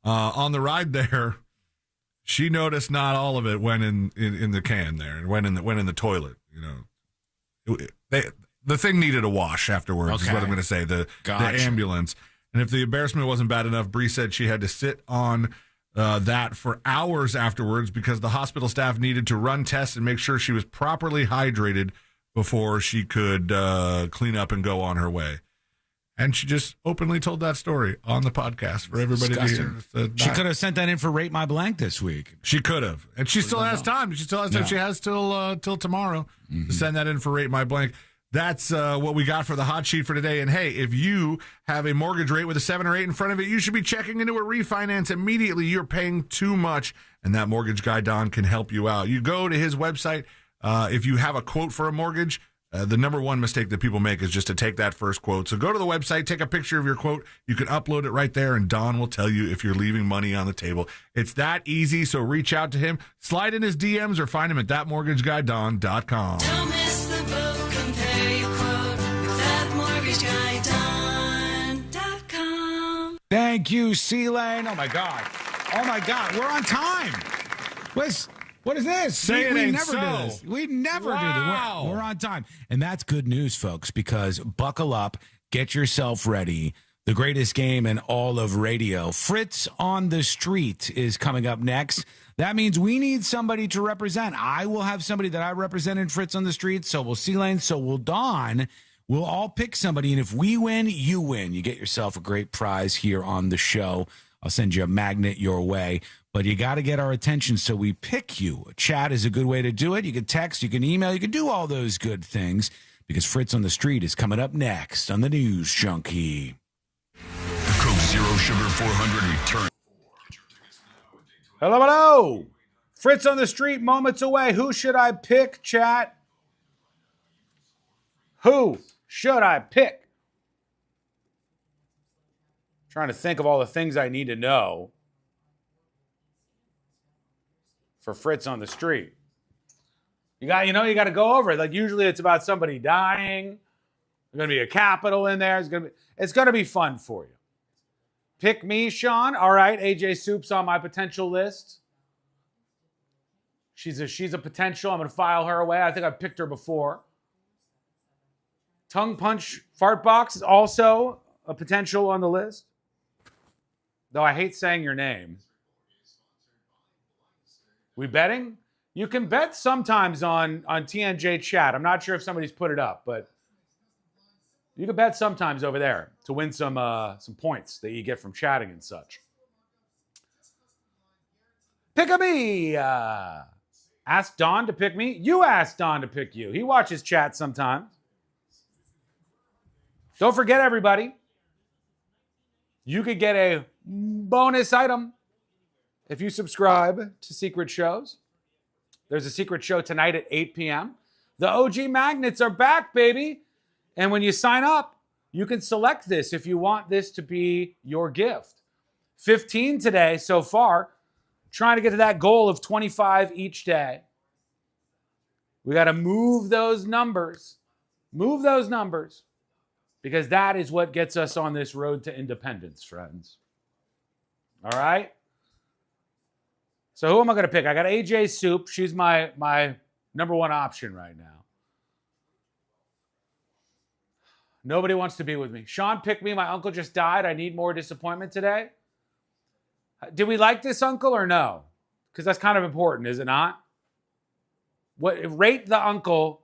On the ride there, she noticed not all of it went in the can there and went in the toilet. You know, the thing needed a wash afterwards. Okay. Is what I'm going to say. The ambulance. And if the embarrassment wasn't bad enough, Bree said she had to sit on that for hours afterwards because the hospital staff needed to run tests and make sure she was properly hydrated before she could clean up and go on her way. And she just openly told that story on the podcast for everybody to hear. She could have sent that in for Rate My Blank this week. She could have. And she still has time. She still has time. Yeah. She has till tomorrow to send that in for Rate My Blank. That's what we got for the hot sheet for today. And hey, if you have a mortgage rate with a 7 or 8 in front of it, you should be checking into a refinance immediately. You're paying too much, and that mortgage guy, Don, can help you out. You go to his website. If you have a quote for a mortgage, the number one mistake that people make is just to take that first quote. So go to the website, take a picture of your quote. You can upload it right there, and Don will tell you if you're leaving money on the table. It's that easy, so reach out to him. Slide in his DMs or find him at thatmortgageguyDon.com. Don't miss the boat, compare your quote with thatmortgageguyDon.com. Thank you, C-Lane. Oh, my God. We're on time. What is this? We never do this. We never do this. We're on time. And that's good news, folks, because buckle up, get yourself ready. The greatest game in all of radio. Fritz on the Street is coming up next. That means we need somebody to represent. I will have somebody that I represent in Fritz on the Street. So will C-Lane. So will Dawn. We'll all pick somebody. And if we win, you win. You get yourself a great prize here on the show. I'll send you a magnet your way. But you got to get our attention, so we pick you. Chat is a good way to do it. You can text, you can email, you can do all those good things because Fritz on the Street is coming up next on the News Junkie. The Coke Zero Sugar 400 return. Hello. Fritz on the Street, moments away. Who should I pick, chat? Who should I pick? Trying to think of all the things I need to know for Fritz on the Street. You got to go over it. Like usually it's about somebody dying. There's going to be a capital in there. It's going to be fun for you. Pick me, Sean. All right, AJ Soup's on my potential list. She's a potential. I'm going to file her away. I think I've picked her before. Tongue Punch Fart Box is also a potential on the list. Though I hate saying your name. We betting? You can bet sometimes on TNJ chat. I'm not sure if somebody's put it up, but you can bet sometimes over there to win some points that you get from chatting and such. Pick a me. Ask Don to pick me. You ask Don to pick you. He watches chat sometimes. Don't forget, everybody, you could get a bonus item if you subscribe to Secret Shows. There's a secret show tonight at 8 p.m. The OG Magnets are back, baby. And when you sign up, you can select this if you want this to be your gift. 15 today so far. Trying to get to that goal of 25 each day. We got to move those numbers. Move those numbers. Because that is what gets us on this road to independence, friends. All right? So who am I going to pick? I got AJ Soup. She's my number one option right now. Nobody wants to be with me. Sean, pick me. My uncle just died. I need more disappointment today. Did we like this uncle or no? Because that's kind of important, is it not? Rate the uncle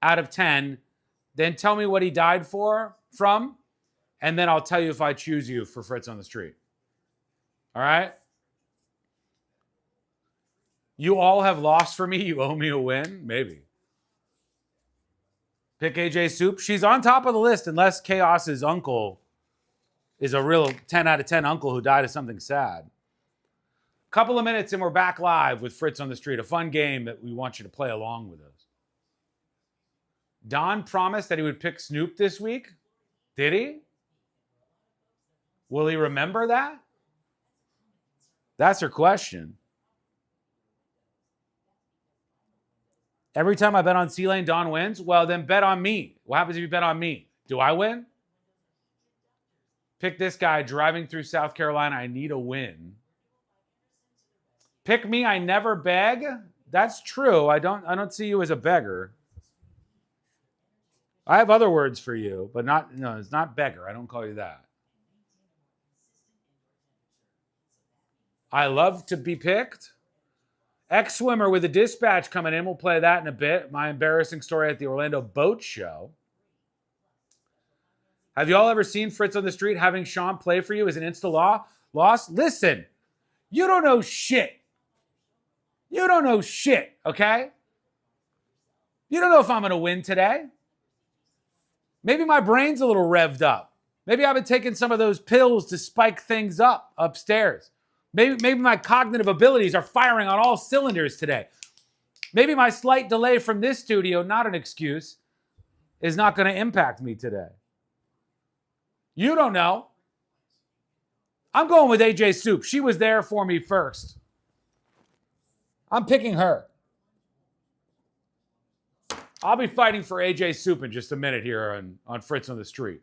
out of 10, then tell me what he died from, and then I'll tell you if I choose you for Fritz on the Street. All right? You all have lost for me. You owe me a win? Maybe. Pick AJ Soup. She's on top of the list unless Chaos's uncle is a real 10 out of 10 uncle who died of something sad. Couple of minutes and we're back live with Fritz on the Street. A fun game that we want you to play along with us. Don promised that he would pick Snoop this week. Did he? Will he remember that? That's her question. Every time I bet on C-Lane, Don wins. Well, then bet on me. What happens if you bet on me? Do I win? Pick this guy driving through South Carolina. I need a win. Pick me. I never beg. That's true. I don't see you as a beggar. I have other words for you, but it's not beggar. I don't call you that. I love to be picked. Ex-swimmer with a dispatch coming in. We'll play that in a bit. My embarrassing story at the Orlando Boat Show. Have you all ever seen Fritz on the Street having Sean play for you as an loss? Listen, you don't know shit. You don't know shit, okay? You don't know if I'm going to win today. Maybe my brain's a little revved up. Maybe I've been taking some of those pills to spike things up upstairs. Maybe my cognitive abilities are firing on all cylinders today. Maybe my slight delay from this studio, not an excuse, is not going to impact me today. You don't know. I'm going with AJ Soup. She was there for me first. I'm picking her. I'll be fighting for AJ Soup in just a minute here on Fritz on the Street.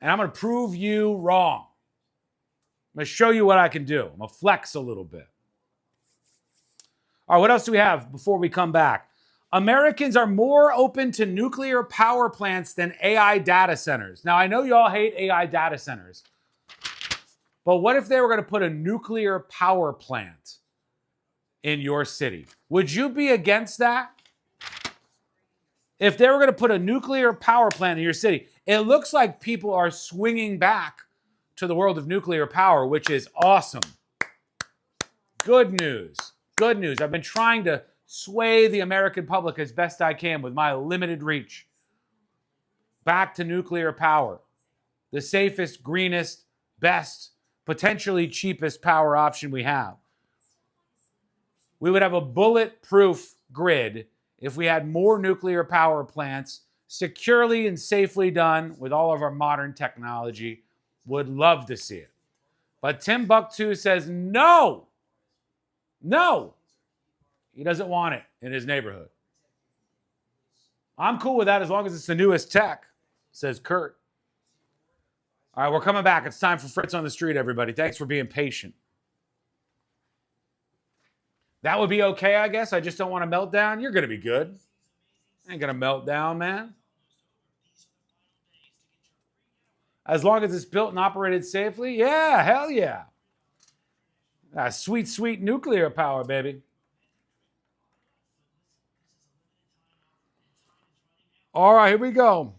And I'm going to prove you wrong. I'm going to show you what I can do. I'm going to flex a little bit. All right, what else do we have before we come back? Americans are more open to nuclear power plants than AI data centers. Now, I know y'all hate AI data centers. But what if they were going to put a nuclear power plant in your city? Would you be against that? If they were going to put a nuclear power plant in your city, it looks like people are swinging back to the world of nuclear power, which is awesome. Good news. Good news. I've been trying to sway the American public as best I can with my limited reach. Back to nuclear power. The safest, greenest, best, potentially cheapest power option we have. We would have a bulletproof grid if we had more nuclear power plants securely and safely done with all of our modern technology. Would love to see it. But Timbuktu says no. No. He doesn't want it in his neighborhood. I'm cool with that as long as it's the newest tech, says Kurt. All right, we're coming back. It's time for Fritz on the Street, everybody. Thanks for being patient. That would be okay, I guess. I just don't want to melt down. You're going to be good. Ain't going to melt down, man. As long as it's built and operated safely, yeah, hell yeah. Sweet, sweet nuclear power, baby. All right, here we go.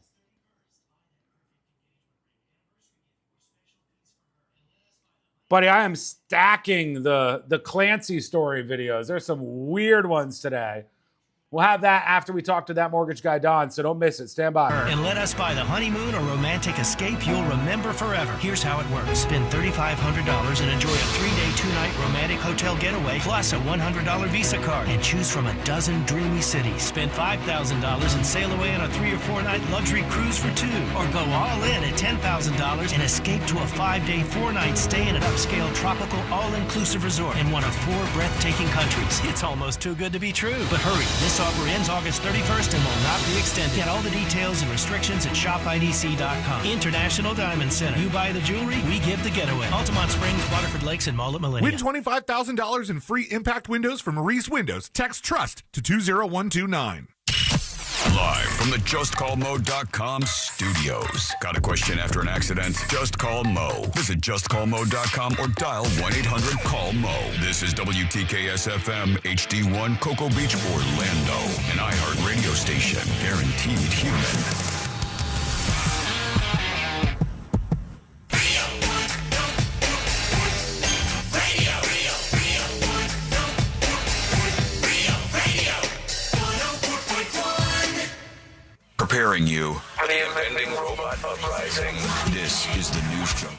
Buddy, I am stacking the Clancy story videos. There's some weird ones today. We'll have that after we talk to that mortgage guy, Don, so don't miss it. Stand by. And let us buy the honeymoon or romantic escape you'll remember forever. Here's how it works. Spend $3,500 and enjoy a 3-day, 2-night romantic hotel getaway plus a $100 Visa card. And choose from a dozen dreamy cities. Spend $5,000 and sail away on a 3 or 4-night luxury cruise for 2. Or go all in at $10,000 and escape to a 5-day, 4-night stay in an upscale, tropical, all-inclusive resort in one of 4 breathtaking countries. It's almost too good to be true. But hurry, this offer ends August 31st and will not be extended. Get all the details and restrictions at shopidc.com. International Diamond Center. You buy the jewelry, we give the getaway. Altamont Springs, Waterford Lakes, and Mall at Millennium. Win $25,000 in free impact windows from Maurice Windows. Text TRUST to 20129. Live from the JustCallMo.com studios. Got a question after an accident? Just call Mo. Visit JustCallMo.com or dial 1-800-CALL-MO. This is WTKS-FM HD1 Cocoa Beach, Orlando. An iHeart radio station. Guaranteed human. Preparing you for the impending robot uprising. This is the News Junk.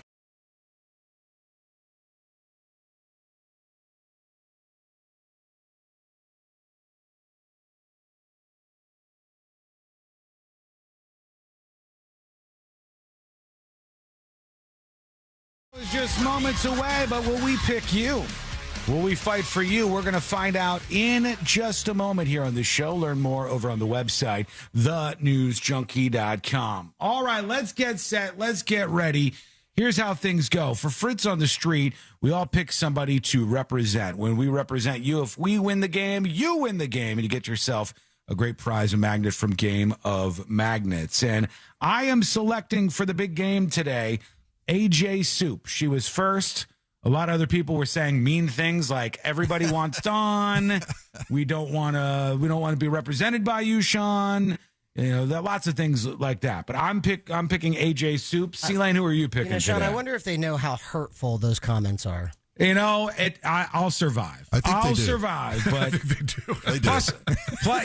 It's just moments away, but will we pick you? Will we fight for you? We're going to find out in just a moment here on the show. Learn more over on the website, thenewsjunkie.com. All right, let's get set. Let's get ready. Here's how things go. For Fritz on the Street, we all pick somebody to represent. When we represent you, if we win the game, you win the game, and you get yourself a great prize, a magnet from Game of Magnets. And I am selecting for the big game today, AJ Soup. She was first. A lot of other people were saying mean things like everybody wants Don. We don't want to be represented by you, Sean. You know, there are lots of things like that. But I'm picking AJ Soup. C-Lane, who are you picking? Sean, today? I wonder if they know how hurtful those comments are. You know, I'll survive. I think I'll they do. survive, but they do. Plus,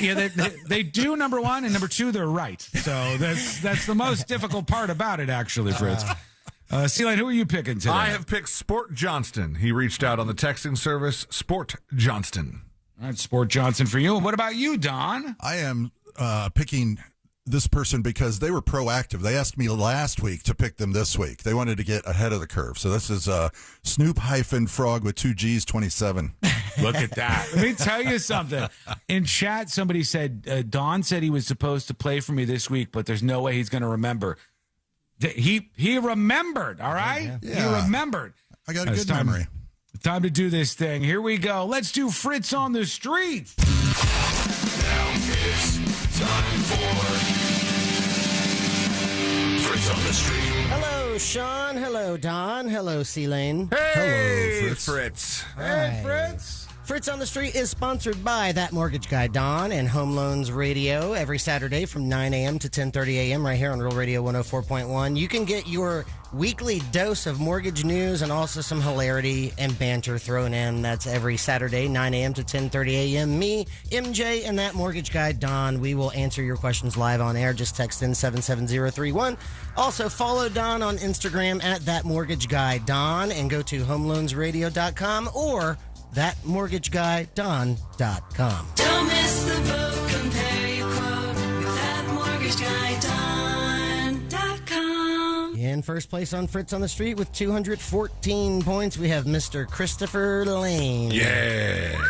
yeah, they do, number one, and number two, they're right. So that's the most difficult part about it, actually, Fritz. C-Lane, who are you picking today? I have picked Sport Johnston. He reached out on the texting service, Sport Johnston. All right, Sport Johnson for you. What about you, Don? I am picking this person because they were proactive. They asked me last week to pick them this week. They wanted to get ahead of the curve. So this is Snoop-Frog with 2 G's 27. Look at that. Let me tell you something. In chat, somebody said, Don said he was supposed to play for me this week, but there's no way he's going to remember. He remembered, all right? Yeah. He remembered. I got a good memory. Time to do this thing. Here we go. Let's do Fritz on the Street. Now it's time for Fritz on the Street. Hello, Sean. Hello, Don. Hello, C-Lane. Hey, Hello, Fritz. Fritz. Hey, Fritz. Fritz on the Street is sponsored by That Mortgage Guy Don and Home Loans Radio every Saturday from 9 a.m. to 10:30 a.m. right here on Real Radio 104.1. You can get your weekly dose of mortgage news and also some hilarity and banter thrown in. That's every Saturday, 9 a.m. to 10:30 a.m. Me, MJ, and That Mortgage Guy Don. We will answer your questions live on air. Just text in 77031. Also, follow Don on Instagram at That Mortgage Guy Don and go to homeloansradio.com or thatmortgagguydon.com. Don't miss the boat, compare your quote with thatmortgageguyDon.com. In first place on Fritz on the Street with 214 points, we have Mr. Christopher Lane. Yeah.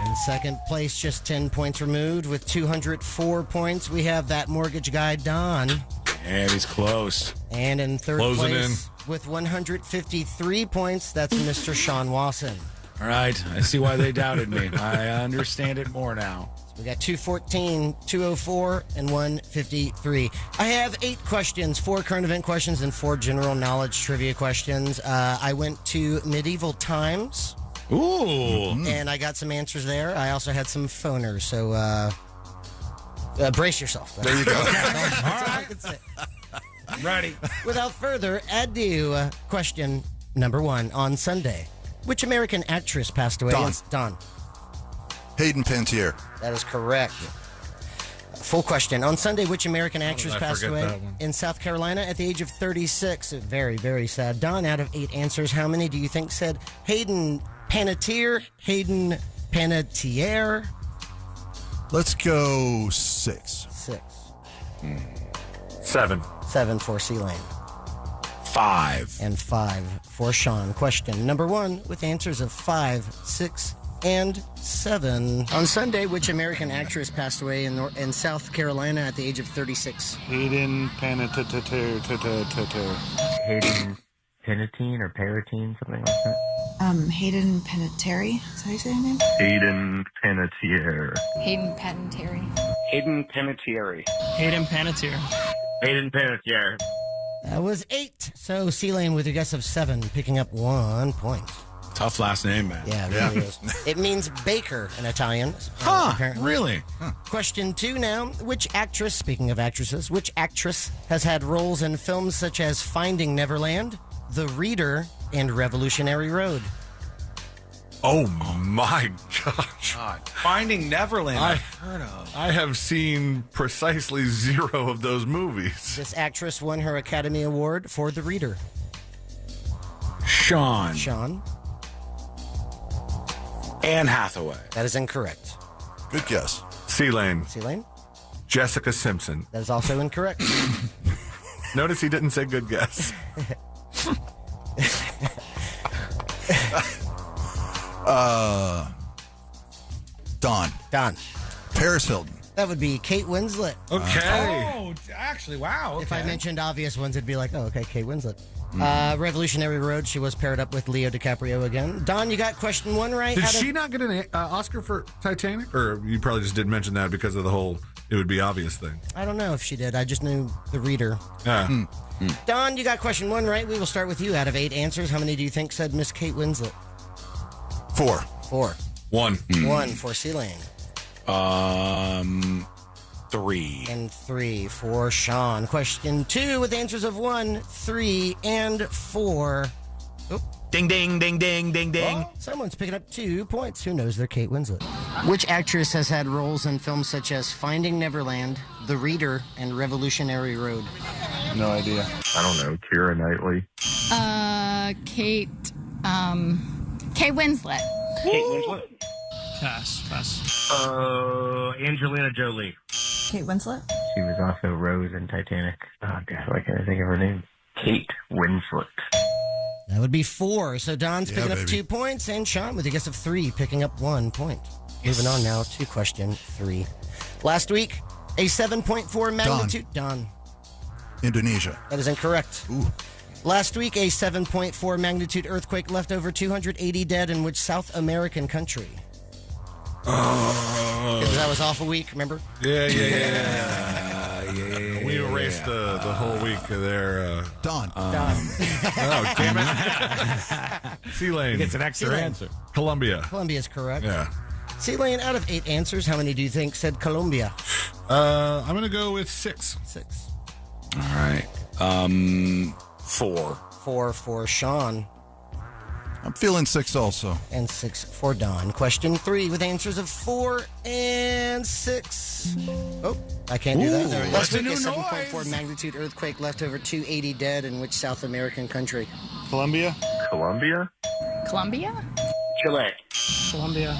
In second place, just 10 points removed with 204 points, we have That Mortgage Guy Don. And he's close. And in third Closing place with 153 points, that's Mr. Sean Wasson. All right. I see why they doubted me. I understand it more now. We got 214, 204, and 153. I have 8 questions, 4 current event questions, and 4 general knowledge trivia questions. I went to medieval times. Ooh. And I got some answers there. I also had some phoners, so brace yourself. There you go. That's all I can say. Ready. Without further ado, question number 1. On Sunday, which American actress passed away? Don. Hayden Panettiere. That is correct. Full question. On Sunday, which American actress passed away in South Carolina at the age of 36? Very, very sad. Don, out of 8 answers, how many do you think said Hayden Panettiere? Hayden Panettiere? Let's go 6. 6. 7. 7 for C-Lane. 5. And 5 for Sean. Question number 1 with answers of 5, 6, and 7. On Sunday, which American actress passed away in South Carolina at the age of 36? Hayden Panettiere. Hayden Panettiere or Paratine, something like that. Hayden Panettiere. Is that how you say his name? Hayden Panettiere. Hayden Panettiere. Hayden Panettiere. Hayden Panettiere. Hayden Panettiere. That was 8. So C-Lane with a guess of 7, picking up 1 point. Tough last name, man. Yeah, it really is. It means baker in Italian. Apparently. Really? Question 2 now. Which actress, speaking of actresses, which actress has had roles in films such as Finding Neverland, The Reader, and Revolutionary Road? Oh my gosh. Finding Neverland, I've heard of. I have seen precisely 0 of those movies. This actress won her Academy Award for The Reader. Sean. Anne Hathaway. That is incorrect. Good guess. C-Lane. C-Lane? Jessica Simpson. That is also incorrect. Notice he didn't say good guess. Don. Paris Hilton. That would be Kate Winslet. Okay. Oh, actually, wow. If I okay. mentioned obvious ones, it'd be like, oh, okay, Kate Winslet. Revolutionary Road, she was paired up with Leo DiCaprio again. Don, you got question 1 right. Did she not get an Oscar for Titanic? Or you probably just didn't mention that because of the whole it would be obvious thing? I don't know if she did. I just knew The Reader. Don, you got question 1 right. We will start with you. Out of 8 answers, how many do you think said Miss Kate Winslet? 4. 4. 1. 1 for C-Lane. 3. And 3 for Sean. Question 2 with answers of 1, 3, and 4. Oh. Ding, ding, ding, ding, ding, ding. Well, someone's picking up 2 points. Who knows they're Kate Winslet? Which actress has had roles in films such as Finding Neverland, The Reader, and Revolutionary Road? No idea. I don't know. Keira Knightley. Kate Winslet. Kate Winslet? Pass. Angelina Jolie. Kate Winslet. She was also Rose in Titanic. Oh, God, why can't I think of her name? Kate Winslet. That would be 4. So Don's picking up baby. 2 points, and Sean with a guess of 3, picking up 1 point. Moving on now to question 3. Last week, a 7.4 magnitude. Don. Indonesia. That is incorrect. Ooh. Last week, a 7.4 magnitude earthquake left over 280 dead in which South American country? Because that was off a week, remember? Yeah. We erased the whole week there. Don. Oh, damn it. C-Lane. Gets an extra C-Lane. answer. Colombia. Colombia is correct. Yeah. C-Lane, out of 8 answers, how many do you think said Colombia? I'm going to go with 6. 6. All right. 4. 4 for Sean. I'm feeling 6 also. And 6 for Don. Question 3 with answers of 4 and 6. Oh, I can't do that. Ooh, Last that's a week, a new 7.4 noise. magnitude earthquake left over 280 dead in which South American country? Colombia. Colombia. Chile. Colombia.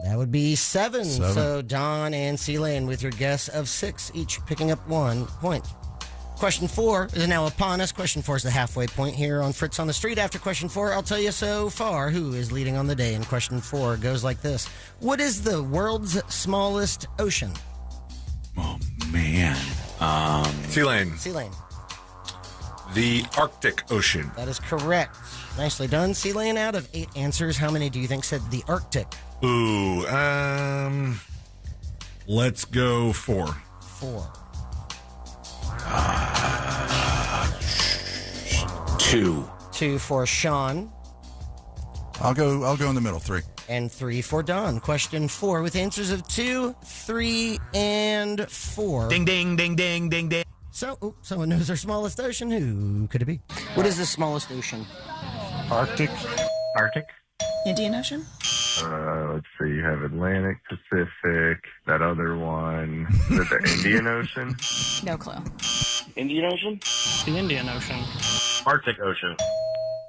That would be 7. 7. So Don and C-Lane with your guess of 6, each picking up 1 point. Question 4 is now upon us. Question 4 is the halfway point here on Fritz on the Street. After question 4, I'll tell you so far who is leading on the day. And question 4 goes like this. What is the world's smallest ocean? man. Sea-Lane. Sea-Lane. The Arctic Ocean. That is correct. Nicely done. Sea-Lane, out of 8 answers, how many do you think said the Arctic? Ooh, let's go 4. 4. 2. 2 for Sean. I'll go in the middle. 3. And 3 for Don. Question 4 with answers of 2, 3, and 4. Ding, ding, ding, ding, ding, ding. So, someone knows our smallest ocean. Who could it be? What is the smallest ocean? Arctic. Indian Ocean? Let's see. You have Atlantic, Pacific, that other one. Is it the Indian Ocean? No clue. Indian Ocean? The Indian Ocean. Arctic Ocean.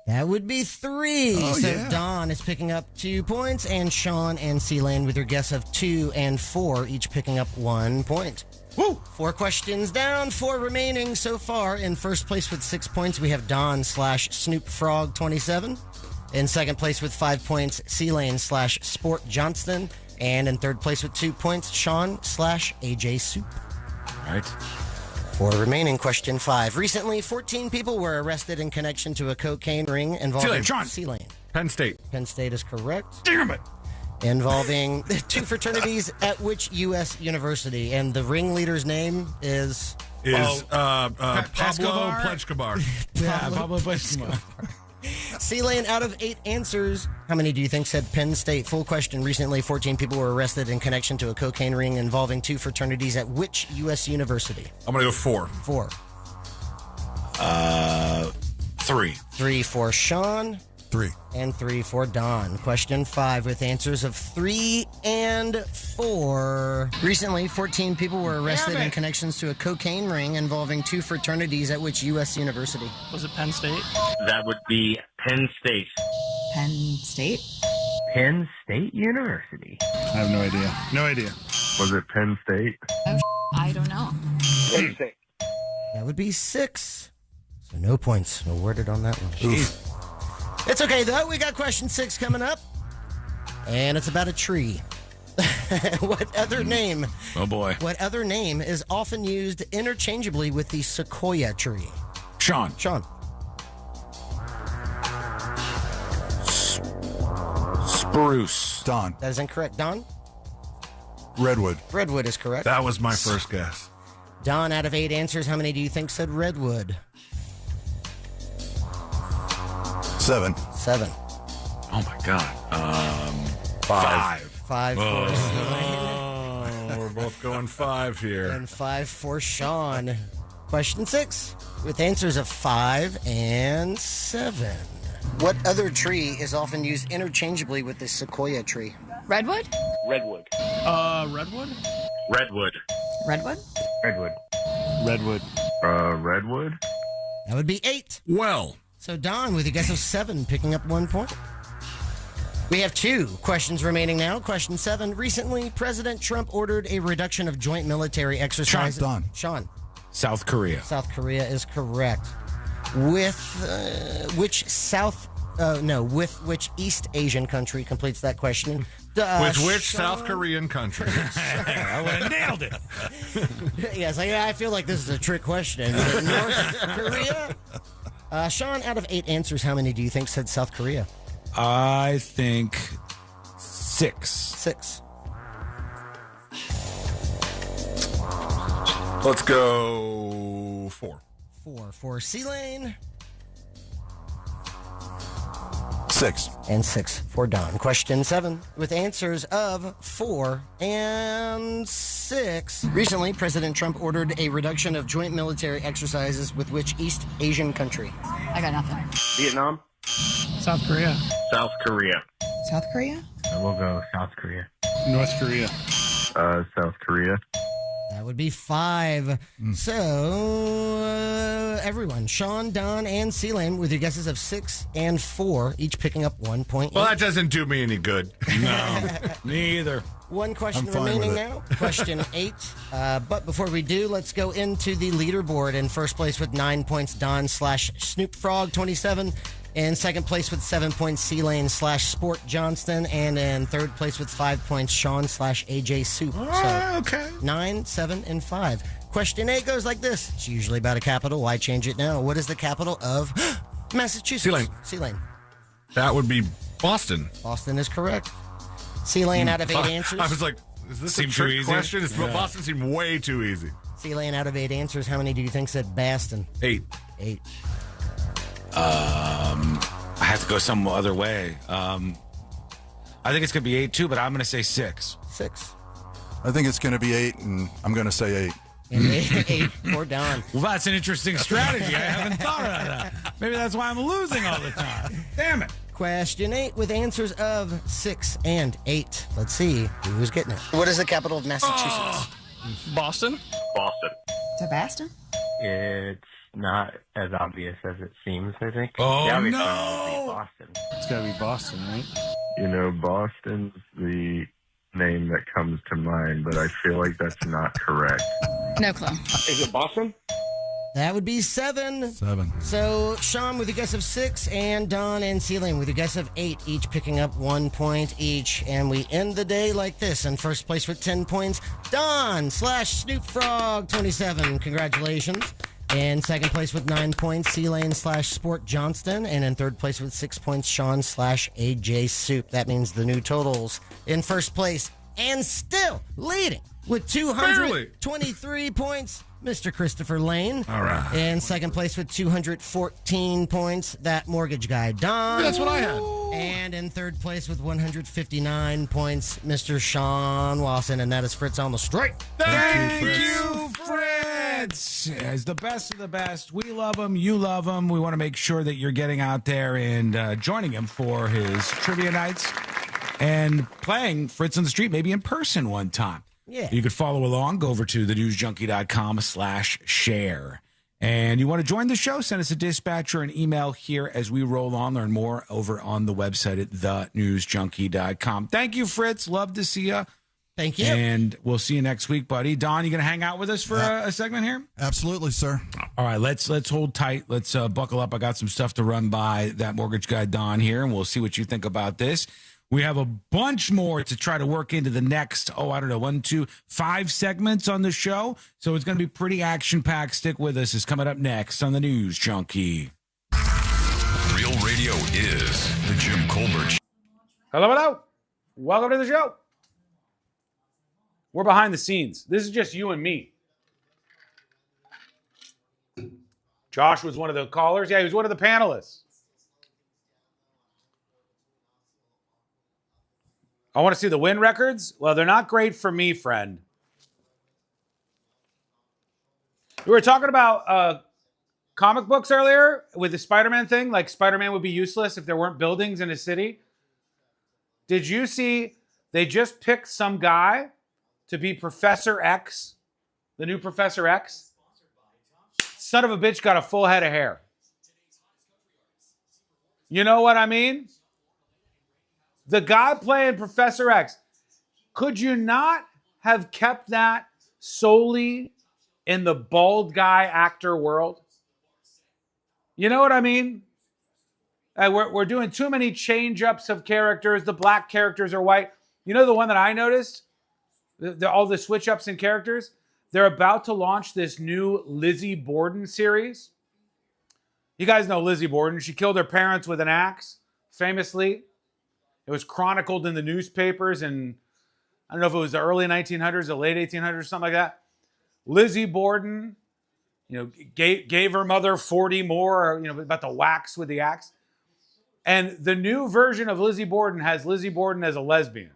That would be 3. Oh, so yeah. Don is picking up 2 points, and Sean and Sea-Lane with your guess of 2 and 4, each picking up 1 point. Woo! 4 questions down, 4 remaining so far. In first place with 6 points, we have Don/Snoop Frog 27. In second place with 5 points, Sea-Lane/Sport Johnston. And in third place with 2 points, Sean/AJ Soup. All right. 4 remaining. Question 5. Recently, 14 people were arrested in connection to a cocaine ring involving Sea-Lane. Penn State. Penn State is correct. Damn it. Involving 2 fraternities at which U.S. university? And the ringleader's name is Pablo Escobar? Plechkabar. Yeah, Pablo Escobar. Sea-Lane, out of 8 answers, how many do you think said Penn State? Full question. Recently, 14 people were arrested in connection to a cocaine ring involving 2 fraternities at which U.S. university? I'm going to go 4. 4. 3. 3 for Sean. 3. And 3 for Don. Question 5 with answers of 3 and 4. Recently, 14 people were arrested in connections to a cocaine ring involving 2 fraternities at which U.S. university? Was it Penn State? That would be Penn State. Penn State? Penn State University. I have no idea. No idea. Was it Penn State? Oh, I don't know. Penn State. That would be 6. So no points awarded on that one. Oof. It's okay, though. We got question 6 coming up. And it's about a tree. What other name? Oh, boy. What other name is often used interchangeably with the sequoia tree? Sean. Spruce. Don. That is incorrect. Don? Redwood. Redwood is correct. That was my first guess. Don, out of 8 answers, how many do you think said redwood? 7. 7. Oh, my God. 5. 5 for Oh, we're both going 5 here. and 5 for Sean. Question 6 with answers of 5 and 7. What other tree is often used interchangeably with the sequoia tree? Redwood? Redwood. Redwood? Redwood. Redwood? Redwood. Redwood. Redwood. That would be 8. Well. So Don, with a guess of 7, picking up 1 point. We have 2 questions remaining now. Question 7. Recently, President Trump ordered a reduction of joint military exercises. Sean. South Korea. South Korea is correct. With which East Asian country completes that question? With which Sean? South Korean country? I would have nailed it. Yes, I feel like this is a trick question. Is it North Korea? Sean, out of 8 answers, how many do you think said South Korea? I think 6. 6. Let's go 4. 4 for Sea-Lane. 6. And 6 for Don. Question 7 with answers of 4 and 6. Recently, President Trump ordered a reduction of joint military exercises with which East Asian country? I got nothing. Vietnam. South Korea. South Korea. South Korea? We'll go South Korea. North Korea. South Korea. That would be 5. So, everyone, Sean, Don, and Sea-Lane with your guesses of 6 and 4, each picking up 1 point. Well, that doesn't do me any good. No, me either. 1 question I'm fine remaining with it. now. Question 8. But before we do, let's go into the leaderboard. In first place with 9 points, Don/Snoop Frog 27. In second place with 7 points, Sea-Lane/Sport Johnston. And in third place with 5 points, Sean/AJ Soup. So Okay. 9, 7, and 5. Question 8 goes like this. It's usually about a capital. Why change it now? What is the capital of Massachusetts? C-Lane. C-Lane. That would be Boston. Boston is correct. C-Lane out of 8 answers. I was like, is this Seemed a too trick easy. question? Yeah. Boston seemed way too easy. C-Lane out of 8 answers. How many do you think said Boston? 8. 8. I have to go some other way. I think it's going to be 8 too, but I'm going to say 6. 6. I think it's going to be 8, and I'm going to say 8. And 8 for Don. Well, that's an interesting strategy. I haven't thought of that. Maybe that's why I'm losing all the time. Damn it. Question 8 with answers of 6 and 8. Let's see who's getting it. What is the capital of Massachusetts? Boston? Boston. Sebastian? It's not as obvious as it seems, I think. Oh, The obvious no! one would be Boston. It's got to be Boston, right? You know, Boston's the name that comes to mind, but I feel like that's not correct. No clue. Is it Boston? That would be 7. 7. So Sean with a guess of 6 and Don and Ceiling with a guess of 8, each picking up 1 point each. And we end the day like this. In first place with 10 points, Don / Snoop Frog 27. Congratulations. In second place with 9 points, C-Lane / Sport Johnston. And in third place with 6 points, Sean / AJ Soup. That means the new totals. In first place and still leading with 223 points, Mr. Christopher Lane. All right. In second place with 214 points, that mortgage guy, Don. That's what I had. And in third place with 159 points, Mr. Sean Watson. And that is Fritz on the strike. Thank you, Fritz. As the best of the best, we love him. You love him. We want to make sure that you're getting out there and joining him for his trivia nights and playing Fritz on the street, maybe in person one time. Yeah. You could follow along. Go over to thenewsjunkie.com/share. And you want to join the show, send us a dispatch or an email here as we roll on. Learn more over on the website at thenewsjunkie.com. Thank you, Fritz. Love to see you. Thank you. And we'll see you next week, buddy. Don, you going to hang out with us for a segment here? Absolutely, sir. All right, let's hold tight. Let's buckle up. I got some stuff to run by that mortgage guy, Don, here, and we'll see what you think about this. We have a bunch more to try to work into the next, 1, 2, 5 segments on the show. So it's going to be pretty action-packed. Stick with us. It's coming up next on the News Junkie. Real radio is the Jim Colbert Show. Hello. Welcome to the show. We're behind the scenes. This is just you and me. Josh was one of the callers. Yeah, he was one of the panelists. I want to see the win records. Well, they're not great for me, friend. We were talking about comic books earlier with the Spider-Man thing. Like Spider-Man would be useless if there weren't buildings in a city. Did you see they just picked some guy to be Professor X, the new Professor X? Son of a bitch got a full head of hair. You know what I mean? The guy playing Professor X, could you not have kept that solely in the bald guy actor world? You know what I mean? We're doing too many change-ups of characters. The black characters are white. You know the one that I noticed? All the switch-ups in characters? They're about to launch this new Lizzie Borden series. You guys know Lizzie Borden. She killed her parents with an axe, famously. It was chronicled in the newspapers in, I don't know if it was the early 1900s, the late 1800s, something like that. Lizzie Borden, gave her mother 40 more, about the wax with the axe. And the new version of Lizzie Borden has Lizzie Borden as a lesbian.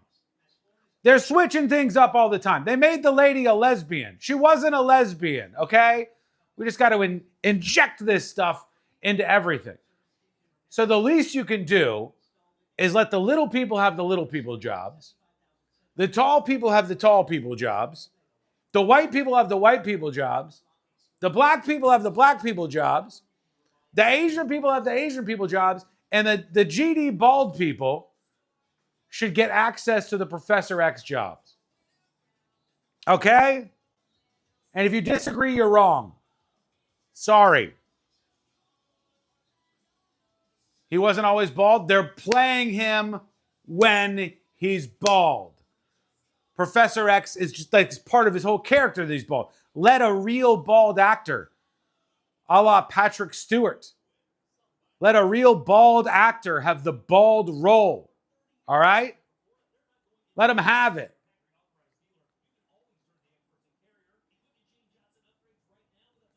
They're switching things up all the time. They made the lady a lesbian. She wasn't a lesbian, okay? We just got to inject this stuff into everything. So the least you can do is let the little people have the little people jobs. The tall people have the tall people jobs. The white people have the white people jobs. The black people have the black people jobs. The Asian people have the Asian people jobs. And the GD bald people should get access to the Professor X jobs. Okay? And if you disagree, you're wrong. Sorry. He wasn't always bald. They're playing him when he's bald. Professor X is just like part of his whole character that he's bald. Let a real bald actor, a la Patrick Stewart, let a real bald actor have the bald role. All right? Let him have it.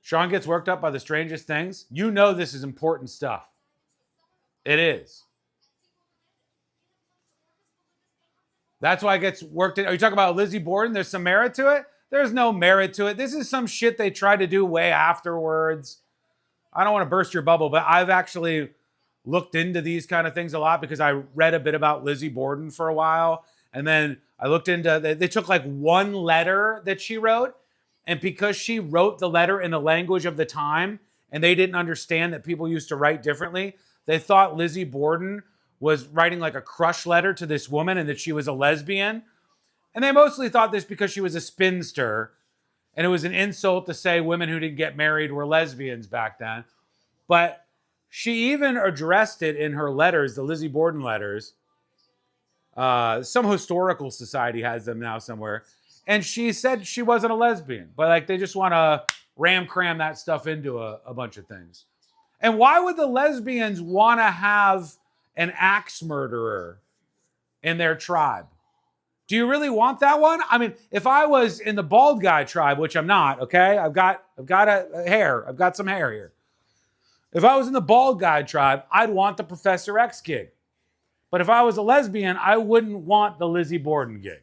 Sean gets worked up by the strangest things. You know this is important stuff. It is. That's why it gets worked in. Are you talking about Lizzie Borden? There's some merit to it? There's no merit to it. This is some shit they tried to do way afterwards. I don't want to burst your bubble, but I've actually looked into these kind of things a lot because I read a bit about Lizzie Borden for a while. And then I looked into, they took like one letter that she wrote. And because she wrote the letter in the language of the time, and they didn't understand that people used to write differently, they thought Lizzie Borden was writing like a crush letter to this woman and that she was a lesbian. And they mostly thought this because she was a spinster. And it was an insult to say women who didn't get married were lesbians back then. But she even addressed it in her letters, the Lizzie Borden letters. Some historical society has them now somewhere. And she said she wasn't a lesbian. But like they just want to cram that stuff into a bunch of things. And why would the lesbians want to have an axe murderer in their tribe? Do you really want that one? I mean, if I was in the bald guy tribe, which I'm not, okay? I've got a hair. I've got some hair here. If I was in the bald guy tribe, I'd want the Professor X gig. But if I was a lesbian, I wouldn't want the Lizzie Borden gig.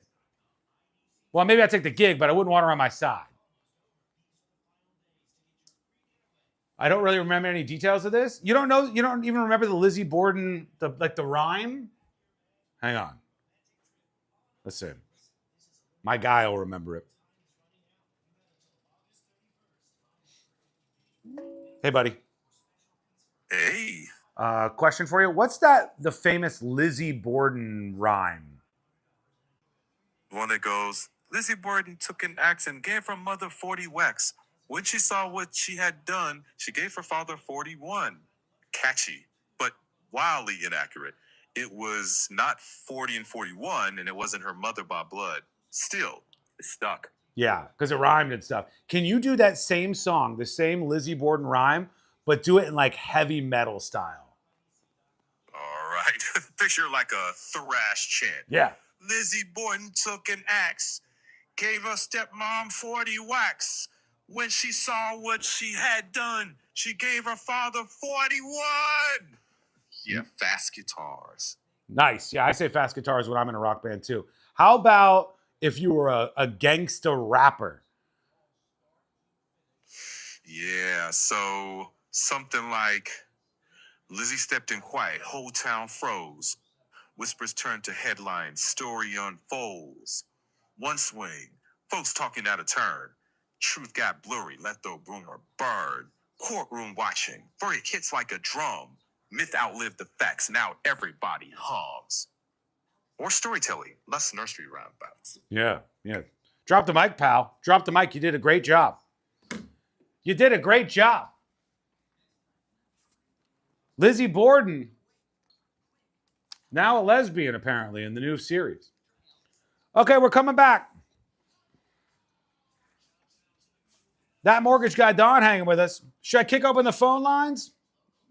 Well, maybe I'd take the gig, but I wouldn't want her on my side. I don't really remember any details of this. You don't even remember the Lizzie Borden, the rhyme? Hang on. Listen. My guy will remember it. Hey, buddy. Hey. Question for you. What's the famous Lizzie Borden rhyme? One that goes, Lizzie Borden took an axe and gave her mother 40 whacks. When she saw what she had done, she gave her father 41. Catchy, but wildly inaccurate. It was not 40 and 41, and it wasn't her mother by blood. Still, it stuck. Yeah, because it rhymed and stuff. Can you do that same song, the same Lizzie Borden rhyme, but do it in like heavy metal style? All right. Picture like a thrash chant. Yeah. Lizzie Borden took an axe, gave her stepmom 40 whacks. When she saw what she had done, she gave her father 41. Yeah, fast guitars. Nice. Yeah, I say fast guitars when I'm in a rock band too. How about if you were a gangsta rapper? Yeah, so something like Lizzie stepped in quiet, whole town froze. Whispers turned to headlines, story unfolds. One swing, folks talking out of turn. Truth got blurry, let the rumor burn. Courtroom watching, verdict hits like a drum. Myth outlived the facts, now everybody hums. Or storytelling, less nursery roundabouts. Yeah. Drop the mic, pal. Drop the mic. You did a great job. You did a great job. Lizzie Borden, now a lesbian apparently in the new series. Okay, we're coming back. That mortgage guy, Don, hanging with us. Should I kick open the phone lines?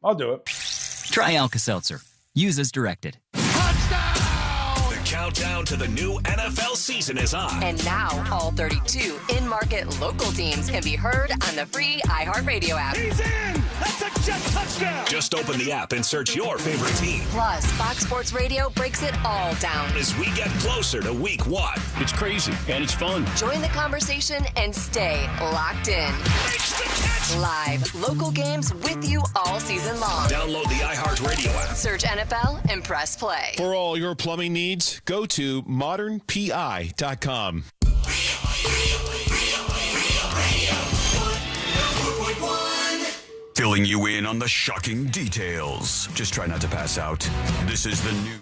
I'll do it. Try Alka-Seltzer. Use as directed. The countdown to the new NFL season is on. And now, all 32 in-market local teams can be heard on the free iHeartRadio app. He's in! That's a jet touchdown! Just open the app and search your favorite team. Plus, Fox Sports Radio breaks it all down. As we get closer to week 1. It's crazy, and it's fun. Join the conversation and stay locked in. Live, local games with you all season long. Download the iHeartRadio app. Search NFL and press play. For all your plumbing needs, go to modernpi.com. Filling you in on the shocking details. Just try not to pass out. This is the new.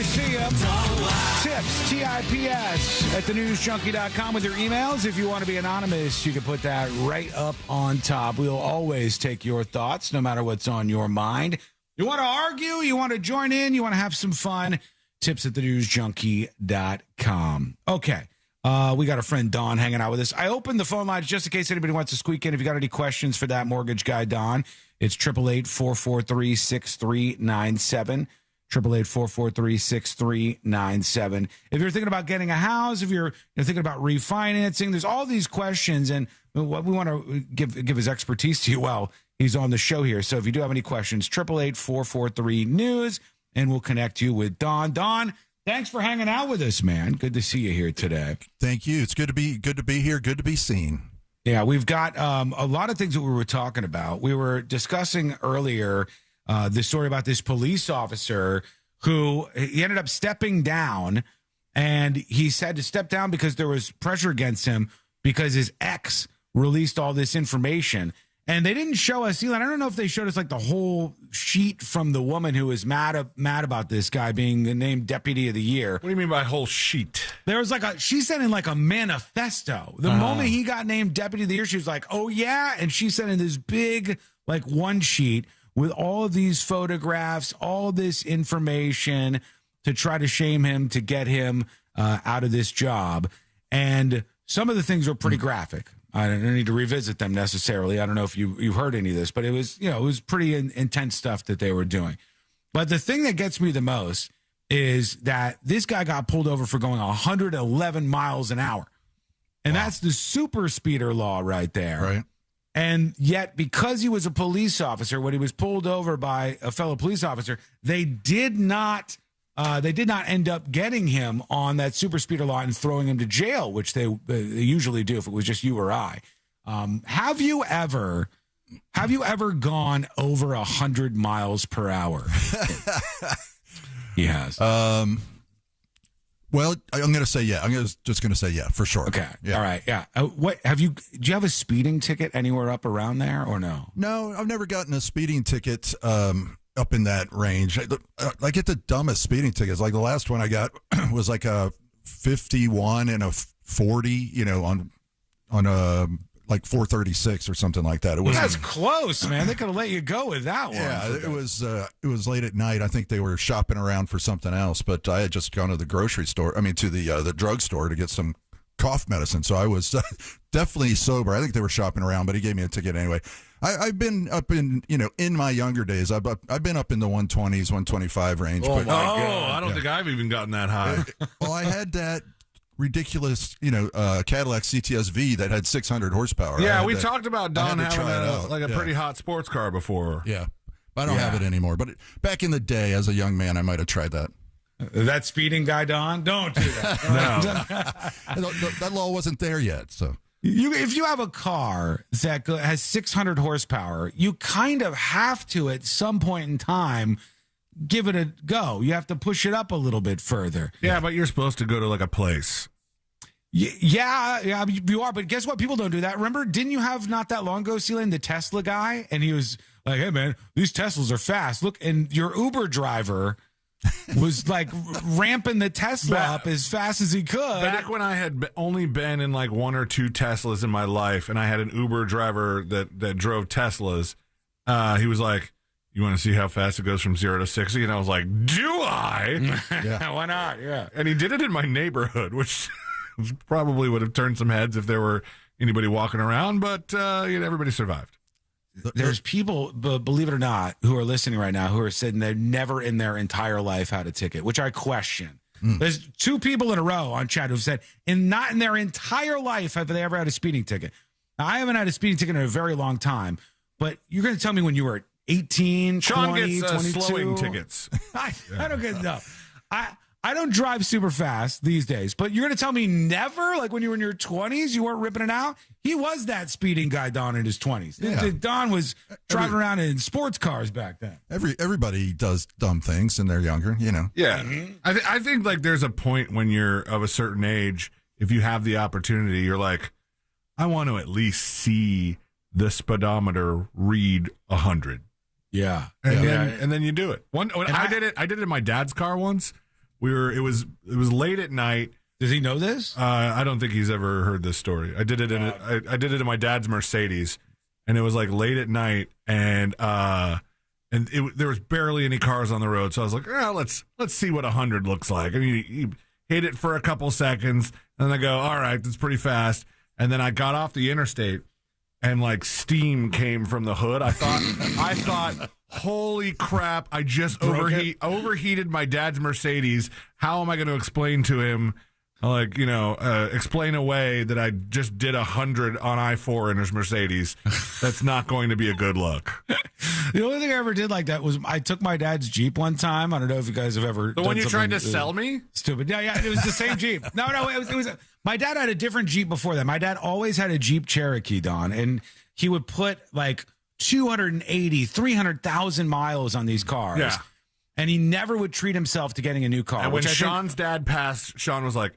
See ya. Tips, TIPS, at thenewsjunkie.com with your emails. If you want to be anonymous, you can put that right up on top. We'll always take your thoughts, no matter what's on your mind. You want to argue? You want to join in? You want to have some fun? Tips at thenewsjunkie.com. Okay. We got a friend, Don, hanging out with us. I opened the phone lines just in case anybody wants to squeak in. If you got any questions for that mortgage guy, Don, it's 888-443-6397. 888-443-6397. If you're thinking about getting a house, if you're thinking about refinancing, there's all these questions, and what we want to give his expertise to you while he's on the show here. So if you do have any questions, 888-443-NEWS, and we'll connect you with Don. Don, thanks for hanging out with us, man. Good to see you here today. Thank you. It's good to be here. Good to be seen. Yeah, we've got a lot of things that we were talking about. We were discussing earlier the story about this police officer who he ended up stepping down, and he had to step down because there was pressure against him because his ex released all this information. And they didn't show us, Elon, I don't know if they showed us like the whole sheet from the woman who was mad about this guy being named Deputy of the Year. What do you mean by whole sheet? There was she sent in like a manifesto. The moment he got named Deputy of the Year, she was like, oh yeah. And she sent in this big, like, one sheet with all of these photographs, all this information to try to shame him, to get him out of this job. And some of the things were pretty graphic. I don't need to revisit them necessarily. I don't know if you heard any of this, but it was pretty intense stuff that they were doing. But the thing that gets me the most is that this guy got pulled over for going 111 miles an hour. And that's the super speeder law right there. Right. And yet, because he was a police officer, when he was pulled over by a fellow police officer, they did not end up getting him on that super speeder law and throwing him to jail, which they usually do if it was just you or I. Have you ever gone over 100 miles per hour? He has. Well, I'm going to say yeah. I'm just going to say yeah for sure. Okay. Yeah. All right. Yeah. Do you have a speeding ticket anywhere up around there or no? No, I've never gotten a speeding ticket up in that range. I get the dumbest speeding tickets. Like the last one I got was like a 51 and a 40, on a like 436 or something like that. That's close, man. They could have let you go with that one. Yeah, it was late at night. I think they were shopping around for something else, but I had just gone to the grocery store. I mean, to the drugstore to get some cough medicine. So I was definitely sober. I think they were shopping around, but he gave me a ticket anyway. I've been up in in my younger days. I've been up in the 120s, 125 range. Oh, my God. I don't think I've even gotten that high. Well, I had that ridiculous, Cadillac CTS-V that had 600 horsepower. Yeah, we talked about Don having a pretty hot sports car before. Yeah, I don't have it anymore. But back in the day, as a young man, I might have tried that. That speeding guy, Don? Don't do that. No. That law wasn't there yet, so. If you have a car that has 600 horsepower, you kind of have to, at some point in time, give it a go. You have to push it up a little bit further. Yeah, but you're supposed to go to like a place. Yeah, you are. But guess what? People don't do that. Remember, didn't you have not that long ago, Celine, the Tesla guy? And he was like, hey, man, these Teslas are fast. Look, and your Uber driver was like ramping the Tesla up as fast as he could. Back when I had only been in like one or two Teslas in my life, and I had an Uber driver that drove Teslas, he was like, you want to see how fast it goes from 0 to 60? And I was like, do I? Yeah. Why not? Yeah. And he did it in my neighborhood, which probably would have turned some heads if there were anybody walking around, but everybody survived. There's people, believe it or not, who are listening right now who are saying they've never in their entire life had a ticket, which I question. There's two people in a row on chat who've said, not in their entire life have they ever had a speeding ticket. Now, I haven't had a speeding ticket in a very long time, but you're going to tell me when you were 18, Sean 20, gets 22. slowing tickets. I don't get I don't drive super fast these days, but you're going to tell me never? Like when you were in your 20s, you weren't ripping it out? He was that speeding guy, Don, in his 20s. Yeah. Don was driving around in sports cars back then. Everybody does dumb things and they're younger, Yeah. Mm-hmm. I think like there's a point when you're of a certain age, if you have the opportunity, you're like, I want to at least see the speedometer read 100. Yeah. And then you do it. I did it in my dad's car once. It was late at night. Does he know this? I don't think he's ever heard this story. I did it in my dad's Mercedes, and it was like late at night, and there was barely any cars on the road. So I was like, let's see what 100 looks like. I mean, you hit it for a couple seconds, and then I go, all right, that's pretty fast. And then I got off the interstate, and like steam came from the hood. I thought, holy crap! I just overheated my dad's Mercedes. How am I going to explain to him? Like, explain away that I just did 100 on I-4 in his Mercedes. That's not going to be a good look. The only thing I ever did like that was I took my dad's Jeep one time. I don't know if you guys have ever the one you tried to sell me? Stupid. Yeah, it was the same Jeep. No, it was my dad had a different Jeep before that. My dad always had a Jeep Cherokee, Don, and he would put like 280, 300,000 miles on these cars. Yeah. And he never would treat himself to getting a new car. And when Sean's dad passed, Sean was like,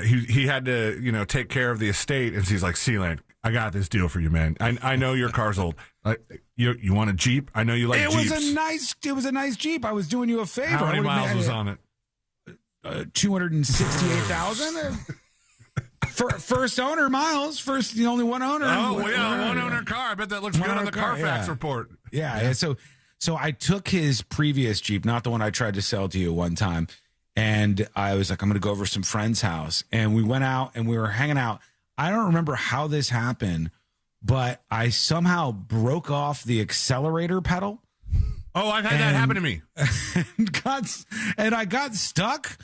he had to, take care of the estate. And he's like, Sealand, I got this deal for you, man. I know your car's old. You want a Jeep? I know you like Jeeps. It was a nice Jeep. I was doing you a favor. How many miles was on it? 268,000. For first owner miles. Only one owner. Oh, yeah, one owner car. I bet that looks good on the Carfax report. Yeah. So I took his previous Jeep, not the one I tried to sell to you one time. And I was like, I'm going to go over to some friend's house. And we went out and we were hanging out. I don't remember how this happened, but I somehow broke off the accelerator pedal. Oh, I've had that happen to me. And I got stuck.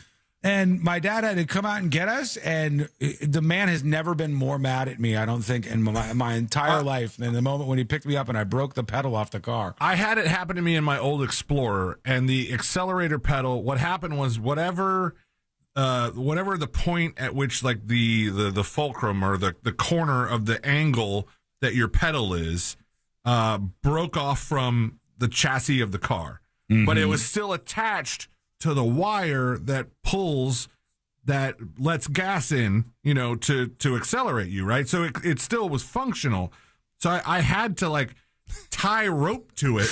And my dad had to come out and get us, and the man has never been more mad at me, I don't think, in my entire life than the moment when he picked me up and I broke the pedal off the car. I had it happen to me in my old Explorer, and the accelerator pedal, what happened was whatever the point at which like the fulcrum or the corner of the angle that your pedal is broke off from the chassis of the car. Mm-hmm. But it was still attached to the wire that lets gas in, to accelerate you, right? So it still was functional. So I had to like tie rope to it.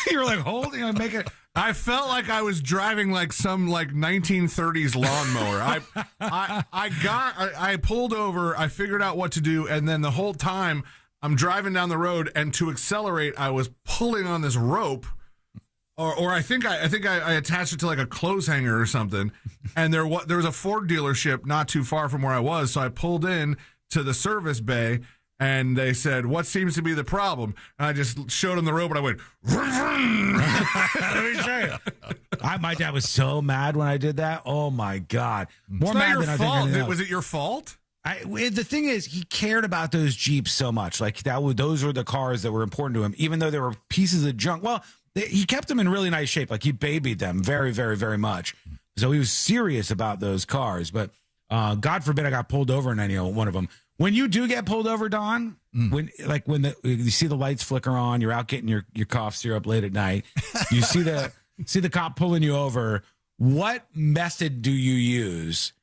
You're like holding and make it. I felt like I was driving like some like 1930s lawnmower. I pulled over, I figured out what to do, and then the whole time I'm driving down the road, and to accelerate, I was pulling on this rope. Or I think I attached it to like a clothes hanger or something, and there was a Ford dealership not too far from where I was, so I pulled in to the service bay, and they said, "What seems to be the problem?" And I just showed them the rope, and I went, Let me show you. My dad was so mad when I did that. Oh my God, more mad than I think anything else. Was it your fault? The thing is, he cared about those Jeeps so much. Like those were the cars that were important to him, even though they were pieces of junk. Well. He kept them in really nice shape. Like he babied them very, very, very much. So he was serious about those cars. But God forbid I got pulled over in any one of them. When you do get pulled over, Don, when you see the lights flicker on, you're out getting your cough syrup late at night. You see the cop pulling you over. What method do you use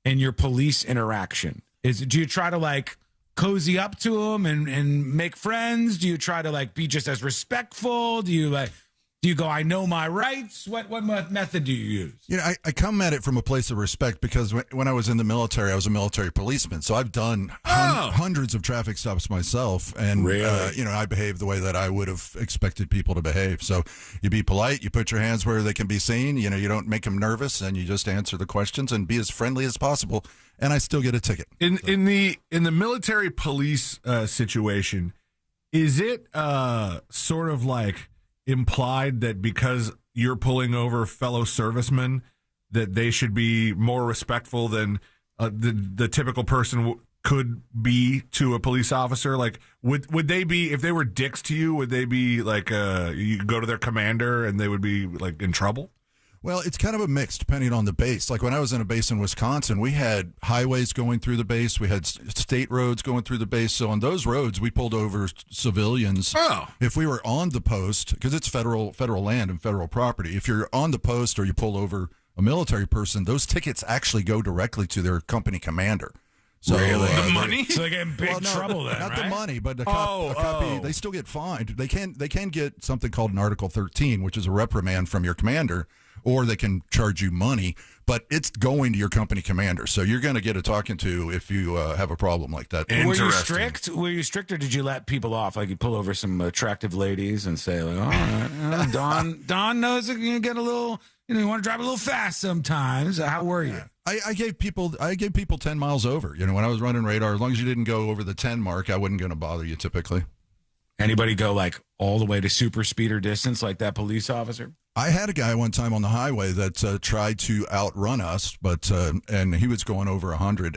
in your police interaction? Do you try to like cozy up to him and make friends? Do you try to like be just as respectful? Do you go, I know my rights? What method do you use? I come at it from a place of respect because when I was in the military, I was a military policeman. So I've done hundreds of traffic stops myself. And, really? I behave the way that I would have expected people to behave. So you be polite, you put your hands where they can be seen, you don't make them nervous, and you just answer the questions and be as friendly as possible. And I still get a ticket. In the military police situation, is it sort of like implied that because you're pulling over fellow servicemen that they should be more respectful than the typical person could be to a police officer? Like, would they be, if they were dicks to you, would they be like you go to their commander and they would be like in trouble? Well, it's kind of a mix depending on the base. Like when I was in a base in Wisconsin, we had highways going through the base. We had state roads going through the base. So on those roads, we pulled over civilians. Oh. If we were on the post, because it's federal land and federal property, if you're on the post or you pull over a military person, those tickets actually go directly to their company commander. So, really? The money? So they get in big trouble then, not right? the money, but a copy. They still get fined. They can get something called an Article 13, which is a reprimand from your commander, or they can charge you money. But it's going to your company commander, so you're going to get a talking to if you have a problem like that. Were you strict? Were you strict, or did you let people off? Like you pull over some attractive ladies and say, like, "All right, Don knows that you get a little, you want to drive a little fast sometimes." How were you? I gave people 10 miles over. When I was running radar, as long as you didn't go over the 10 mark, I wasn't going to bother you typically. Anybody go like all the way to super speeder distance like that police officer? I had a guy one time on the highway that tried to outrun us, but and he was going over 100,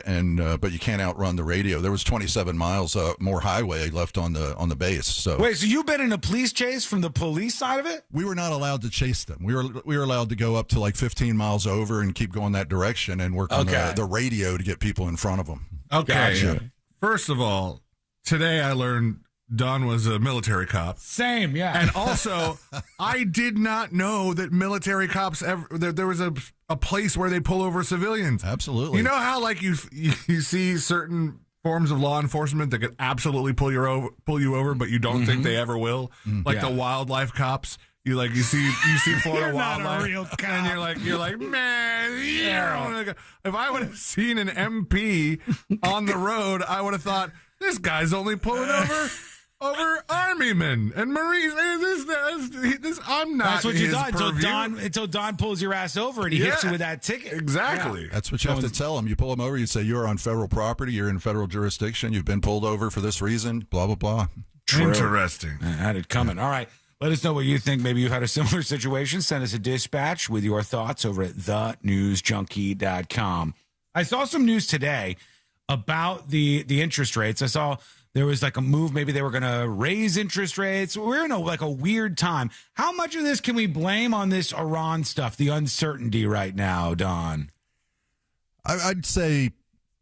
but you can't outrun the radio. There was 27 miles more highway left on the base. So wait, so you've been in a police chase from the police side of it? We were not allowed to chase them. We were allowed to go up to like 15 miles over and keep going that direction and work on the radio to get people in front of them. Okay. Gotcha. First of all, today I learned Don was a military cop. Same, yeah. And also, I did not know that military cops there was a place where they pull over civilians. Absolutely. You know how like you see certain forms of law enforcement that could absolutely pull you over, but you don't think they ever will? Like the wildlife cops. You see Florida You're not wildlife, a real cop. and you're like, man, if I would have seen an MP on the road, I would have thought this guy's only pulling over Army men and Marines. I'm not. That's what you his thought purview. until Don pulls your ass over and he hits you with that ticket. Exactly. Yeah. That's what you have to tell them. You pull them over, you say, you're on federal property, you're in federal jurisdiction, you've been pulled over for this reason, blah, blah, blah. True. Interesting. I had it coming. All right. Let us know what you think. Maybe you've had a similar situation. Send us a dispatch with your thoughts over at thenewsjunkie.com. I saw some news today about the interest rates. I saw there was like a move. Maybe they were going to raise interest rates. We're in a weird time. How much of this can we blame on this Iran stuff, the uncertainty right now, Don? I'd say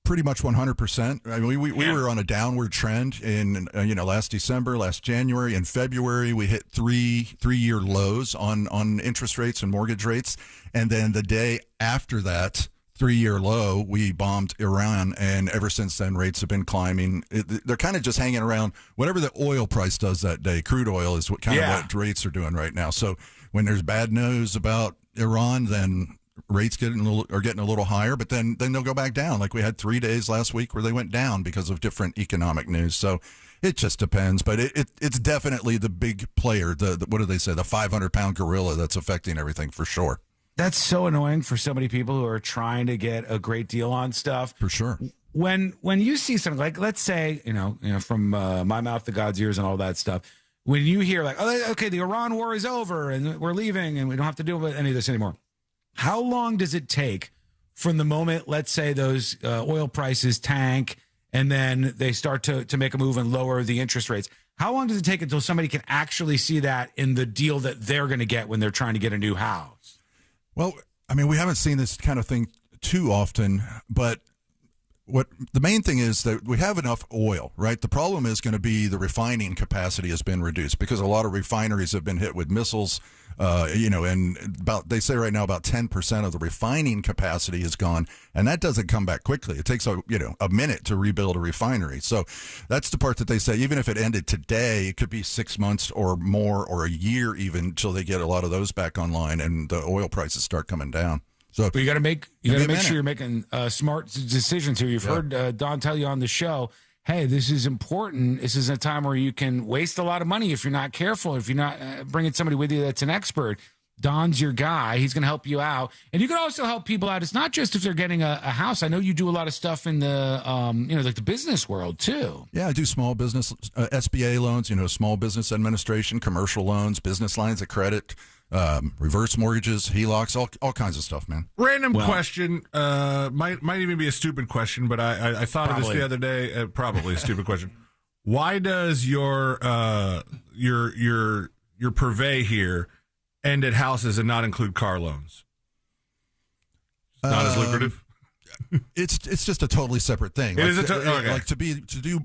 pretty much 100%. I mean, we were on a downward trend in last December, last January, and February. We hit three-year lows on interest rates and mortgage rates, and then the day after that 3-year low, we bombed Iran, and ever since then, rates have been climbing. They're kind of just hanging around. Whatever the oil price does that day, crude oil is what rates are doing right now. So when there's bad news about Iran, then rates are getting a little higher, but then they'll go back down. Like we had 3 days last week where they went down because of different economic news. So it just depends, but it's definitely the big player. The what do they say? The 500-pound gorilla that's affecting everything for sure. That's so annoying for so many people who are trying to get a great deal on stuff. For sure. When you see something like, let's say, from my mouth to God's ears and all that stuff, when you hear like, oh, okay, the Iran war is over and we're leaving and we don't have to deal with any of this anymore. How long does it take from the moment, let's say, those oil prices tank and then they start to make a move and lower the interest rates? How long does it take until somebody can actually see that in the deal that they're going to get when they're trying to get a new house? Well, I mean, we haven't seen this kind of thing too often, but what the main thing is that we have enough oil, right? The problem is going to be the refining capacity has been reduced because a lot of refineries have been hit with missiles, and they say right now about 10% of the refining capacity is gone, and that doesn't come back quickly. It takes a minute to rebuild a refinery. So that's the part that they say, even if it ended today, it could be 6 months or more or a year even until they get a lot of those back online and the oil prices start coming down. So but you got to make sure you're making smart decisions here. You've heard Don tell you on the show, hey, this is important. This is a time where you can waste a lot of money if you're not careful, if you're not bringing somebody with you that's an expert. Don's your guy. He's going to help you out. And you can also help people out. It's not just if they're getting a house. I know you do a lot of stuff in the, like the business world too. Yeah, I do small business, SBA loans, small business administration, commercial loans, business lines of credit, reverse mortgages, HELOCs, all kinds of stuff, man. Random question, might even be a stupid question, but I thought of this the other day. Probably a stupid question. Why does your purvey here end at houses and not include car loans? Not as lucrative. It's just a totally separate thing. It is okay. Like to do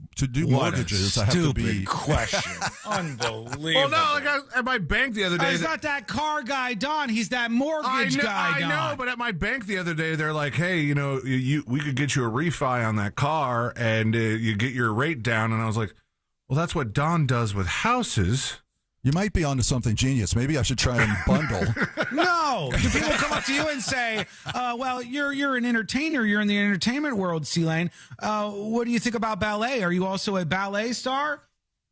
What mortgages. a I have to stupid be question. Unbelievable. Well, no, like at my bank the other day. He's not that car guy, Don. He's that mortgage guy, Don. I know, but at my bank the other day, they're like, hey, we could get you a refi on that car and you get your rate down. And I was like, well, that's what Don does with houses. You might be onto something genius. Maybe I should try and bundle. No. Do people come up to you and say, well, you're an entertainer. You're in the entertainment world, C-Lane. What do you think about ballet? Are you also a ballet star?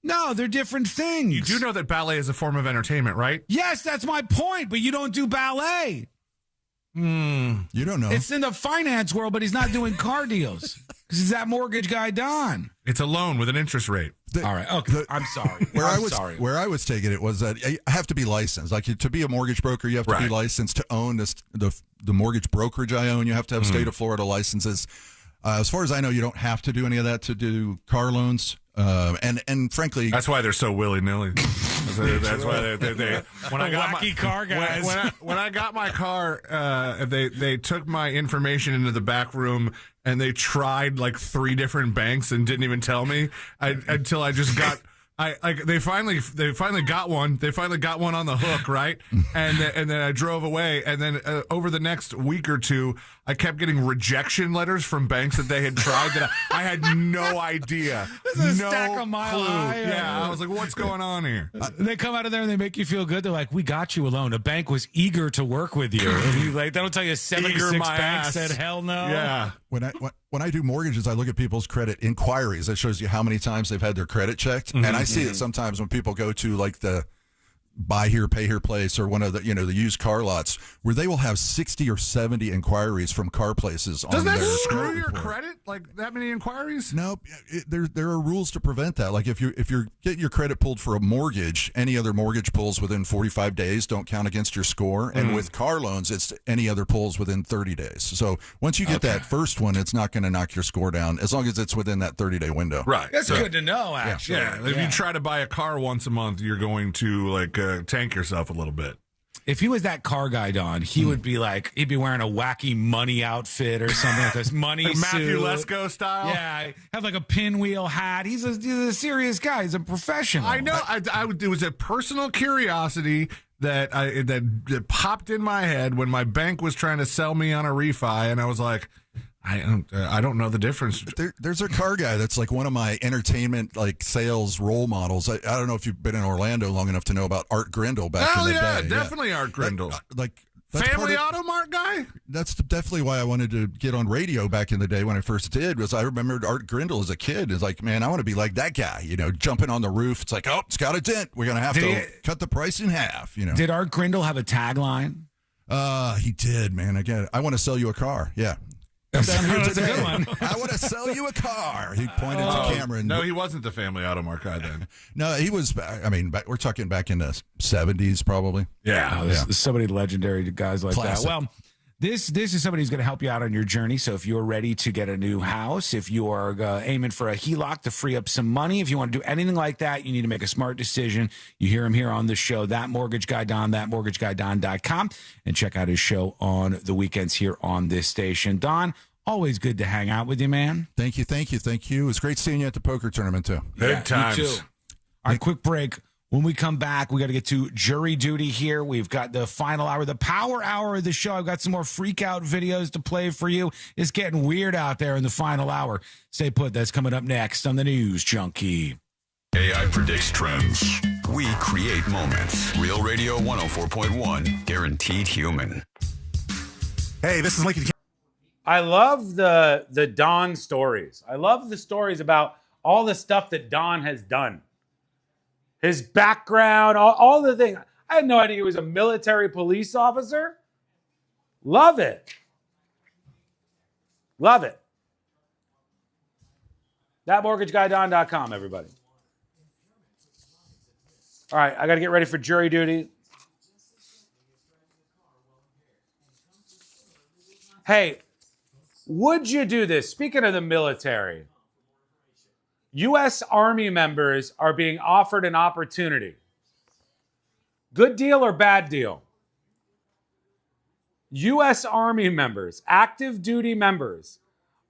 No, they're different things. You do know that ballet is a form of entertainment, right? Yes, that's my point, but you don't do ballet. You don't know. It's in the finance world, but he's not doing car deals because he's that mortgage guy, Don. It's a loan with an interest rate. All right. Okay. I'm sorry. Where I was taking it was that I have to be licensed. Like to be a mortgage broker, you have to be licensed to own the mortgage brokerage I own. You have to have state of Florida licenses. As far as I know, you don't have to do any of that to do car loans. And frankly, that's why they're so willy nilly. That's why they when I got wacky car guys. When I got my car, they took my information into the back room and they tried like 3 different banks and didn't even tell me until I just got. They finally got one. They finally got one on the hook, right? And then I drove away. And then over the next week or two, I kept getting rejection letters from banks that they had tried that I had no idea. This is a stack a mile high. Yeah, I was like, what's going on here? They come out of there and they make you feel good. They're like, we got you a loan. A bank was eager to work with you. And you like, they don't tell you 76 banks said hell no. Yeah. When I do mortgages, I look at people's credit inquiries. That shows you how many times they've had their credit checked. And I see it sometimes when people go to like the buy here, pay here place or one of the the used car lots where they will have 60 or 70 inquiries from car places. Does that screw your report. credit? Like that many inquiries? No, there are rules to prevent that. Like if you're getting your credit pulled for a mortgage, any other mortgage pulls within 45 days don't count against your score. And with car loans, it's any other pulls within 30 days. So once you get that first one, it's not going to knock your score down as long as it's within that 30-day window. Right. That's good to know, actually. Yeah. If you try to buy a car once a month, you're going to like tank yourself a little bit. If he was that car guy, Don, he would be like, he'd be wearing a wacky money outfit or something like this. Money like suit. Matthew Lesko style? Yeah. Have like a pinwheel hat. He's a serious guy. He's a professional. I know. It was a personal curiosity that popped in my head when my bank was trying to sell me on a refi, and I was like, I don't know the difference. There's a car guy that's like one of my entertainment like sales role models. I don't know if you've been in Orlando long enough to know about Art Grindle back in the day. Definitely Art Grindle. That's Family Auto Mart guy? That's definitely why I wanted to get on radio back in the day when I first did, was I remembered Art Grindle as a kid. It's like, man, I want to be like that guy, jumping on the roof. It's like, oh, it's got a dent. We're going to have to cut the price in half, Did Art Grindle have a tagline? He did, man. Again, I want to sell you a car. Yeah. That's a good one. I want to sell you a car. He pointed to Cameron. No, he wasn't the Family Auto Mart guy then. No, he was. I mean, we're talking back in the 70s, probably. Yeah, there's so many legendary guys like Classic. that. Well, this is somebody who's going to help you out on your journey. So if you're ready to get a new house, if you are aiming for a HELOC to free up some money, if you want to do anything like that, you need to make a smart decision. You hear him here on the show, That Mortgage Guy Don, thatmortgageguyDon.com, and check out his show on the weekends here on this station. Don, always good to hang out with you, man. Thank you. It was great seeing you at the poker tournament, too. Good times. You too. All right, quick break. When we come back, we got to get to jury duty here. We've got the final hour, the power hour of the show. I've got some more freak out videos to play for you. It's getting weird out there in the final hour. Stay put. That's coming up next on the News Junkie. AI predicts trends. We create moments. Real Radio 104.1. Guaranteed human. Hey, this is Lincoln. I love the Don stories. I love the stories about all the stuff that Don has done. His background, all the things. I had no idea he was a military police officer. Love it. Love it. ThatMortgageGuyDon.com, everybody. All right, I got to get ready for jury duty. Hey, would you do this? Speaking of the military, U.S. Army members are being offered an opportunity. Good deal or bad deal? U.S. Army members, active duty members,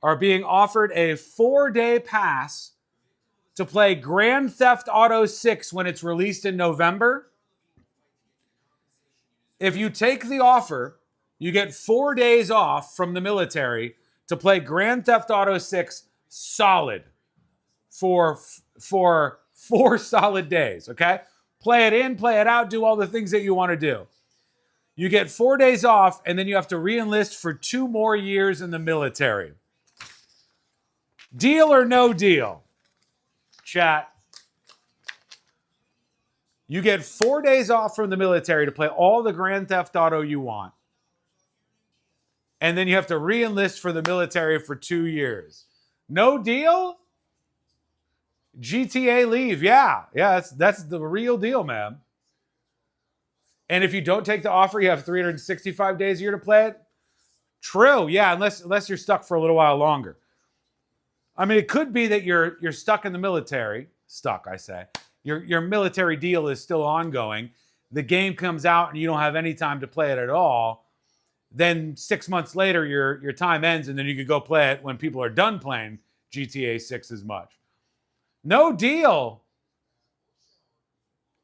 are being offered a 4-day pass to play Grand Theft Auto 6 when it's released in November. If you take the offer, you get 4 days off from the military to play Grand Theft Auto 6 solid for 4 solid days, okay? Play it in, play it out, do all the things that you want to do. You get 4 days off, and then you have to re-enlist for 2 more years in the military. Deal or no deal? Chat. You get 4 days off from the military to play all the Grand Theft Auto you want. And then you have to re-enlist for the military for 2 years. No deal? GTA leave. Yeah, that's the real deal, man. And if you don't take the offer, you have 365 days a year to play it. True, yeah, unless you're stuck for a little while longer. I mean, it could be that you're stuck in the military. Stuck, I say. Your military deal is still ongoing. The game comes out and you don't have any time to play it at all. Then 6 months later, your time ends, and then you could go play it when people are done playing GTA 6 as much. No deal.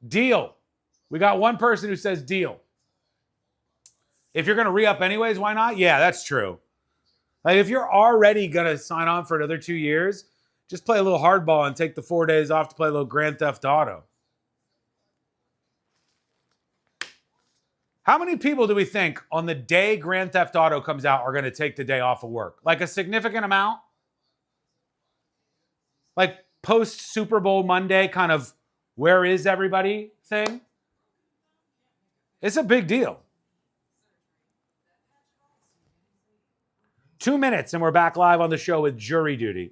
Deal. We got one person who says deal. If you're going to re-up anyways, why not? Yeah, that's true. Like, if you're already going to sign on for another 2 years, just play a little hardball and take the 4 days off to play a little Grand Theft Auto. How many people do we think on the day Grand Theft Auto comes out are going to take the day off of work? Like a significant amount? Like post Super Bowl Monday kind of where is everybody thing? It's a big deal. 2 minutes and we're back live on the show with Jury Duty.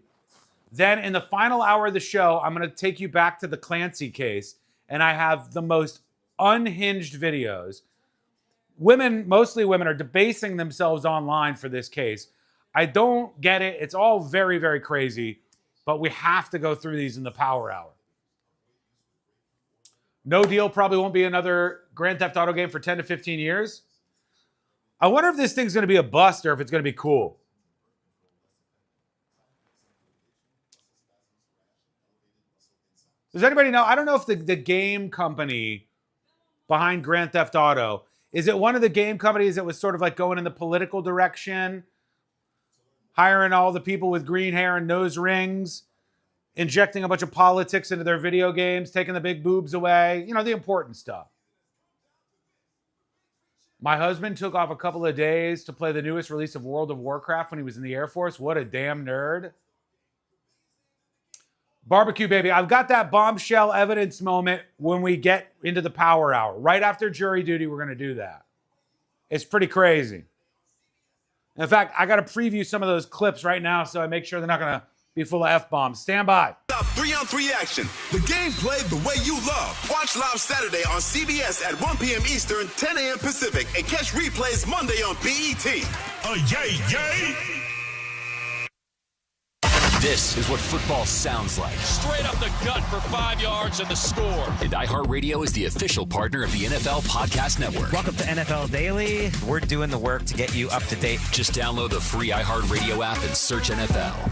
Then in the final hour of the show, I'm going to take you back to the Clancy case, and I have the most unhinged videos. Women, mostly women, are debasing themselves online for this case. I don't get it. It's all very, very crazy, but we have to go through these in the power hour. No deal probably won't be another Grand Theft Auto game for 10 to 15 years. I wonder if this thing's going to be a bust or if it's going to be cool. Does anybody know? I don't know if the game company behind Grand Theft Auto, is it one of the game companies that was sort of like going in the political direction, hiring all the people with green hair and nose rings, injecting a bunch of politics into their video games, taking the big boobs away, you know, the important stuff. My husband took off a couple of days to play the newest release of World of Warcraft when he was in the Air Force. What a damn nerd. Barbecue, baby. I've got that bombshell evidence moment when we get into the power hour. Right after Jury Duty, we're going to do that. It's pretty crazy. In fact, I got to preview some of those clips right now so I make sure they're not going to be full of F-bombs. Stand by. 3-on-3 action. The game played the way you love. Watch live Saturday on CBS at 1 p.m. Eastern, 10 a.m. Pacific, and catch replays Monday on BET. Yay! This is what football sounds like. Straight up the gut for 5 yards and the score. And iHeartRadio is the official partner of the NFL Podcast Network. Welcome to NFL Daily. We're doing the work to get you up to date. Just download the free iHeartRadio app and search NFL.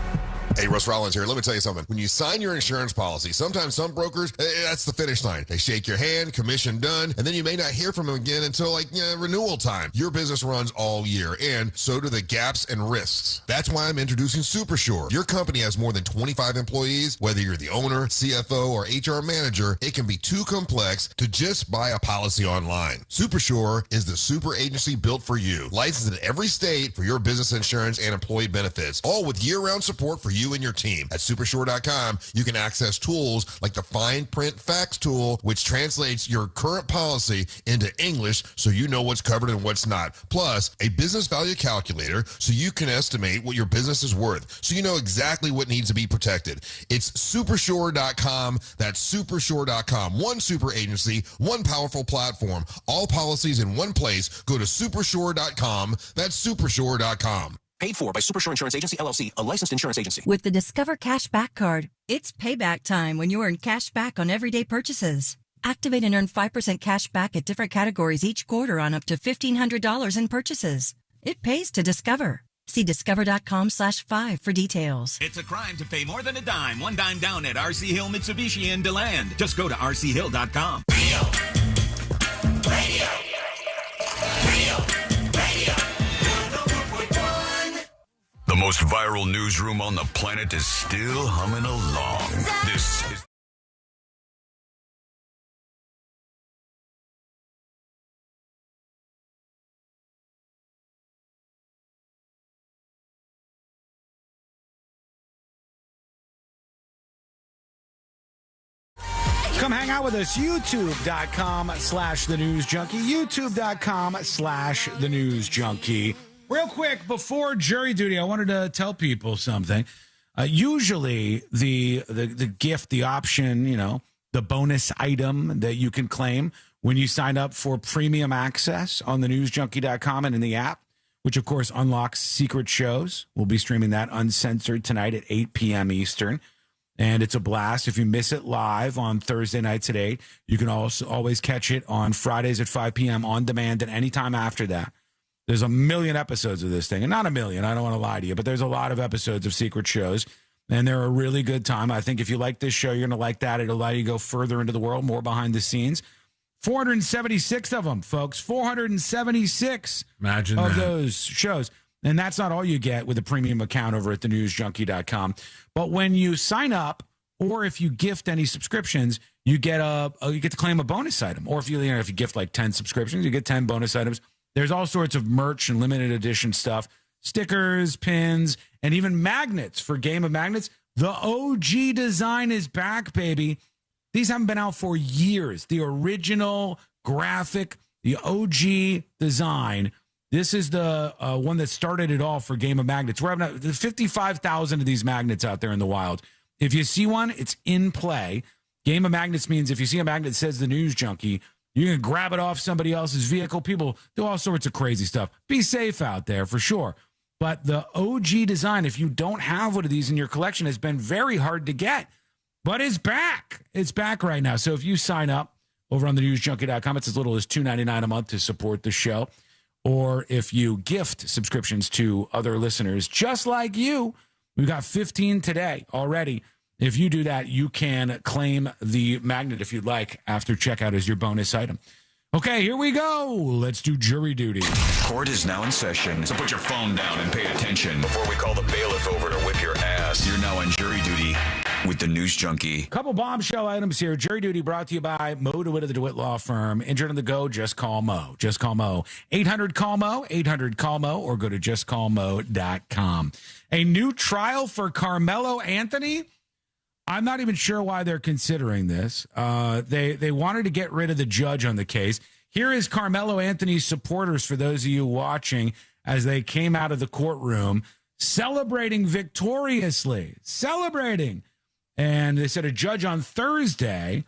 Hey, Russ Rollins here. Let me tell you something. When you sign your insurance policy, sometimes some brokers, that's the finish line. They shake your hand, commission done, and then you may not hear from them again until renewal time. Your business runs all year, and so do the gaps and risks. That's why I'm introducing SuperSure. Your company has more than 25 employees. Whether you're the owner, CFO, or HR manager, it can be too complex to just buy a policy online. SuperSure is the super agency built for you. Licensed in every state for your business insurance and employee benefits, all with year-round support for you and your team. At supersure.com, you can access tools like the fine print facts tool, which translates your current policy into English so you know what's covered and what's not. Plus, a business value calculator so you can estimate what your business is worth, so you know exactly what needs to be protected. It's supersure.com. That's supersure.com. One super agency, one powerful platform, all policies in one place. Go to supersure.com. That's supersure.com. Paid for by Supersure Insurance Agency, LLC, a licensed insurance agency. With the Discover Cashback Card, it's payback time when you earn cash back on everyday purchases. Activate and earn 5% cash back at different categories each quarter on up to $1,500 in purchases. It pays to Discover. See discover.com/5 for details. It's a crime to pay more than a dime. One dime down at RC Hill Mitsubishi in DeLand. Just go to rchill.com. Radio. The most viral newsroom on the planet is still humming along. This is Come hang out with us. YouTube.com/The News Junkie. YouTube.com/The News Junkie. Real quick, before jury duty, I wanted to tell people something. Usually, the gift, the option, the bonus item that you can claim when you sign up for premium access on thenewsjunkie.com and in the app, which, of course, unlocks secret shows. We'll be streaming that uncensored tonight at 8 p.m. Eastern. And it's a blast. If you miss it live on Thursday nights at 8, you can also always catch it on Fridays at 5 p.m. on demand at any time after that. There's a million episodes of this thing. And not a million, I don't want to lie to you, but there's a lot of episodes of secret shows. And they're a really good time. I think if you like this show, you're going to like that. It'll allow you to go further into the world, more behind the scenes. 476 of them, folks. 476 Imagine of that. those shows. And that's not all you get with a premium account over at thenewsjunkie.com. But when you sign up, or if you gift any subscriptions, you get to claim a bonus item. Or if you gift like 10 subscriptions, you get 10 bonus items. There's all sorts of merch and limited edition stuff, stickers, pins, and even magnets for Game of Magnets. The OG design is back, baby. These haven't been out for years. The original graphic, the OG design. This is the one that started it all for Game of Magnets. We're having 55,000 of these magnets out there in the wild. If you see one, it's in play. Game of Magnets means if you see a magnet that says The News Junkie, you can grab it off somebody else's vehicle. People do all sorts of crazy stuff. Be safe out there for sure. But the OG design, if you don't have one of these in your collection, has been very hard to get. But it's back. It's back right now. So if you sign up over on thenewsjunkie.com, it's as little as $2.99 a month to support the show. Or if you gift subscriptions to other listeners just like you, we've got 15 today already. If you do that, you can claim the magnet if you'd like after checkout as your bonus item. Okay, here we go. Let's do jury duty. Court is now in session, so put your phone down and pay attention before we call the bailiff over to whip your ass. You're now on jury duty with the News Junkie. Couple bombshell items here. Jury duty brought to you by Mo DeWitt of the DeWitt Law Firm. Injured on the go, just call Mo. Just call Mo. 800-CALL-MO, 800-CALL-MO, or go to justcallmo.com. A new trial for Karmelo Anthony? I'm not even sure why they're considering this. They wanted to get rid of the judge on the case. Here is Karmelo Anthony's supporters, for those of you watching, as they came out of the courtroom, celebrating victoriously. Celebrating. And they said a judge on Thursday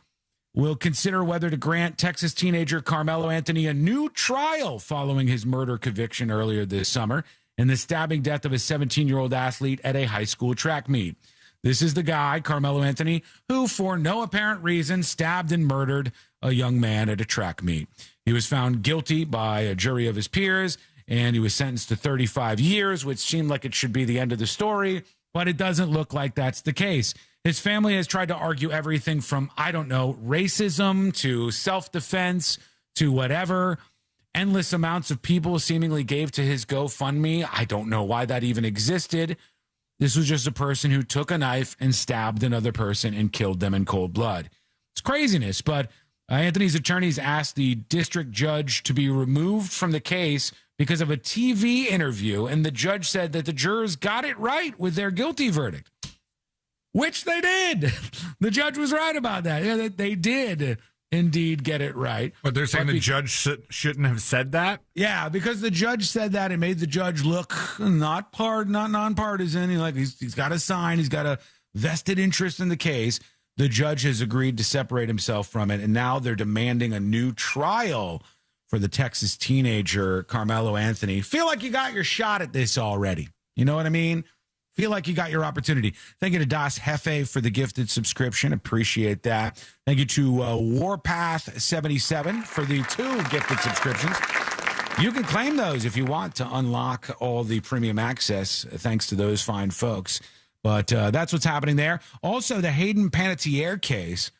will consider whether to grant Texas teenager Karmelo Anthony a new trial following his murder conviction earlier this summer and the stabbing death of a 17-year-old athlete at a high school track meet. This is the guy, Karmelo Anthony, who, for no apparent reason, stabbed and murdered a young man at a track meet. He was found guilty by a jury of his peers, and he was sentenced to 35 years, which seemed like it should be the end of the story, but it doesn't look like that's the case. His family has tried to argue everything from, I don't know, racism to self-defense to whatever. Endless amounts of people seemingly gave to his GoFundMe. I don't know why that even existed. This was just a person who took a knife and stabbed another person and killed them in cold blood. It's craziness, but Anthony's attorneys asked the district judge to be removed from the case because of a TV interview, and the judge said that the jurors got it right with their guilty verdict, which they did. The judge was right about that. Yeah, they did indeed get it right. But they're saying the judge shouldn't have said that? Yeah, because the judge said that, it made the judge look not nonpartisan. He's got a sign. He's got a vested interest in the case. The judge has agreed to separate himself from it, and now they're demanding a new trial for the Texas teenager, Karmelo Anthony. Feel like you got your shot at this already. You know what I mean? Feel like you got your opportunity. Thank you to Das Hefe for the gifted subscription. Appreciate that. Thank you to Warpath77 for the 2 gifted subscriptions. You can claim those if you want to unlock all the premium access, thanks to those fine folks. But that's what's happening there. Also, the Hayden Panettiere case,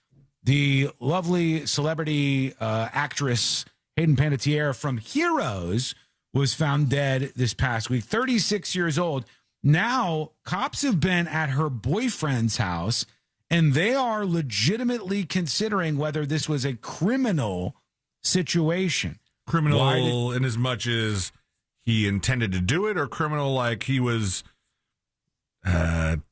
the lovely celebrity actress Hayden Panettiere from Heroes was found dead this past week, 36 years old. Now, cops have been at her boyfriend's house, and they are legitimately considering whether this was a criminal situation. Criminal in as much as he intended to do it, or criminal like he was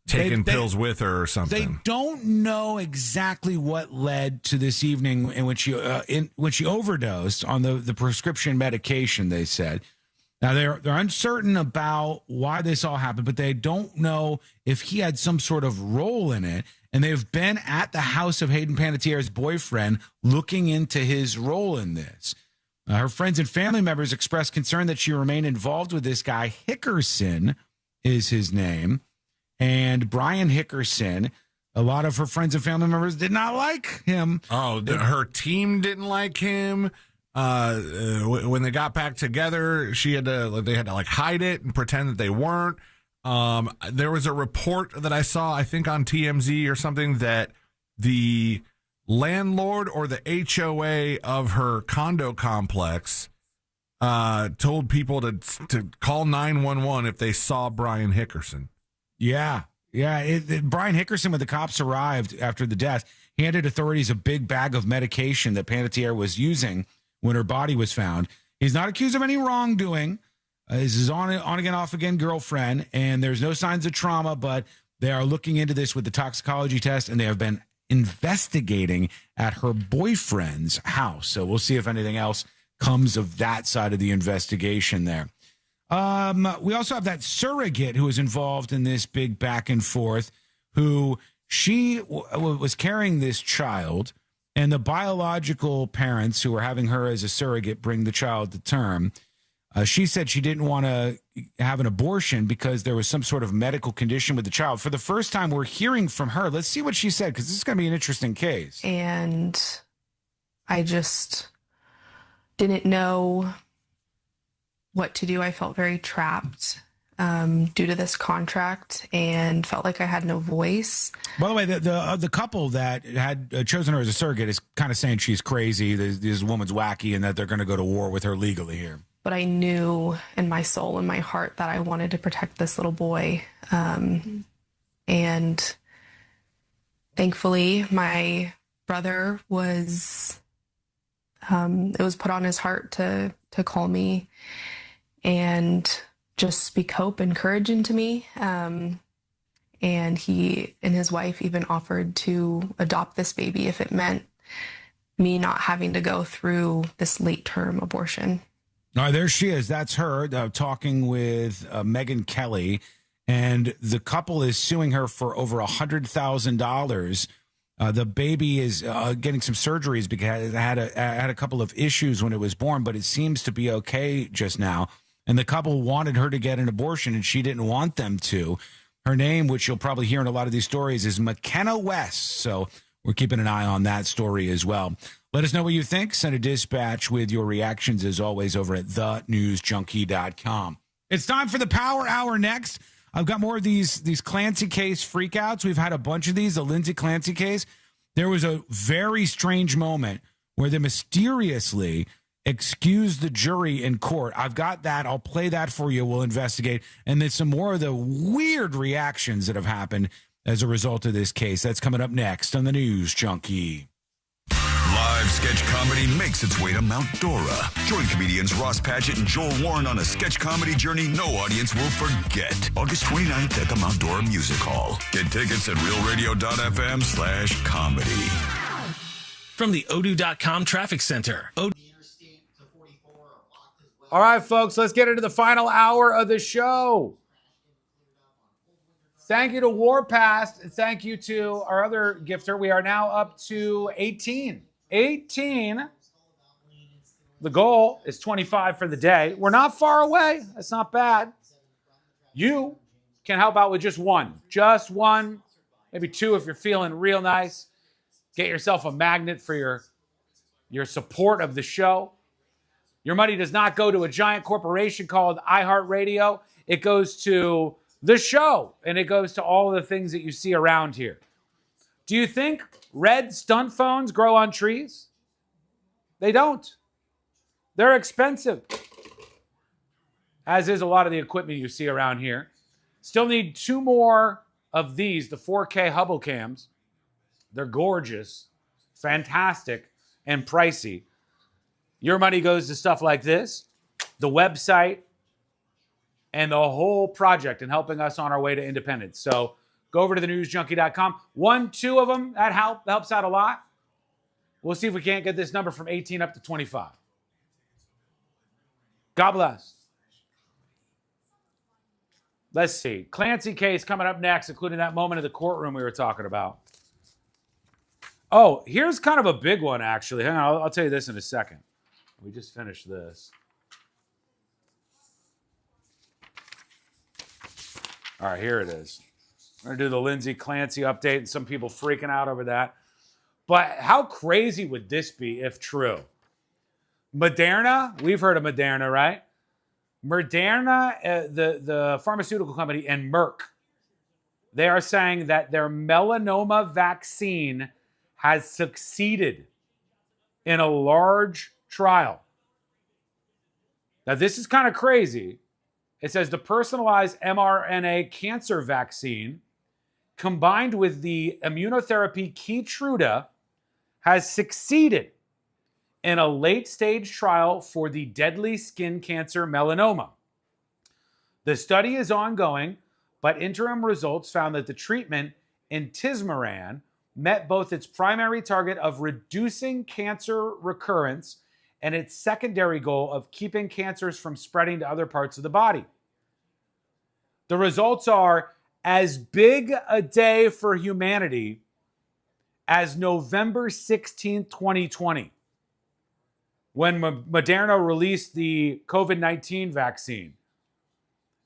taking pills with her or something. They don't know exactly what led to this evening in which she overdosed on the prescription medication. They said. Now they're uncertain about why this all happened, but they don't know if he had some sort of role in it. And they've been at the house of Hayden Panettiere's boyfriend looking into his role in this. Her friends and family members expressed concern that she remained involved with this guy. Hickerson is his name. And Brian Hickerson, a lot of her friends and family members did not like him. Oh, her team didn't like him. When they got back together, they had to like hide it and pretend that they weren't. There was a report that I saw, I think on TMZ or something, that the landlord or the HOA of her condo complex told people to call 911 if they saw Brian Hickerson. Yeah. Brian Hickerson, when the cops arrived after the death, handed authorities a big bag of medication that Panettiere was using when her body was found. He's not accused of any wrongdoing. This is on again, off again girlfriend, and there's no signs of trauma, but they are looking into this with the toxicology test, and they have been investigating at her boyfriend's house. So we'll see if anything else comes of that side of the investigation there. We also have that surrogate who was involved in this big back and forth, who she was carrying this child, and the biological parents who were having her as a surrogate bring the child to term. She said she didn't want to have an abortion because there was some sort of medical condition with the child. For the first time, we're hearing from her. Let's see what she said, because this is going to be an interesting case. And I just didn't know what to do. I felt very trapped due to this contract and felt like I had no voice. By the way, the couple that had chosen her as a surrogate is kind of saying she's crazy, this woman's wacky, and that they're going to go to war with her legally here. But I knew in my soul and my heart that I wanted to protect this little boy. And thankfully, my brother was, it was put on his heart to call me and just speak hope and courage into me. And he and his wife even offered to adopt this baby if it meant me not having to go through this late-term abortion. All right, there she is. That's her talking with Meghan Kelly, and the couple is suing her for over $100,000. The baby is getting some surgeries because it had a couple of issues when it was born, but it seems to be okay just now. And the couple wanted her to get an abortion, and she didn't want them to. Her name, which you'll probably hear in a lot of these stories, is McKenna West. So we're keeping an eye on that story as well. Let us know what you think. Send a dispatch with your reactions, as always, over at thenewsjunkie.com. It's time for the Power Hour next. I've got more of these Clancy case freakouts. We've had a bunch of these, the Lindsay Clancy case. There was a very strange moment where they mysteriously excused the jury in court. I've got that. I'll play that for you. We'll investigate. And then some more of the weird reactions that have happened as a result of this case. That's coming up next on the News Junkie. Live sketch comedy makes its way to Mount Dora. Join comedians Ross Patchett and Joel Warren on a sketch comedy journey no audience will forget. August 29th at the Mount Dora Music Hall. Get tickets at realradio.fm/comedy. From the Odoo.com Traffic Center. All right, folks, let's get into the final hour of the show. Thank you to Warpast. Thank you to our other gifter. We are now up to 18. 18. The goal is 25 for the day. We're not far away. That's not bad. You can help out with just one, maybe two if you're feeling real nice. Get yourself a magnet for your support of the show. Your money does not go to a giant corporation called iHeartRadio. It goes to the show, and it goes to all the things that you see around here. Do you think red stunt phones grow on trees? They don't. They're expensive, as is a lot of the equipment you see around here. Still need 2 more of these, the 4K Hubble cams. They're gorgeous, fantastic, and pricey. Your money goes to stuff like this, the website, and the whole project and helping us on our way to independence. So go over to thenewsjunkie.com. 2 of them, that helps out a lot. We'll see if we can't get this number from 18 up to 25. God bless. Let's see. Clancy case coming up next, including that moment of the courtroom we were talking about. Oh, here's kind of a big one, actually. Hang on, I'll tell you this in a second. We just finished this. All right, here it is. We're going to do the Lindsay Clancy update, and some people freaking out over that. But how crazy would this be if true? Moderna, we've heard of Moderna, right? Moderna, the pharmaceutical company, and Merck, they are saying that their melanoma vaccine has succeeded in a large trial. Now, this is kind of crazy. It says the personalized mRNA cancer vaccine combined with the immunotherapy Keytruda has succeeded in a late-stage trial for the deadly skin cancer melanoma. The study is ongoing, but interim results found that the treatment, intismeran, met both its primary target of reducing cancer recurrence and its secondary goal of keeping cancers from spreading to other parts of the body. The results are as big a day for humanity as November 16, 2020, when Moderna released the COVID-19 vaccine.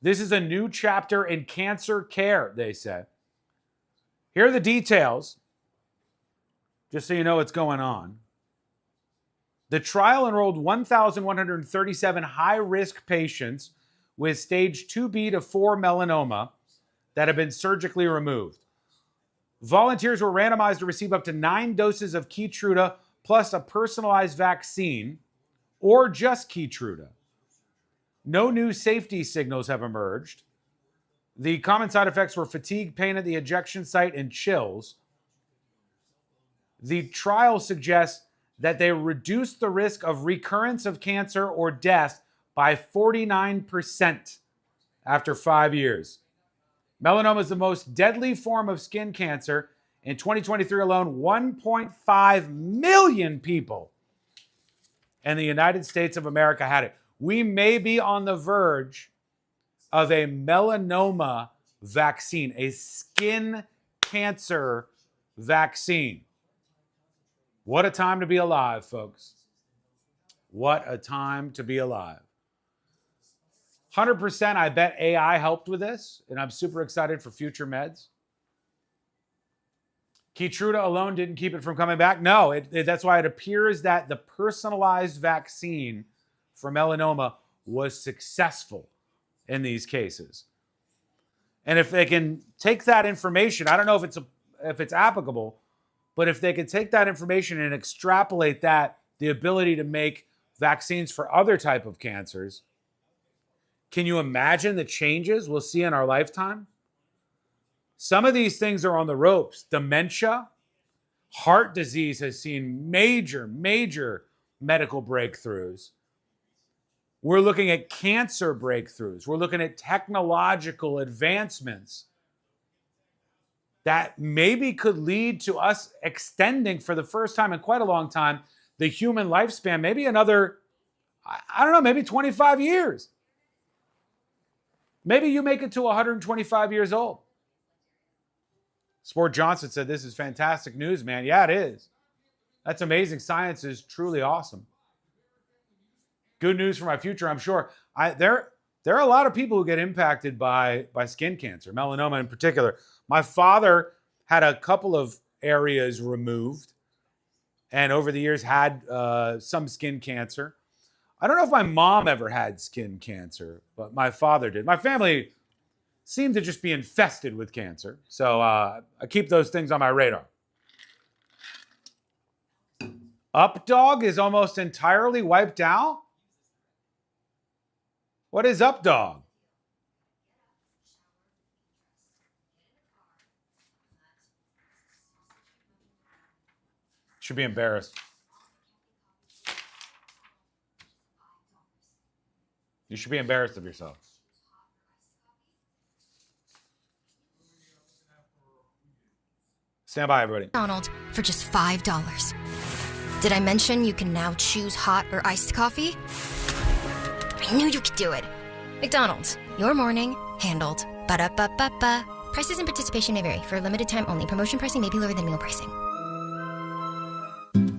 This is a new chapter in cancer care, they said. Here are the details, just so you know what's going on. The trial enrolled 1,137 high-risk patients with stage 2B to 4 melanoma that have been surgically removed. Volunteers were randomized to receive up to 9 doses of Keytruda plus a personalized vaccine, or just Keytruda. No new safety signals have emerged. The common side effects were fatigue, pain at the injection site, and chills. The trial suggests that they reduced the risk of recurrence of cancer or death by 49% after 5 years. Melanoma is the most deadly form of skin cancer. In 2023 alone, 1.5 million people in the United States of America had it. We may be on the verge of a melanoma vaccine, a skin cancer vaccine. What a time to be alive, folks. What a time to be alive. 100% I bet AI helped with this, and I'm super excited for future meds. Keytruda alone didn't keep it from coming back. No, that's why it appears that the personalized vaccine for melanoma was successful in these cases. And if they can take that information, I don't know if it's applicable, but if they can take that information and extrapolate that, the ability to make vaccines for other type of cancers, can you imagine the changes we'll see in our lifetime? Some of these things are on the ropes. Dementia, heart disease has seen major medical breakthroughs. We're looking at cancer breakthroughs. We're looking at technological advancements that maybe could lead to us extending for the first time in quite a long time the human lifespan, maybe another, I don't know, maybe 25 years. Maybe you make it to 125 years old. Sport Johnson said, this is fantastic news, man. Yeah, it is. That's amazing. Science is truly awesome. Good news for my future, I'm sure. There are a lot of people who get impacted by skin cancer, melanoma in particular. My father had a couple of areas removed and over the years had some skin cancer. I don't know if my mom ever had skin cancer, but my father did. My family seemed to just be infested with cancer. So I keep those things on my radar. Updog is almost entirely wiped out? What is Updog? Should be embarrassed. You should be embarrassed of yourself. Stand by, everybody. McDonald's for just $5. Did I mention you can now choose hot or iced coffee? I knew you could do it. McDonald's, your morning handled. Ba-da-ba-ba-ba. Prices and participation may vary. For a limited time only. Promotion pricing may be lower than meal pricing.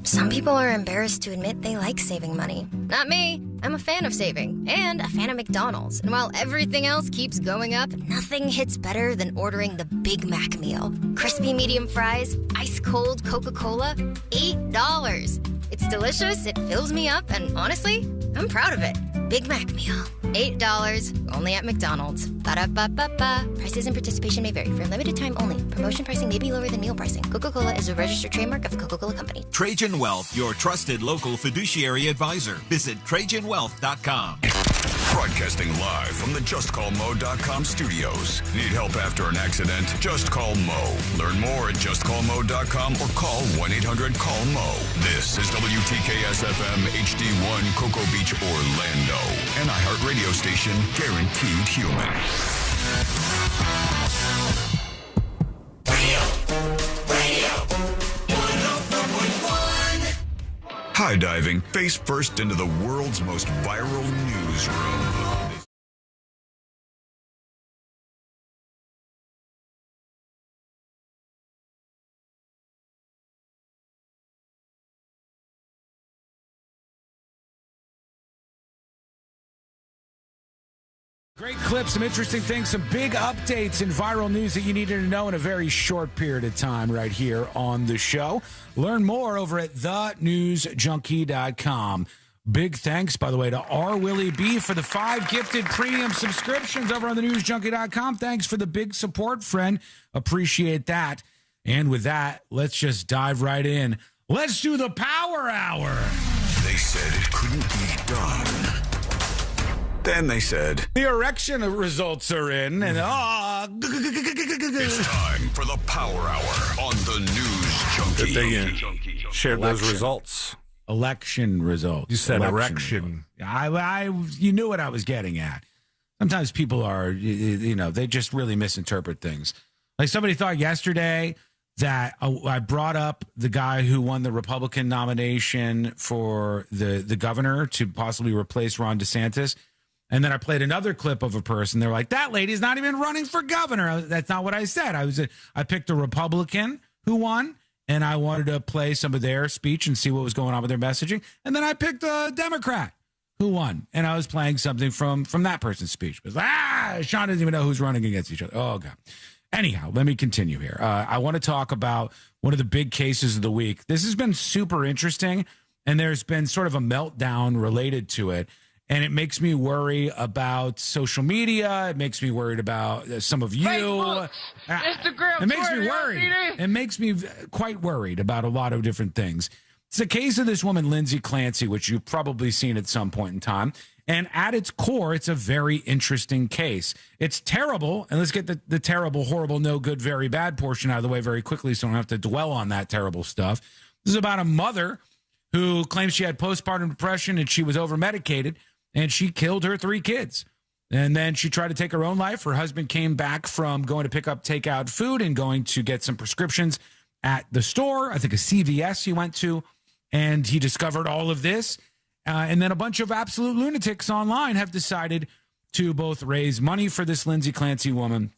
Some people are embarrassed to admit they like saving money. Not me. I'm a fan of saving and a fan of McDonald's. And while everything else keeps going up, nothing hits better than ordering the Big Mac meal. Crispy medium fries, ice cold Coca-Cola, $8. It's delicious, it fills me up, and honestly, I'm proud of it. Big Mac meal. $8, only at McDonald's. Ba-da-ba-ba-ba. Prices and participation may vary. For a limited time only. Promotion pricing may be lower than meal pricing. Coca-Cola is a registered trademark of the Coca-Cola Company. Trajan Wealth, your trusted local fiduciary advisor. Visit TrajanWealth.com. Broadcasting live from the JustCallMo.com studios. Need help after an accident? Just call Mo. Learn more at JustCallMo.com or call 1-800-CALL-MO. This is WTKS-FM HD1 Cocoa Beach, Orlando. An iHeart radio station guaranteed human. High diving face first into the world's most viral newsroom. Great clips, some interesting things, some big updates and viral news that you needed to know in a very short period of time right here on the show. Learn more over at thenewsjunkie.com. Big thanks, by the way, to R. Willie B for the 5 gifted premium subscriptions over on thenewsjunkie.com. Thanks for the big support, friend. Appreciate that. And with that, let's just dive right in. Let's do the Power Hour. They said it couldn't be done. Then they said, the erection results are in, and it's time for the Power Hour on the News Junkie. They shared those results. Election results. You said erection. You knew what I was getting at. Sometimes people are, they just really misinterpret things. Like somebody thought yesterday that I brought up the guy who won the Republican nomination for the governor to possibly replace Ron DeSantis. And then I played another clip of a person. They're like, that lady's not even running for governor. That's not what I said. I picked a Republican who won, and I wanted to play some of their speech and see what was going on with their messaging. And then I picked a Democrat who won, and I was playing something from that person's speech. It was Sean doesn't even know who's running against each other. Oh, God. Anyhow, let me continue here. I want to talk about one of the big cases of the week. This has been super interesting, and there's been sort of a meltdown related to it. And it makes me worry about social media. It makes me worried about some of you. Facebook, Instagram, it makes Twitter, me worried. TV. It makes me quite worried about a lot of different things. It's the case of this woman, Lindsay Clancy, which you've probably seen at some point in time. And at its core, it's a very interesting case. It's terrible. And let's get the terrible, horrible, no good, very bad portion out of the way very quickly so I don't have to dwell on that terrible stuff. This is about a mother who claims she had postpartum depression and she was over-medicated. And she killed her 3 kids. And then she tried to take her own life. Her husband came back from going to pick up takeout food and going to get some prescriptions at the store. I think a CVS he went to. And he discovered all of this. And then a bunch of absolute lunatics online have decided to both raise money for this Lindsay Clancy woman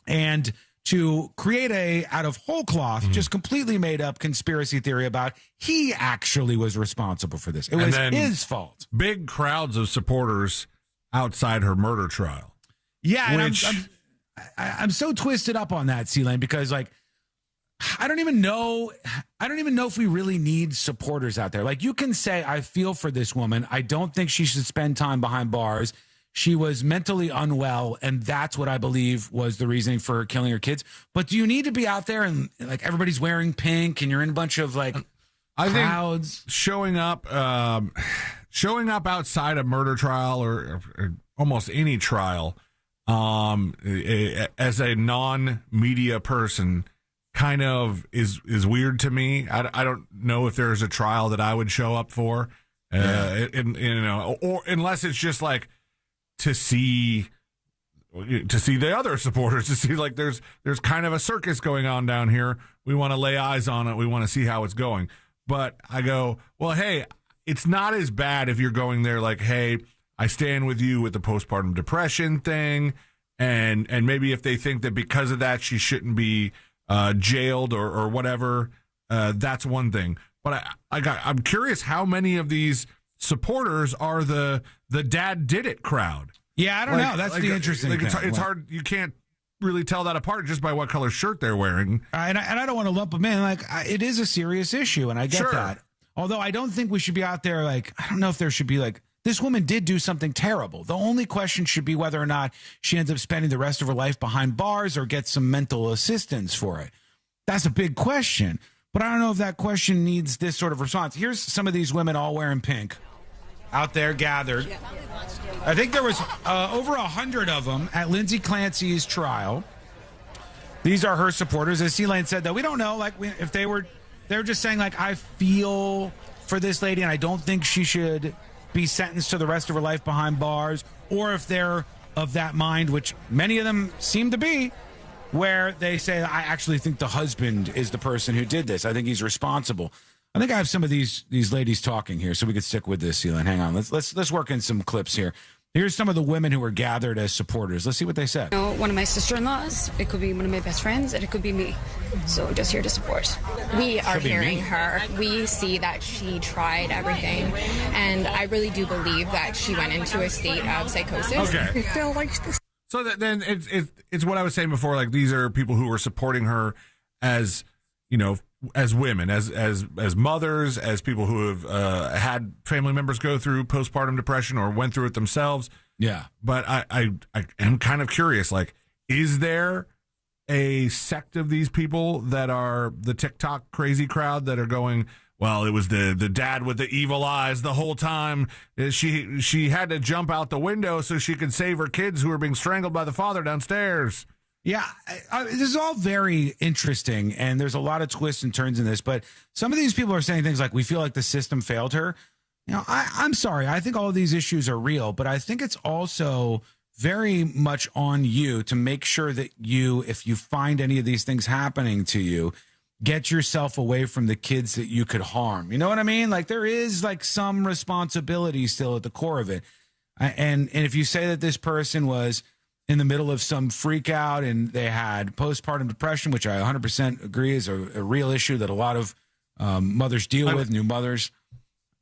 and to create out of whole cloth, just completely made up conspiracy theory about he actually was responsible for this. It was his fault. Big crowds of supporters outside her murder trial. Yeah, and I'm so twisted up on that, C-Lane, because like I don't even know if we really need supporters out there. Like you can say, I feel for this woman. I don't think she should spend time behind bars. She was mentally unwell, and that's what I believe was the reasoning for her killing her kids. But do you need to be out there and like everybody's wearing pink and you're in a bunch of like crowds? Think showing up outside a murder trial or almost any trial as a non-media person kind of is weird to me. I don't know if there's a trial that I would show up for, or unless it's just like to see to see the other supporters, to see like there's kind of a circus going on down here. We want to lay eyes on it. We want to see how it's going. But I go, well, hey, it's not as bad if you're going there like, hey, I stand with you with the postpartum depression thing. And maybe if they think that because of that she shouldn't be jailed or whatever, that's one thing. But I'm curious how many of these supporters are the dad did it crowd. Yeah, I don't know. That's the interesting thing. It's hard. You can't really tell that apart just by what color shirt they're wearing. And I don't want to lump them in. Like, it is a serious issue, and I get that. Although I don't think we should be out there like, I don't know if there should be like, this woman did do something terrible. The only question should be whether or not she ends up spending the rest of her life behind bars or gets some mental assistance for it. That's a big question. But I don't know if that question needs this sort of response. Here's some of these women all wearing pink out there gathered. I think there was over 100 of them at Lindsay Clancy's trial. These are her supporters. As C-Lane said, though, we don't know if they were just saying, like, I feel for this lady and I don't think she should be sentenced to the rest of her life behind bars, or if they're of that mind, which many of them seem to be, where they say, I actually think the husband is the person who did this. I think he's responsible. I think I have some of these ladies talking here, so we could stick with this, Celine. Hang on. Let's work in some clips here. Here's some of the women who were gathered as supporters. Let's see what they said. You know, one of my sister-in-laws, it could be one of my best friends, and it could be me. So just here to support. We are hearing her. We see that she tried everything, and I really do believe that she went into a state of psychosis. Okay. I feel like this. So then it's what I was saying before. Like, these are people who were supporting her as, you know, as women, as mothers, as people who have had family members go through postpartum depression or went through it themselves. Yeah. But I am kind of curious, like, is there a sect of these people that are the TikTok crazy crowd that are going, well, it was the dad with the evil eyes the whole time. She had to jump out the window so she could save her kids who were being strangled by the father downstairs. Yeah, this is all very interesting, and there's a lot of twists and turns in this, but some of these people are saying things like, we feel like the system failed her. You know, I'm sorry. I think all of these issues are real, but I think it's also very much on you to make sure that you, if you find any of these things happening to you, get yourself away from the kids that you could harm. You know what I mean? Like, there is like some responsibility still at the core of it. And if you say that this person was in the middle of some freak out and they had postpartum depression, which I 100% agree is a real issue that a lot of mothers deal with, new mothers.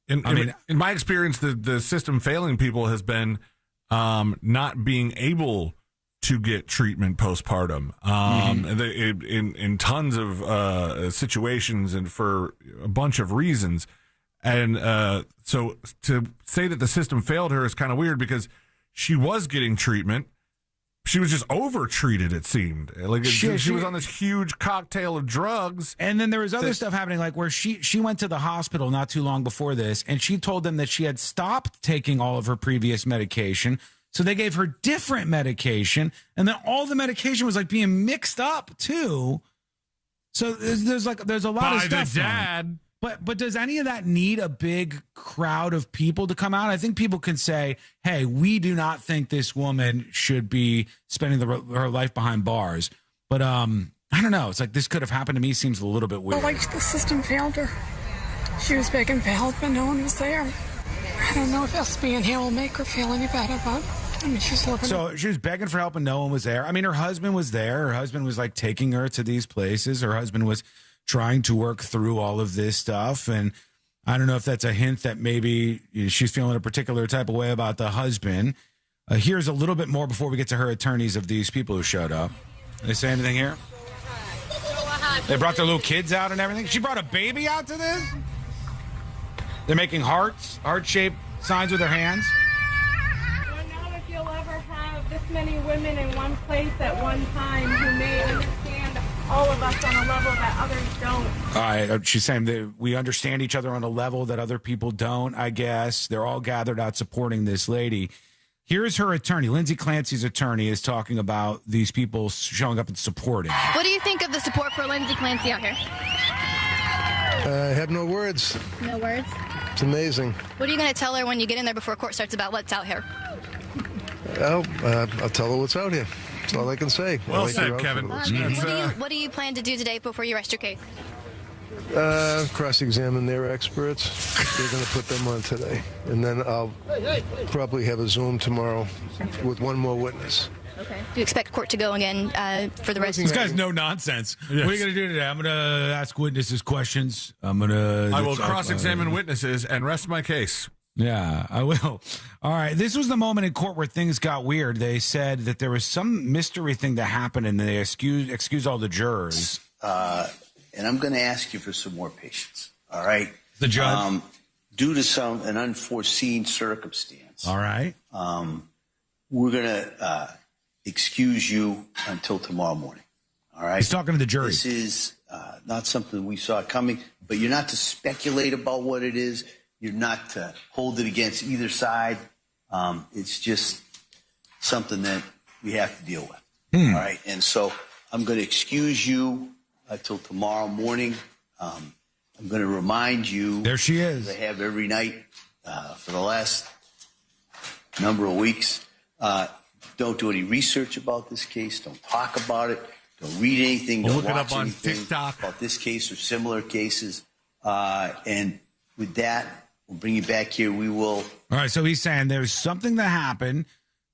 In my experience, the system failing people has been not being able to get treatment postpartum in tons of situations and for a bunch of reasons. And so to say that the system failed her is kind of weird, because she was getting treatment. She was just over-treated, it seemed. Like, she was on this huge cocktail of drugs. And then there was other stuff happening, like where she went to the hospital not too long before this, and she told them that she had stopped taking all of her previous medication. So they gave her different medication, and then all the medication was like being mixed up too. So there's a lot of stuff. By the dad. But does any of that need a big crowd of people to come out? I think people can say, hey, we do not think this woman should be spending her life behind bars. But I don't know. It's like, this could have happened to me. Seems a little bit weird. Like the system failed her. She was begging for help, but no one was there. I don't know if us being here will make her feel any better, but I mean, she's looking. So she was begging for help and no one was there. I mean, her husband was there. Her husband was like taking her to these places. Her husband was trying to work through all of this stuff. And I don't know if that's a hint that maybe she's feeling a particular type of way about the husband. Here's a little bit more before we get to her attorneys of these people who showed up. Did they say anything here? They brought their little kids out and everything. She brought a baby out to this? They're making heart-shaped signs with their hands. I don't know if you'll ever have this many women in one place at one time who may understand all of us on a level that others don't. All right, she's saying that we understand each other on a level that other people don't, I guess. They're all gathered out supporting this lady. Here's her attorney. Lindsay Clancy's attorney is talking about these people showing up and supporting. What do you think of the support for Lindsay Clancy out here? I have no words. No words? It's amazing. What are you going to tell her when you get in there before court starts about what's out here? I'll tell her what's out here. That's all I can say. Well said, Kevin. What do you plan to do today before you rest your case? Cross-examine their experts. They're going to put them on today. And then I'll probably have a Zoom tomorrow with one more witness. Okay. Do you expect court to go again for the rest of This the guy's no nonsense. Yes. What are you going to do today? I'm going to ask witnesses questions. I will cross-examine witnesses and rest my case. Yeah, I will. All right. This was the moment in court where things got weird. They said that there was some mystery thing that happened, and they excused all the jurors. And I'm going to ask you for some more patience. All right. The judge. Due to an unforeseen circumstance. All right. We're going to excuse you until tomorrow morning. All right. He's talking to the jury. This is not something we saw coming, but you're not to speculate about what it is. You're not to hold it against either side. It's just something that we have to deal with. All right. And so I'm going to excuse you until tomorrow morning. I'm going to remind you. There she is. As I have every night for the last number of weeks. Don't do any research about this case. Don't talk about it. Don't read anything. Don't look it watch up on anything TikTok about this case or similar cases. And with that, we'll bring you back here. We will. All right. So he's saying there's something that happened.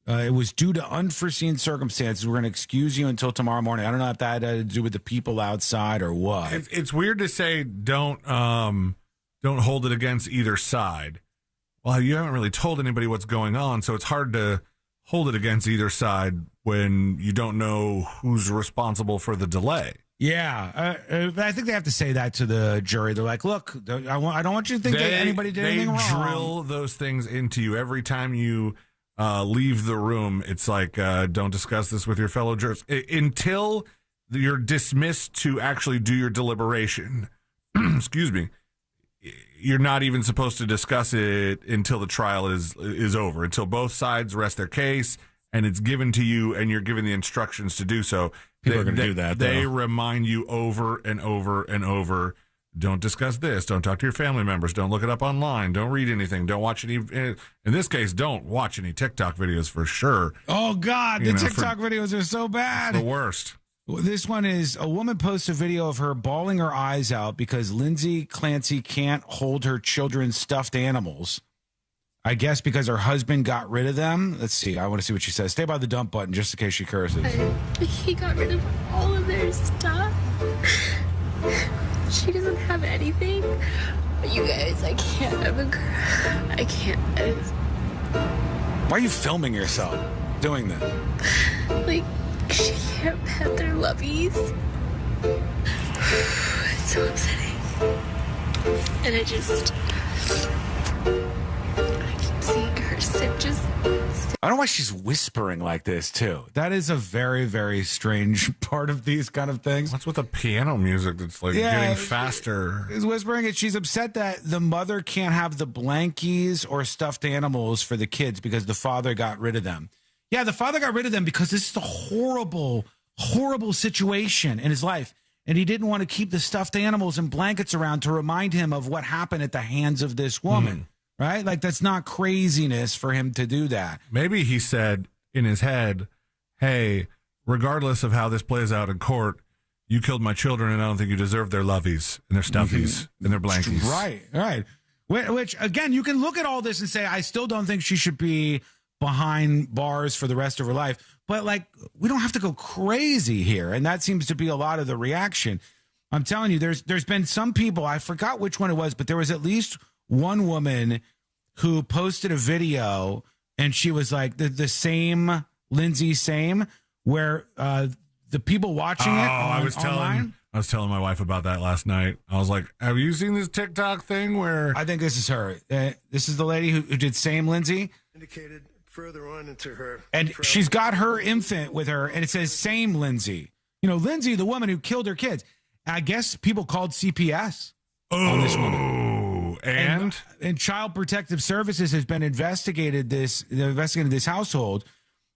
It was due to unforeseen circumstances. We're going to excuse you until tomorrow morning. I don't know if that had to do with the people outside or what. It's weird to say don't hold it against either side. Well, you haven't really told anybody what's going on, so it's hard to hold it against either side when you don't know who's responsible for the delay. Yeah, I think they have to say that to the jury. They're like, look, I don't want you to think that anybody did anything wrong. They drill those things into you every time you leave the room. It's like, don't discuss this with your fellow jurors until you're dismissed to actually do your deliberation. Excuse me. You're not even supposed to discuss it until the trial is over, until both sides rest their case and it's given to you and you're given the instructions to do so. People are going to do that. They remind you over and over and over. Don't discuss this. Don't talk to your family members. Don't look it up online. Don't read anything. Don't watch any. In this case, don't watch any TikTok videos for sure. Oh, God. The TikTok videos are so bad. The worst. This one is a woman posts a video of her bawling her eyes out because Lindsay Clancy can't hold her children's stuffed animals. I guess because her husband got rid of them. Let's see. I want to see what she says. Stay by the dump button just in case she curses. He got rid of all of their stuff. She doesn't have anything. You guys, I can't. I can't. Why are you filming yourself doing that? Like, she can't pet their lovies. It's so upsetting. And I keep seeing her sit just. I don't know why she's whispering like this, too. That is a very, very strange part of these kind of things. What's with the piano music that's like getting faster? She's whispering it. She's upset that the mother can't have the blankies or stuffed animals for the kids because the father got rid of them. Yeah, the father got rid of them because this is a horrible, horrible situation in his life. And he didn't want to keep the stuffed animals and blankets around to remind him of what happened at the hands of this woman. Right? Like, that's not craziness for him to do that. Maybe he said in his head, hey, regardless of how this plays out in court, you killed my children and I don't think you deserve their lovies and their stuffies and their blankies. Right. Which, again, you can look at all this and say, I still don't think she should be behind bars for the rest of her life. But, like, we don't have to go crazy here. And that seems to be a lot of the reaction. I'm telling you, there's been some people, I forgot which one it was, but there was at least one woman who posted a video and she was like the same Lindsay where the people watching it I was telling my wife about that last night. I was like, have you seen this TikTok thing where I think this is her. This is the lady who did same Lindsay. Indicated further on into her. And she's got her infant with her and it says same Lindsay. You know, Lindsay, the woman who killed her kids. I guess people called CPS on this woman. And Child Protective Services has been investigating this household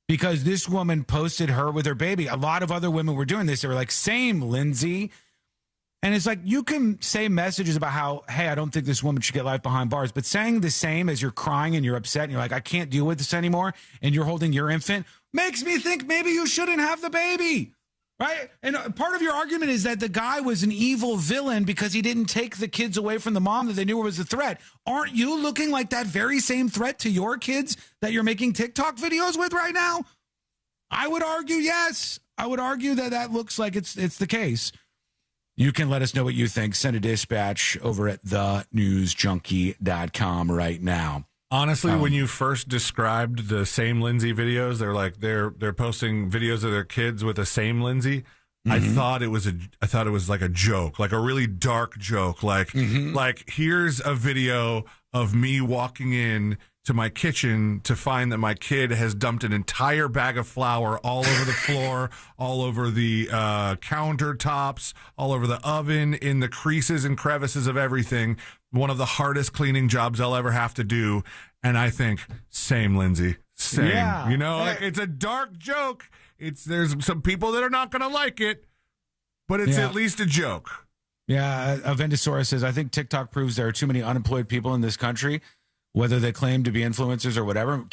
because this woman posted her with her baby. A lot of other women were doing this. They were like, same Lindsay. And it's like, you can say messages about how, hey, I don't think this woman should get life behind bars, but saying the same as you're crying and you're upset and you're like, I can't deal with this anymore, and you're holding your infant, makes me think maybe you shouldn't have the baby, right? And part of your argument is that the guy was an evil villain because he didn't take the kids away from the mom that they knew was a threat. Aren't you looking like that very same threat to your kids that you're making TikTok videos with right now? I would argue yes. I would argue that looks like it's the case. You can let us know what you think. Send a dispatch over at thenewsjunkie.com right now. Honestly, when you first described the Same Lindsay videos, they're like they're posting videos of their kids with the same Lindsay. I thought it was like a joke, like a really dark joke. Like here's a video of me walking in to my kitchen to find that my kid has dumped an entire bag of flour all over the floor, all over the countertops, all over the oven, in the creases and crevices of everything. One of the hardest cleaning jobs I'll ever have to do. And I think, same, Lindsay, same. Yeah. You know, like, it's a dark joke. There's some people that are not going to like it, but it's at least a joke. Yeah, Vendisaurus says, I think TikTok proves there are too many unemployed people in this country, whether they claim to be influencers or whatever.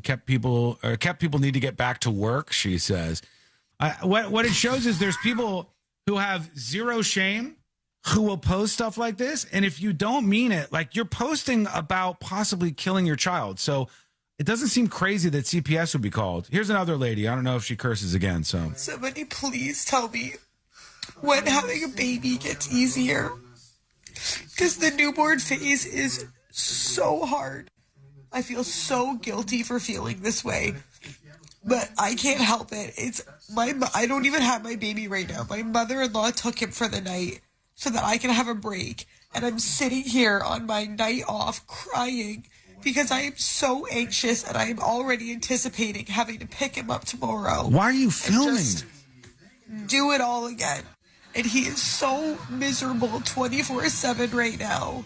Kept people need to get back to work, she says. What it shows is there's people who have zero shame who will post stuff like this, and if you don't mean it, like, you're posting about possibly killing your child. So it doesn't seem crazy that CPS would be called. Here's another lady. I don't know if she curses again. So somebody please tell me when having a baby gets easier, because the newborn phase is so hard. I feel so guilty for feeling this way, but I can't help it. I don't even have my baby right now. My mother-in-law took him for the night so that I can have a break, and I'm sitting here on my night off crying because I am so anxious, and I am already anticipating having to pick him up tomorrow. Why are you filming? Just do it all again. And he is so miserable 24/7 right now.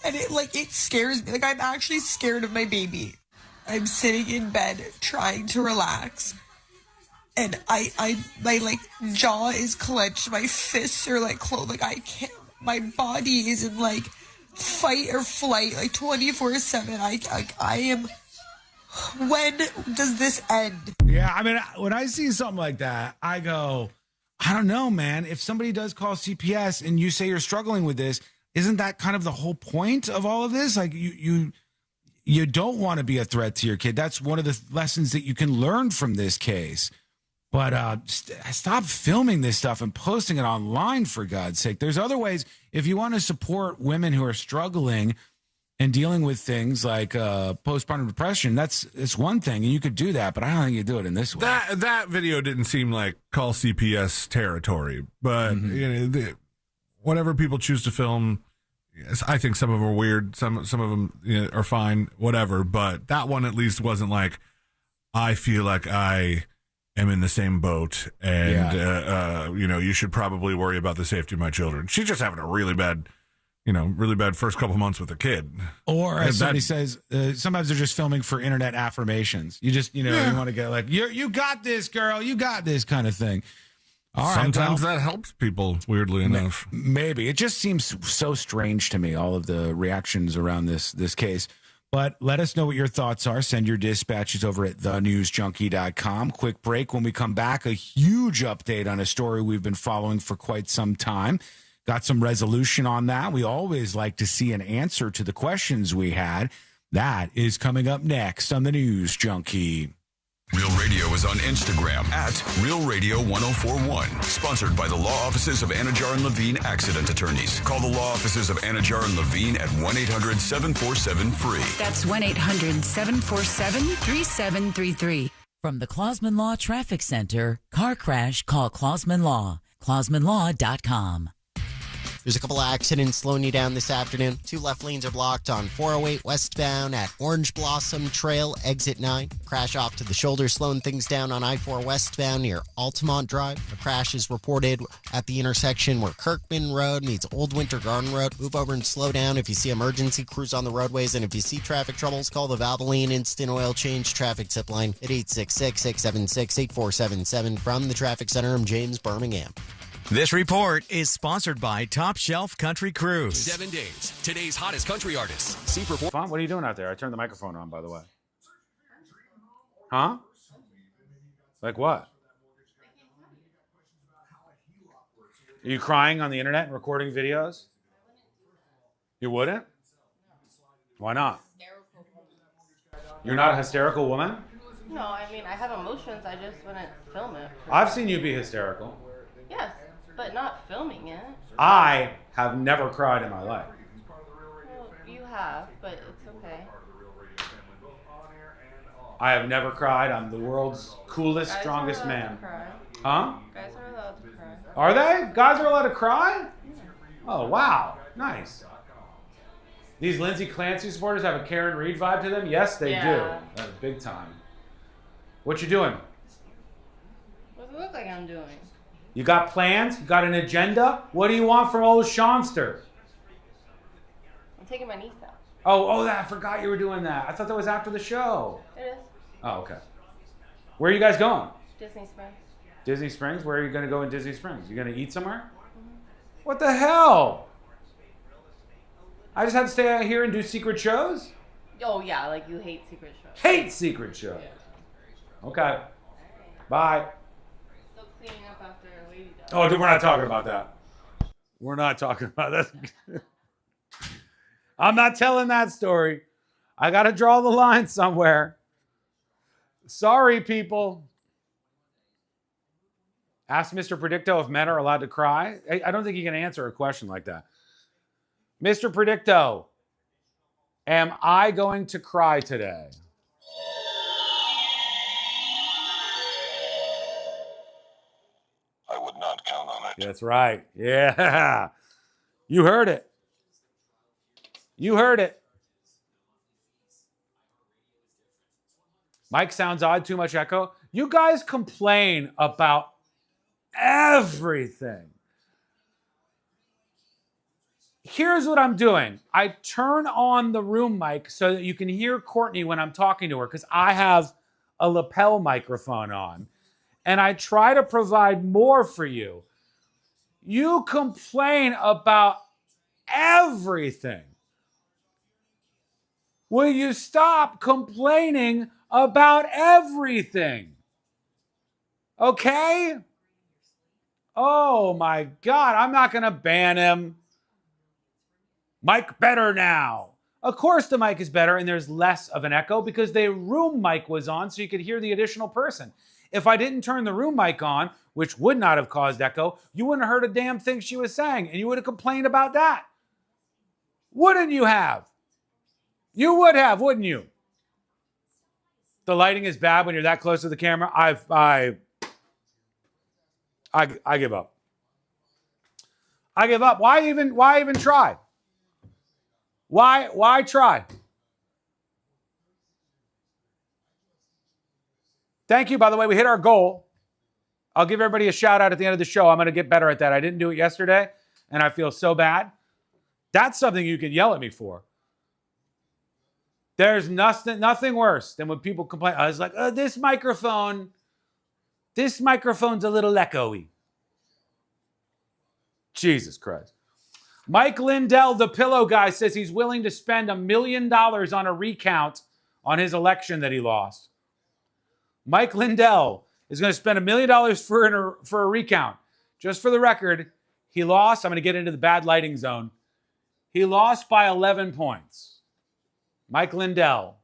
And it scares me. Like, I'm actually scared of my baby. I'm sitting in bed trying to relax. And my jaw is clenched. My fists are closed. I can't, my body is in fight or flight, 24/7. I am, when does this end? Yeah, I mean, when I see something like that, I go, I don't know, man. If somebody does call CPS and you say you're struggling with this, isn't that kind of the whole point of all of this? Like, you don't want to be a threat to your kid. That's one of the lessons that you can learn from this case. But stop filming this stuff and posting it online, for God's sake. There's other ways. If you want to support women who are struggling and dealing with things like postpartum depression, it's one thing, and you could do that, but I don't think you do it in this way. That video didn't seem like call CPS territory, but whatever people choose to film, yes, I think some of them are weird, some of them are fine, whatever, but that one at least wasn't like, I feel like I am in the same boat, and you should probably worry about the safety of my children. She's just having a really bad first couple months with a kid. Or as somebody says, sometimes they're just filming for internet affirmations. You just, you want to get like, you got this, girl, you got this kind of thing. All right, sometimes that helps people, weirdly enough. Maybe. It just seems so strange to me, all of the reactions around this case. But let us know what your thoughts are. Send your dispatches over at thenewsjunkie.com. Quick break. When we come back, a huge update on a story we've been following for quite some time. Got some resolution on that. We always like to see an answer to the questions we had. That is coming up next on the News Junkie. Real Radio is on Instagram at Real Radio 1041. Sponsored by the law offices of Anajar and Levine Accident Attorneys. Call the law offices of Anajar and Levine at 1-800-747-FREE. That's 1-800-747-3733. From the Clausman Law Traffic Center, car crash, call Clausman Law. ClausmanLaw.com. There's a couple of accidents slowing you down this afternoon. 2 left lanes are blocked on 408 westbound at Orange Blossom Trail, exit 9. Crash off to the shoulder, slowing things down on I-4 westbound near Altamont Drive. A crash is reported at the intersection where Kirkman Road meets Old Winter Garden Road. Move over and slow down if you see emergency crews on the roadways. And if you see traffic troubles, call the Valvoline Instant Oil Change Traffic Tip Line at 866-676-8477. From the Traffic Center, I'm James Birmingham. This report is sponsored by Top Shelf Country Cruise. 7 days. Today's hottest country artists. See perform. Fun? What are you doing out there? I turned the microphone on, by the way. Huh? Like what? Are you crying on the internet and recording videos? You wouldn't? Why not? You're not a hysterical woman? No, I mean, I have emotions. I just wouldn't film it. I've seen you be hysterical. Yes, but not filming it. I have never cried in my life. Well, you have, but it's okay. I have never cried. I'm the world's coolest, Guys strongest are allowed man. to cry. Huh? Guys are allowed to cry. Are they? Guys are allowed to cry? Oh, wow. Nice. These Lindsay Clancy supporters have a Karen Reed vibe to them? Yes, they Yeah. do. That's big time. What you doing? What does it look like I'm doing? You got plans? You got an agenda? What do you want from old Seanster? I'm taking my niece out. Oh, I forgot you were doing that. I thought that was after the show. It is. Oh, okay. Where are you guys going? Disney Springs. Disney Springs? Where are you going to go in Disney Springs? You going to eat somewhere? What the hell? I just have to stay out here and do secret shows? Oh, yeah, like you hate secret shows. Hate secret shows. Okay. Bye. Still cleaning up after Lady Dog. Oh, dude, we're not talking about that. We're not talking about that. I'm not telling that story. I got to draw the line somewhere. Sorry, people. Ask Mr. Predicto if men are allowed to cry. I don't think he can answer a question like that. Mr. Predicto, am I going to cry today? I would not count on it. That's right. Yeah. You heard it. You heard it. Mike sounds odd, too much echo. You guys complain about everything. Here's what I'm doing. I turn on the room mic so that you can hear Courtney when I'm talking to her because I have a lapel microphone on. And I try to provide more for you. You complain about everything. Will you stop complaining about everything? Okay? Oh my God, I'm not going to ban him. Mic better now. Of course the mic is better and there's less of an echo because the room mic was on so you could hear the additional person. If I didn't turn the room mic on, which would not have caused echo, you wouldn't have heard a damn thing she was saying and you would have complained about that. Wouldn't you have? You would have, wouldn't you? The lighting is bad when you're that close to the camera. I give up. I give up. Why even try? Why try? Thank you. By the way, we hit our goal. I'll give everybody a shout out at the end of the show. I'm going to get better at that. I didn't do it yesterday, and I feel so bad. That's something you can yell at me for. There's nothing worse than when people complain. I was like, this microphone's a little echoey. Jesus Christ. Mike Lindell, the pillow guy, says he's willing to spend $1 million on a recount on his election that he lost. Mike Lindell is going to spend $1 million for a recount. Just for the record, he lost. I'm going to get into the bad lighting zone. He lost by 11 points. Mike Lindell.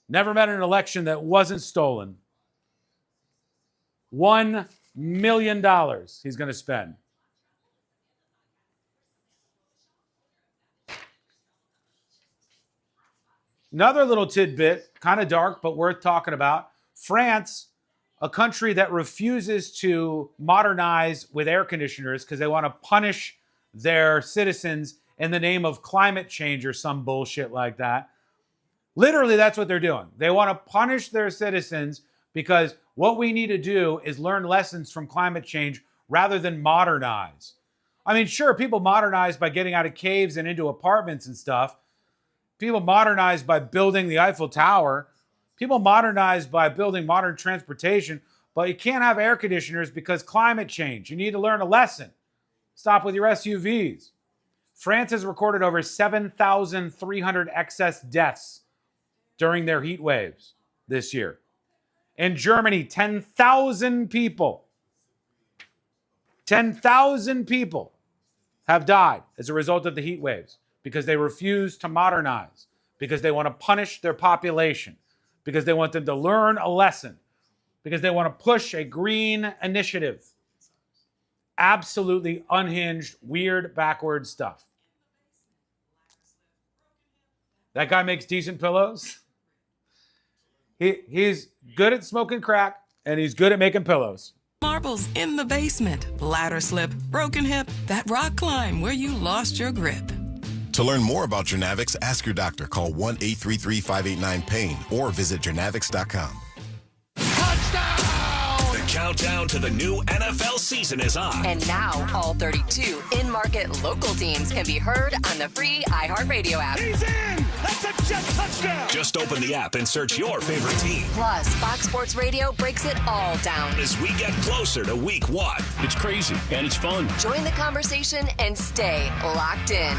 Never met an election that wasn't stolen. $1 million he's going to spend. Another little tidbit, kind of dark, but worth talking about. France, a country that refuses to modernize with air conditioners because they want to punish their citizens in the name of climate change or some bullshit like that. Literally, that's what they're doing. They want to punish their citizens because what we need to do is learn lessons from climate change rather than modernize. I mean, sure, people modernize by getting out of caves and into apartments and stuff. People modernize by building the Eiffel Tower. People modernize by building modern transportation. But you can't have air conditioners because climate change. You need to learn a lesson. Stop with your SUVs. France has recorded over 7,300 excess deaths during their heat waves this year. In Germany, 10,000 people have died as a result of the heat waves because they refuse to modernize, because they want to punish their population, because they want them to learn a lesson, because they want to push a green initiative. Absolutely unhinged, weird, backward stuff. That guy makes decent pillows. He's good at smoking crack, and he's good at making pillows. Marbles in the basement, ladder slip, broken hip, that rock climb where you lost your grip. To learn more about Jernavix, ask your doctor. Call 1-833-589-PAIN or visit jernavix.com. The countdown to the new NFL season is on. And now, all 32 in-market local teams can be heard on the free iHeartRadio app. He's in! That's a jet touchdown! Just open the app and search your favorite team. Plus, Fox Sports Radio breaks it all down. As we get closer to week 1. It's crazy, and it's fun. Join the conversation and stay locked in.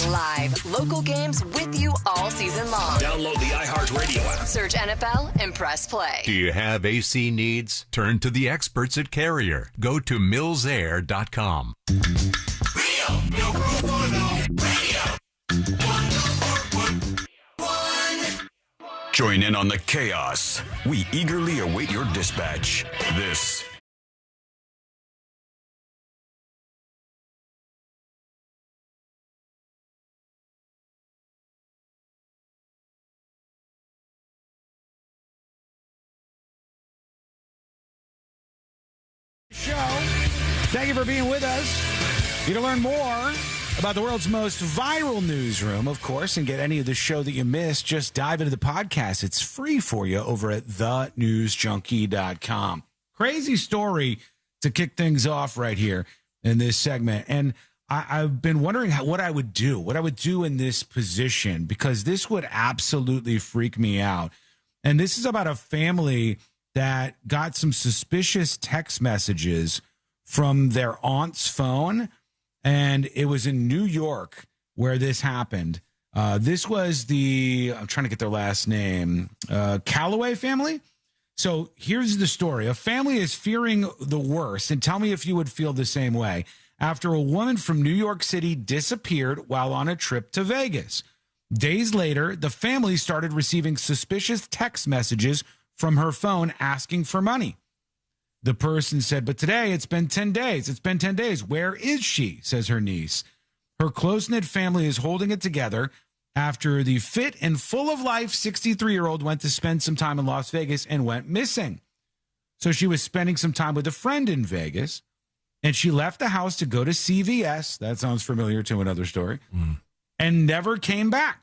Live, local games with you all season long. Download the iHeartRadio app. Search NFL and press play. Do you have AC needs? Turn to the experts at Carrier. Go to millsair.com. Join in on the chaos. We eagerly await your dispatch. This show. Thank you for being with us. You can learn more about the world's most viral newsroom, of course, and get any of the show that you missed. Just dive into the podcast. It's free for you over at thenewsjunkie.com. Crazy story to kick things off right here in this segment. And I've been wondering what I would do in this position, because this would absolutely freak me out. And this is about a family that got some suspicious text messages from their aunt's phone. And it was in New York where this happened. This was I'm trying to get their last name, Calloway family. So here's the story. A family is fearing the worst, and tell me if you would feel the same way, after a woman from New York City disappeared while on a trip to Vegas. Days later, the family started receiving suspicious text messages from her phone asking for money. The person said, but today it's been 10 days. It's been 10 days. Where is she? Says her niece. Her close-knit family is holding it together after the fit and full of life 63-year-old went to spend some time in Las Vegas and went missing. So she was spending some time with a friend in Vegas, and she left the house to go to CVS. That sounds familiar to another story. And never came back.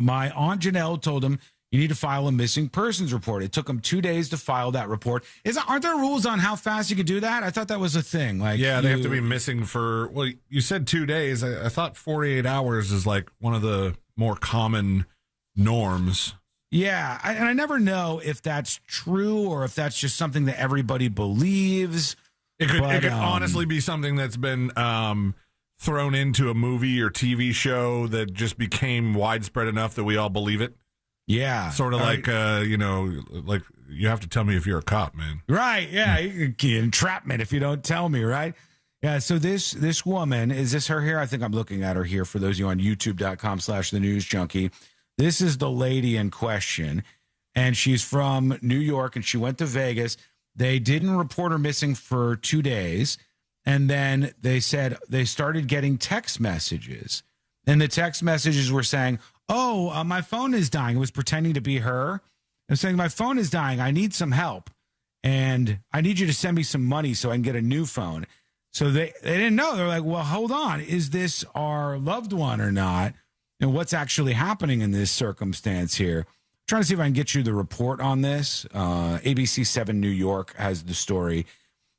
My Aunt Janelle told him, you need to file a missing persons report. It took them 2 days to file that report. Aren't there rules on how fast you could do that? I thought that was a thing. Like, yeah, they have to be missing for, well, you said 2 days. I thought 48 hours is like one of the more common norms. Yeah, and I never know if that's true or if that's just something that everybody believes. It could honestly be something that's been thrown into a movie or TV show that just became widespread enough that we all believe it. Yeah. Sort of like, like you have to tell me if you're a cop, man. Right. Yeah. Entrapment if you don't tell me, right? Yeah. So this woman, is this her here? I think I'm looking at her here for those of you on youtube.com/thenewsjunkie. This is the lady in question, and she's from New York, and she went to Vegas. They didn't report her missing for 2 days, and then they said they started getting text messages, and the text messages were saying, oh, my phone is dying. It was pretending to be her. It was saying, my phone is dying. I need some help. And I need you to send me some money so I can get a new phone. So they didn't know. They're like, well, hold on. Is this our loved one or not? And what's actually happening in this circumstance here? I'm trying to see if I can get you the report on this. ABC 7 New York has the story.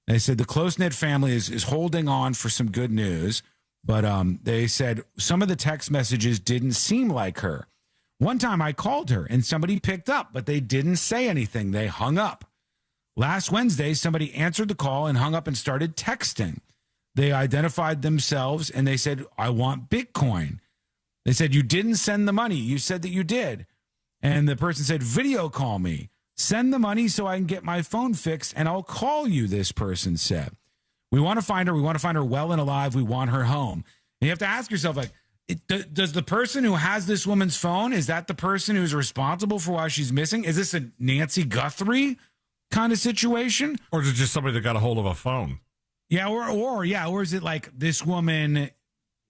They said the close-knit family is holding on for some good news. But they said some of the text messages didn't seem like her. One time I called her and somebody picked up, but they didn't say anything. They hung up. Last Wednesday, somebody answered the call and hung up and started texting. They identified themselves and they said, I want Bitcoin. They said, you didn't send the money. You said that you did. And the person said, video call me. Send the money so I can get my phone fixed and I'll call you, this person said. We want to find her. We want to find her well and alive. We want her home. And you have to ask yourself, like, does the person who has this woman's phone, is that the person who's responsible for why she's missing? Is this a Nancy Guthrie kind of situation? Or is it just somebody that got a hold of a phone? Yeah, or is it like this woman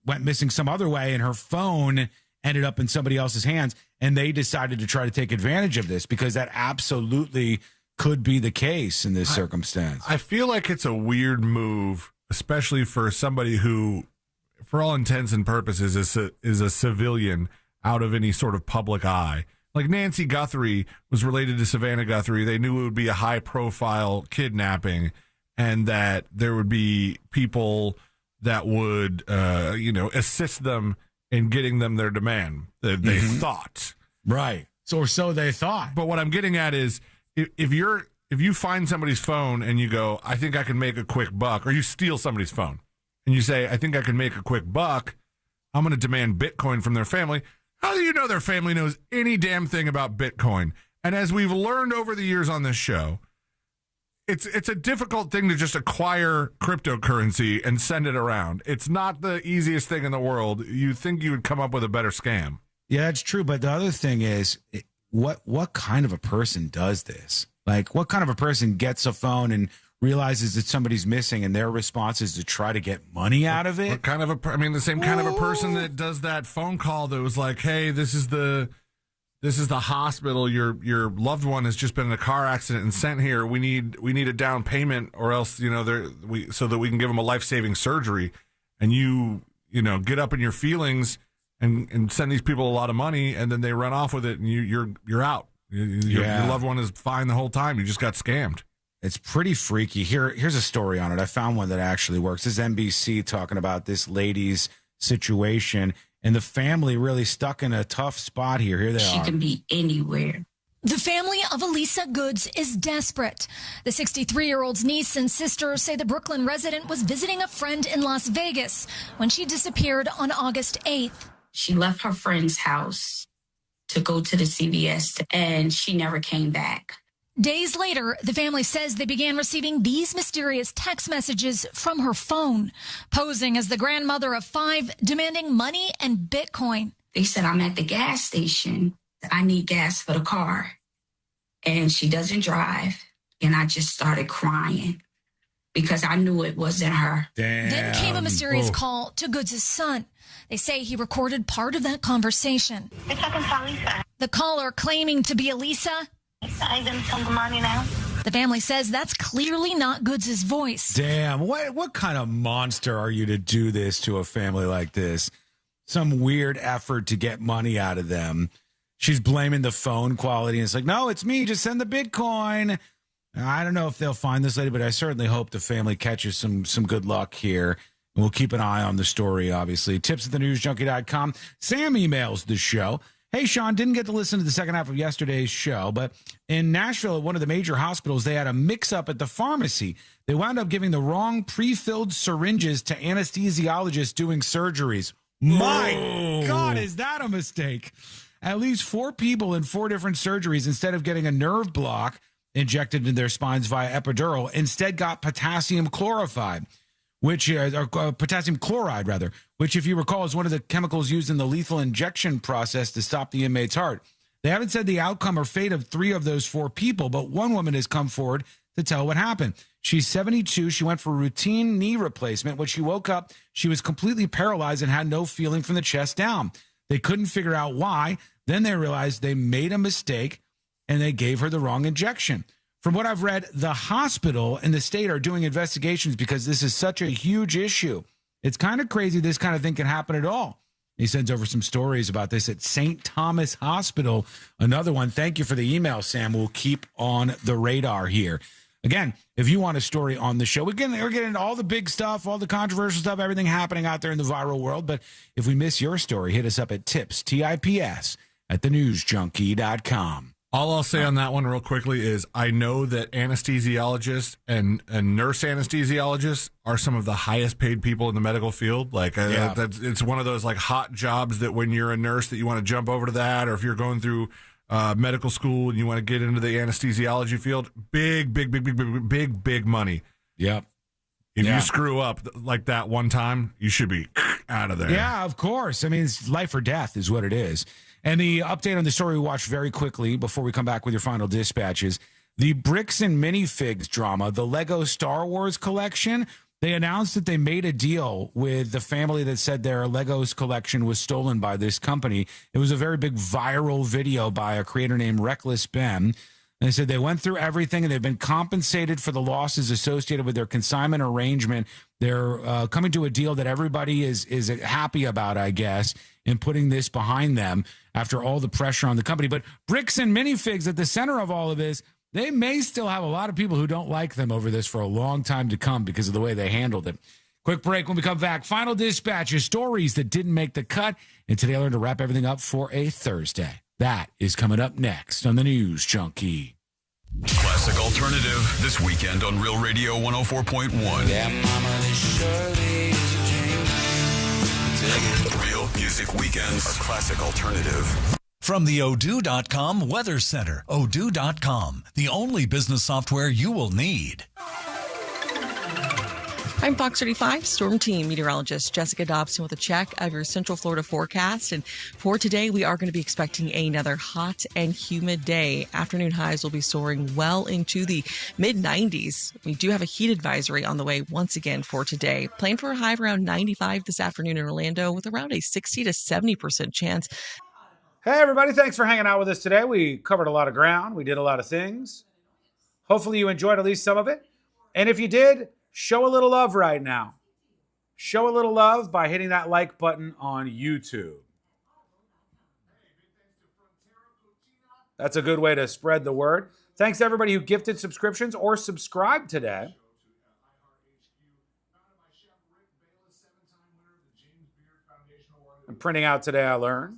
went missing some other way and her phone ended up in somebody else's hands and they decided to try to take advantage of this, because that absolutely could be the case in this circumstance. I feel like it's a weird move, especially for somebody who, for all intents and purposes, is a civilian out of any sort of public eye. Like Nancy Guthrie was related to Savannah Guthrie. They knew it would be a high-profile kidnapping and that there would be people that would, assist them in getting them their demand. They thought. Right. So they thought. But what I'm getting at is, if you find somebody's phone and you go, I think I can make a quick buck, or you steal somebody's phone and you say, I think I can make a quick buck, I'm going to demand Bitcoin from their family. How do you know their family knows any damn thing about Bitcoin? And as we've learned over the years on this show, it's a difficult thing to just acquire cryptocurrency and send it around. It's not the easiest thing in the world. You think you would come up with a better scam. Yeah, that's true. But the other thing is, what kind of a person does this? Like, what kind of a person gets a phone and realizes that somebody's missing and their response is to try to get money out of it? What kind of the same kind of a person that does that phone call that was like, hey, this is the hospital. Your loved one has just been in a car accident and sent here. We need a down payment, or else, so that we can give them a life-saving surgery. And you get up in your feelings and send these people a lot of money, and then they run off with it, and you're out. Your loved one is fine the whole time. You just got scammed. It's pretty freaky. Here's a story on it. I found one that actually works. This is NBC talking about this lady's situation, and the family really stuck in a tough spot here. Here they are. She can be anywhere. The family of Elisa Goods is desperate. The 63-year-old's niece and sister say the Brooklyn resident was visiting a friend in Las Vegas when she disappeared on August 8th. She left her friend's house to go to the CVS, and she never came back. Days later, the family says they began receiving these mysterious text messages from her phone, posing as the grandmother of 5, demanding money and Bitcoin. They said, I'm at the gas station. I need gas for the car. And she doesn't drive. And I just started crying because I knew it wasn't her. Damn. Then came a mysterious call to Goods' son. They say he recorded part of that conversation. The caller claiming to be Elisa. I didn't send the money now. The family says that's clearly not Goods' voice. Damn, what kind of monster are you to do this to a family like this? Some weird effort to get money out of them. She's blaming the phone quality, and it's like, no, it's me. Just send the Bitcoin. I don't know if they'll find this lady, but I certainly hope the family catches some good luck here. And we'll keep an eye on the story, obviously. Tips@thenewsjunkie.com. Sam emails the show. Hey, Sean, didn't get to listen to the second half of yesterday's show, but in Nashville, at one of the major hospitals, they had a mix-up at the pharmacy. They wound up giving the wrong pre-filled syringes to anesthesiologists doing surgeries. My God, is that a mistake? At least 4 people in 4 different surgeries, instead of getting a nerve block injected into their spines via epidural, instead got potassium chloride, which if you recall is one of the chemicals used in the lethal injection process to stop the inmate's heart. They haven't said the outcome or fate of 3 of those 4 people, but one woman has come forward to tell what happened. She's 72. She went for routine knee replacement. When she woke up, she was completely paralyzed and had no feeling from the chest down. They couldn't figure out why. Then they realized they made a mistake and they gave her the wrong injection. From what I've read, the hospital and the state are doing investigations because this is such a huge issue. It's kind of crazy this kind of thing can happen at all. He sends over some stories about this at St. Thomas Hospital. Another one. Thank you for the email, Sam. We'll keep on the radar here. Again, if you want a story on the show, we're getting into all the big stuff, all the controversial stuff, everything happening out there in the viral world. But if we miss your story, hit us up at tips, TIPS, @thenewsjunkie.com. All I'll say on that one real quickly is I know that anesthesiologists and nurse anesthesiologists are some of the highest paid people in the medical field. Like it's one of those like hot jobs that when you're a nurse that you want to jump over to that, or if you're going through medical school and you want to get into the anesthesiology field, big money. Yep. If you screw up like that one time, you should be out of there. Yeah, of course. I mean, it's life or death is what it is. And the update on the story we watched very quickly before we come back with your final dispatches, the Bricks and Minifigs drama, the Lego Star Wars collection, they announced that they made a deal with the family that said their Legos collection was stolen by this company. It was a very big viral video by a creator named Reckless Ben. And they said they went through everything and they've been compensated for the losses associated with their consignment arrangement. They're coming to a deal that everybody is happy about, I guess, in putting this behind them after all the pressure on the company. But Bricks and Minifigs at the center of all of this, they may still have a lot of people who don't like them over this for a long time to come because of the way they handled it. Quick break when we come back. Final dispatches, stories that didn't make the cut. And today I learned to wrap everything up for a Thursday. That is coming up next on the News Junkie. Classic Alternative this weekend on Real Radio 104.1. Yeah, mama, this surely is a dream. Real Music Weekends are Classic Alternative. From the Odoo.com Weather Center, Odoo.com, the only business software you will need. I'm Fox 35 Storm Team meteorologist Jessica Dobson with a check of your Central Florida forecast. And for today, we are going to be expecting another hot and humid day. Afternoon highs will be soaring well into the mid-90s. We do have a heat advisory on the way once again for today. Plan for a high of around 95 this afternoon in Orlando with around a 60 to 70% chance. Hey, everybody. Thanks for hanging out with us today. We covered a lot of ground. We did a lot of things. Hopefully you enjoyed at least some of it. And if you did, show a little love right now. Show a little love by hitting that like button on YouTube. That's a good way to spread the word. Thanks to everybody who gifted subscriptions or subscribed today. I'm printing out today, I learned,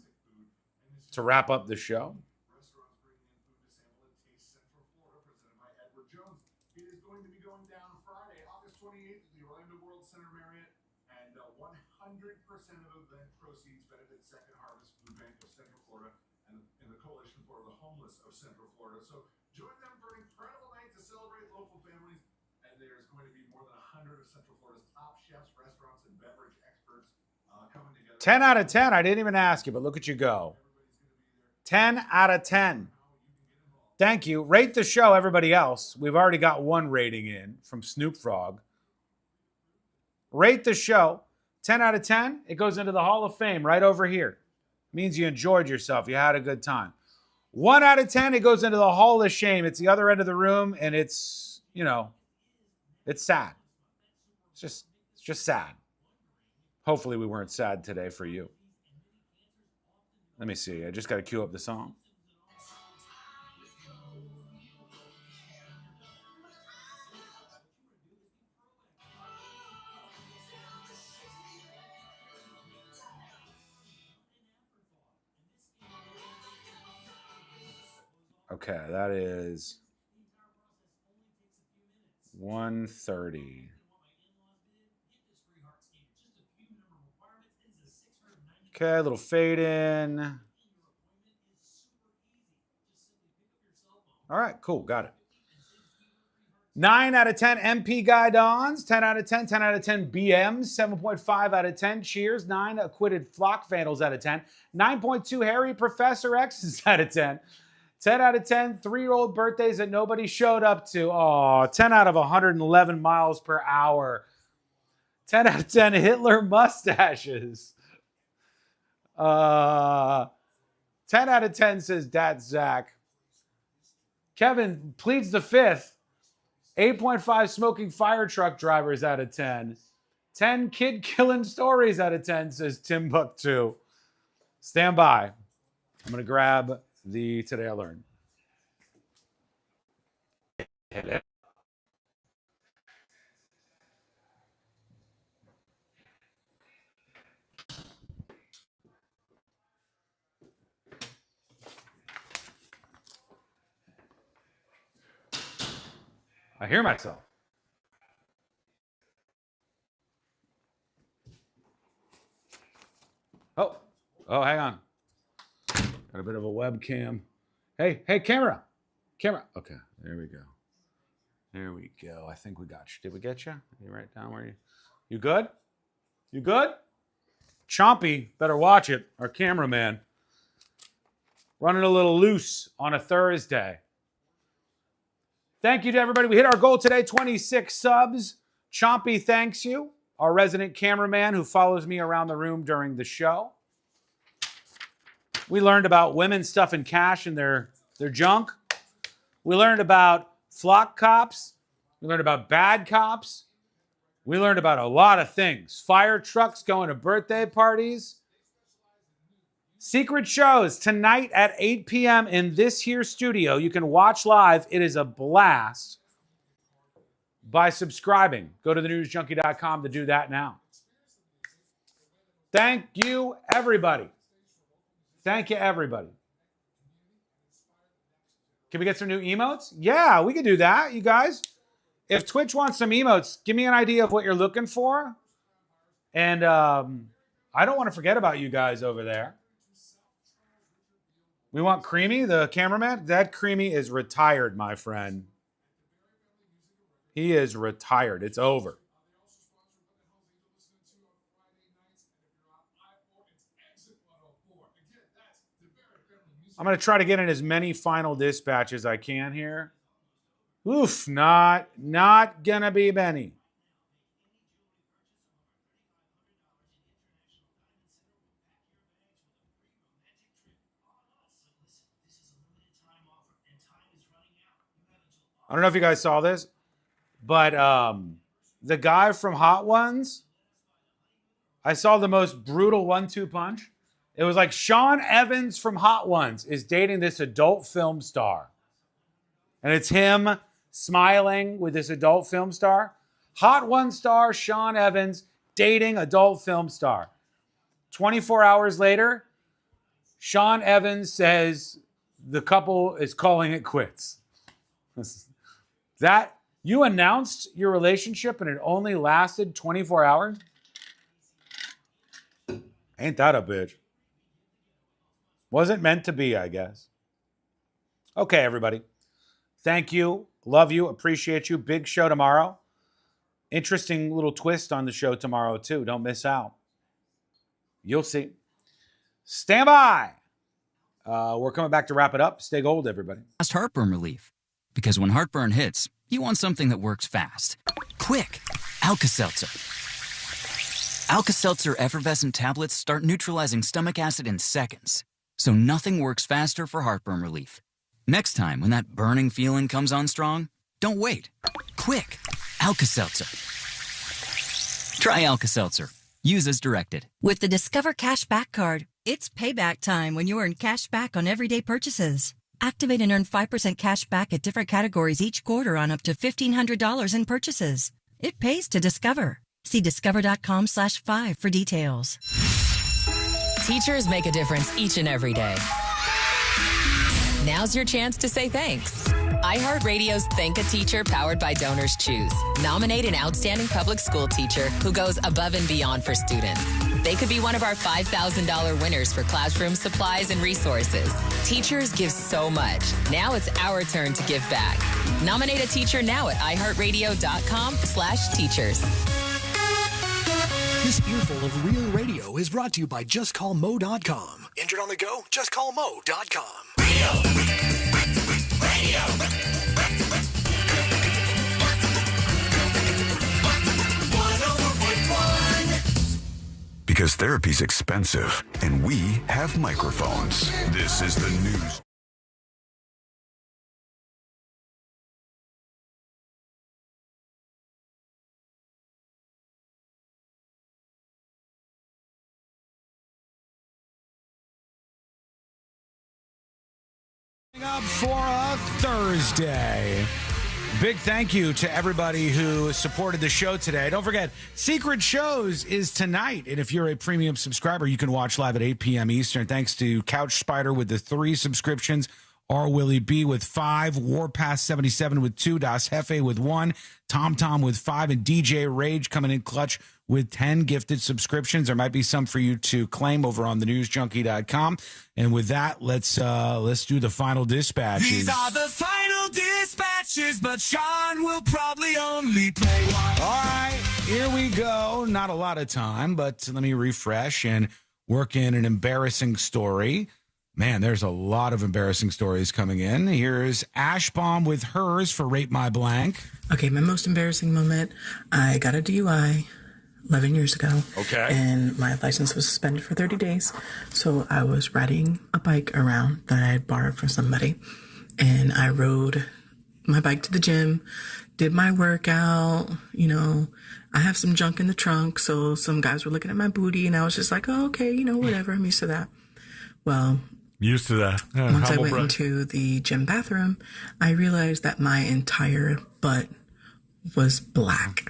to wrap up the show. Central Florida. So join them for an incredible night to celebrate local families. And there's going to be more than 100 of Central Florida's top chefs, restaurants, and beverage experts coming together. 10 out of 10. I didn't even ask you, but look at you go. 10 out of 10. Thank you. Rate the show, everybody else. We've already got one rating in from Snoop Frog. Rate the show. 10 out of 10. It goes into the Hall of Fame right over here. Means you enjoyed yourself. You had a good time. 1 out of 10, it goes into the Hall of Shame. It's the other end of the room, and it's, you know, it's sad. It's just sad. Hopefully we weren't sad today for you. Let me see. I just got to cue up the song. Okay, that is 1:30. Okay, a little fade in. All right, cool, got it. 9 out of 10 MP Guy Dons, 10 out of 10, 10 out of 10 BMs, 7.5 out of 10 Cheers, 9 acquitted Flock Vandals out of 10, 9.2 Harry Professor X's out of 10, 10 out of 10 3-year-old birthdays that nobody showed up to. Oh, 10 out of 111 miles per hour. 10 out of 10 Hitler mustaches. 10 out of 10 says Dad Zach. Kevin pleads the fifth. 8.5 smoking fire truck drivers out of 10. 10 kid killing stories out of 10 says Timbuktu. Stand by. I'm going to grab the Today I Learned. I hear myself. Oh, hang on. Got a bit of a webcam. Hey, camera. Okay, there we go. I think we got you. Did we get you? You right down where you good? You good? Chompy, better watch it. Our cameraman. Running a little loose on a Thursday. Thank you to everybody. We hit our goal today, 26 subs. Chompy thanks you. Our resident cameraman who follows me around the room during the show. We learned about women stuffing cash in their junk. We learned about flock cops. We learned about bad cops. We learned about a lot of things. Fire trucks going to birthday parties. Secret shows tonight at 8 p.m. in this here studio. You can watch live. It is a blast by subscribing. Go to thenewsjunkie.com to do that now. Thank you, everybody. Thank you, everybody. Can we get some new emotes? Yeah, we can do that, you guys. If Twitch wants some emotes, give me an idea of what you're looking for. And I don't want to forget about you guys over there. We want Creamy, the cameraman. That Creamy is retired, my friend. He is retired. It's over. I'm going to try to get in as many final dispatch as I can here. Oof, not going to be many. I don't know if you guys saw this, but the guy from Hot Ones, I saw the most brutal 1-2 punch. It was like Sean Evans from Hot Ones is dating this adult film star. And it's him smiling with this adult film star. Hot One star Sean Evans dating adult film star. 24 hours later, Sean Evans says the couple is calling it quits. That you announced your relationship and it only lasted 24 hours? Ain't that a bitch? Wasn't meant to be, I guess. Okay, everybody. Thank you. Love you. Appreciate you. Big show tomorrow. Interesting little twist on the show tomorrow, too. Don't miss out. You'll see. Stand by. We're coming back to wrap it up. Stay gold, everybody. Fast heartburn relief. Because when heartburn hits, you want something that works fast. Quick. Alka-Seltzer. Alka-Seltzer effervescent tablets start neutralizing stomach acid in seconds. So nothing works faster for heartburn relief. Next time, when that burning feeling comes on strong, don't wait. Quick. Alka-Seltzer. Try Alka-Seltzer. Use as directed. With the Discover Cashback Card, it's payback time when you earn cash back on everyday purchases. Activate and earn 5% cash back at different categories each quarter on up to $1,500 in purchases. It pays to Discover. See discover.com/5 for details. Teachers make a difference each and every day. Now's your chance to say thanks. iHeartRadio's Thank a Teacher powered by Donors Choose. Nominate an outstanding public school teacher who goes above and beyond for students. They could be one of our $5,000 winners for classroom supplies and resources. Teachers give so much. Now it's our turn to give back. Nominate a teacher now at iHeartRadio.com/teachers. This earful of real radio is brought to you by JustCallMo.com. Injured on the go? JustCallMo.com. Radio. Because therapy's expensive, and we have microphones. This is the news. Up for a Thursday. Big thank you to everybody who supported the show today. Don't forget, Secret Shows is tonight. And if you're a premium subscriber, you can watch live at 8 p.m. Eastern. Thanks to Couch Spider with the 3 subscriptions. R. Willie B with 5, Warpath 77 with 2, Das Hefe with 1, Tom with 5, and DJ Rage coming in clutch with 10 gifted subscriptions. There might be some for you to claim over on thenewsjunkie.com. And with that, let's do the final dispatches. These are the final dispatches, but Sean will probably only play one. All right, here we go. Not a lot of time, but let me refresh and work in an embarrassing story. Man, there's a lot of embarrassing stories coming in. Here's Ashbaum with hers for Rate My Blank. Okay, my most embarrassing moment, I got a DUI 11 years ago. Okay. And my license was suspended for 30 days. So I was riding a bike around that I had borrowed from somebody. And I rode my bike to the gym, did my workout, I have some junk in the trunk. So some guys were looking at my booty and I was just like, oh, okay, whatever. I'm used to that. Well, used to that. Once I went into the gym bathroom, I realized that my entire butt was black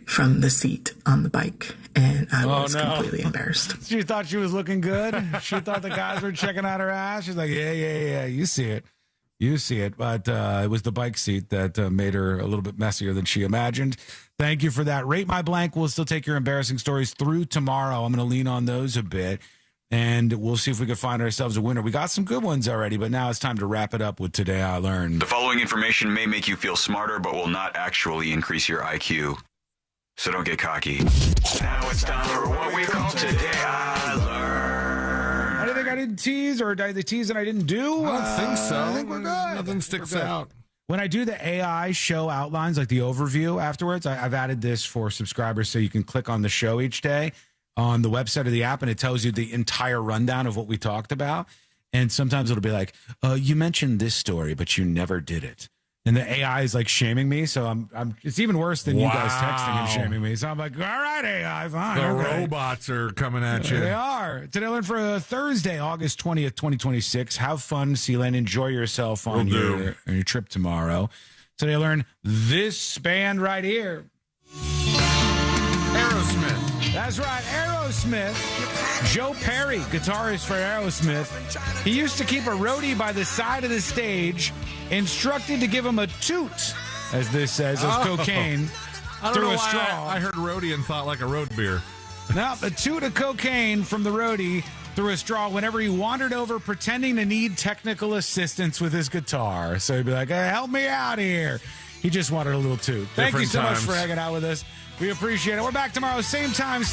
from the seat on the bike, and I was completely embarrassed. She thought she was looking good. She thought the guys were checking out her ass. She's like, yeah, you see it. But it was the bike seat that made her a little bit messier than she imagined. Thank you for that. Rate My Blank. We'll still take your embarrassing stories through tomorrow. I'm going to lean on those a bit, and we'll see if we can find ourselves a winner. We got some good ones already, but now it's time to wrap it up with Today I Learned. The following information may make you feel smarter, but will not actually increase your IQ. So don't get cocky. Now it's time for what we call Today I Learned. I didn't think I didn't tease, or did I tease and I didn't do? I don't think so. I think we're good. Nothing sticks out. When I do the AI show outlines, like the overview afterwards, I've added this for subscribers so you can click on the show each day on the website or the app, and it tells you the entire rundown of what we talked about. And sometimes it'll be like, you mentioned this story, but you never did it. And the AI is like shaming me, so I'm. It's even worse than you guys texting and shaming me. So I'm like, all right, AI, fine. The okay. robots are coming at you. They are. Today I learned for Thursday, August 20th, 2026. Have fun, Sealand. Enjoy yourself on your trip tomorrow. Today I learned this band right here. Aerosmith. That's right, Aerosmith. Joe Perry, guitarist for Aerosmith. He used to keep a roadie by the side of the stage, instructed to give him a toot, as this says, of cocaine through a straw. I heard roadie and thought like a road beer. Now, a toot of cocaine from the roadie through a straw whenever he wandered over pretending to need technical assistance with his guitar. So he'd be like, hey, help me out here. He just wanted a little toot. Thank you so much for hanging out with us. We appreciate it. We're back tomorrow, same time.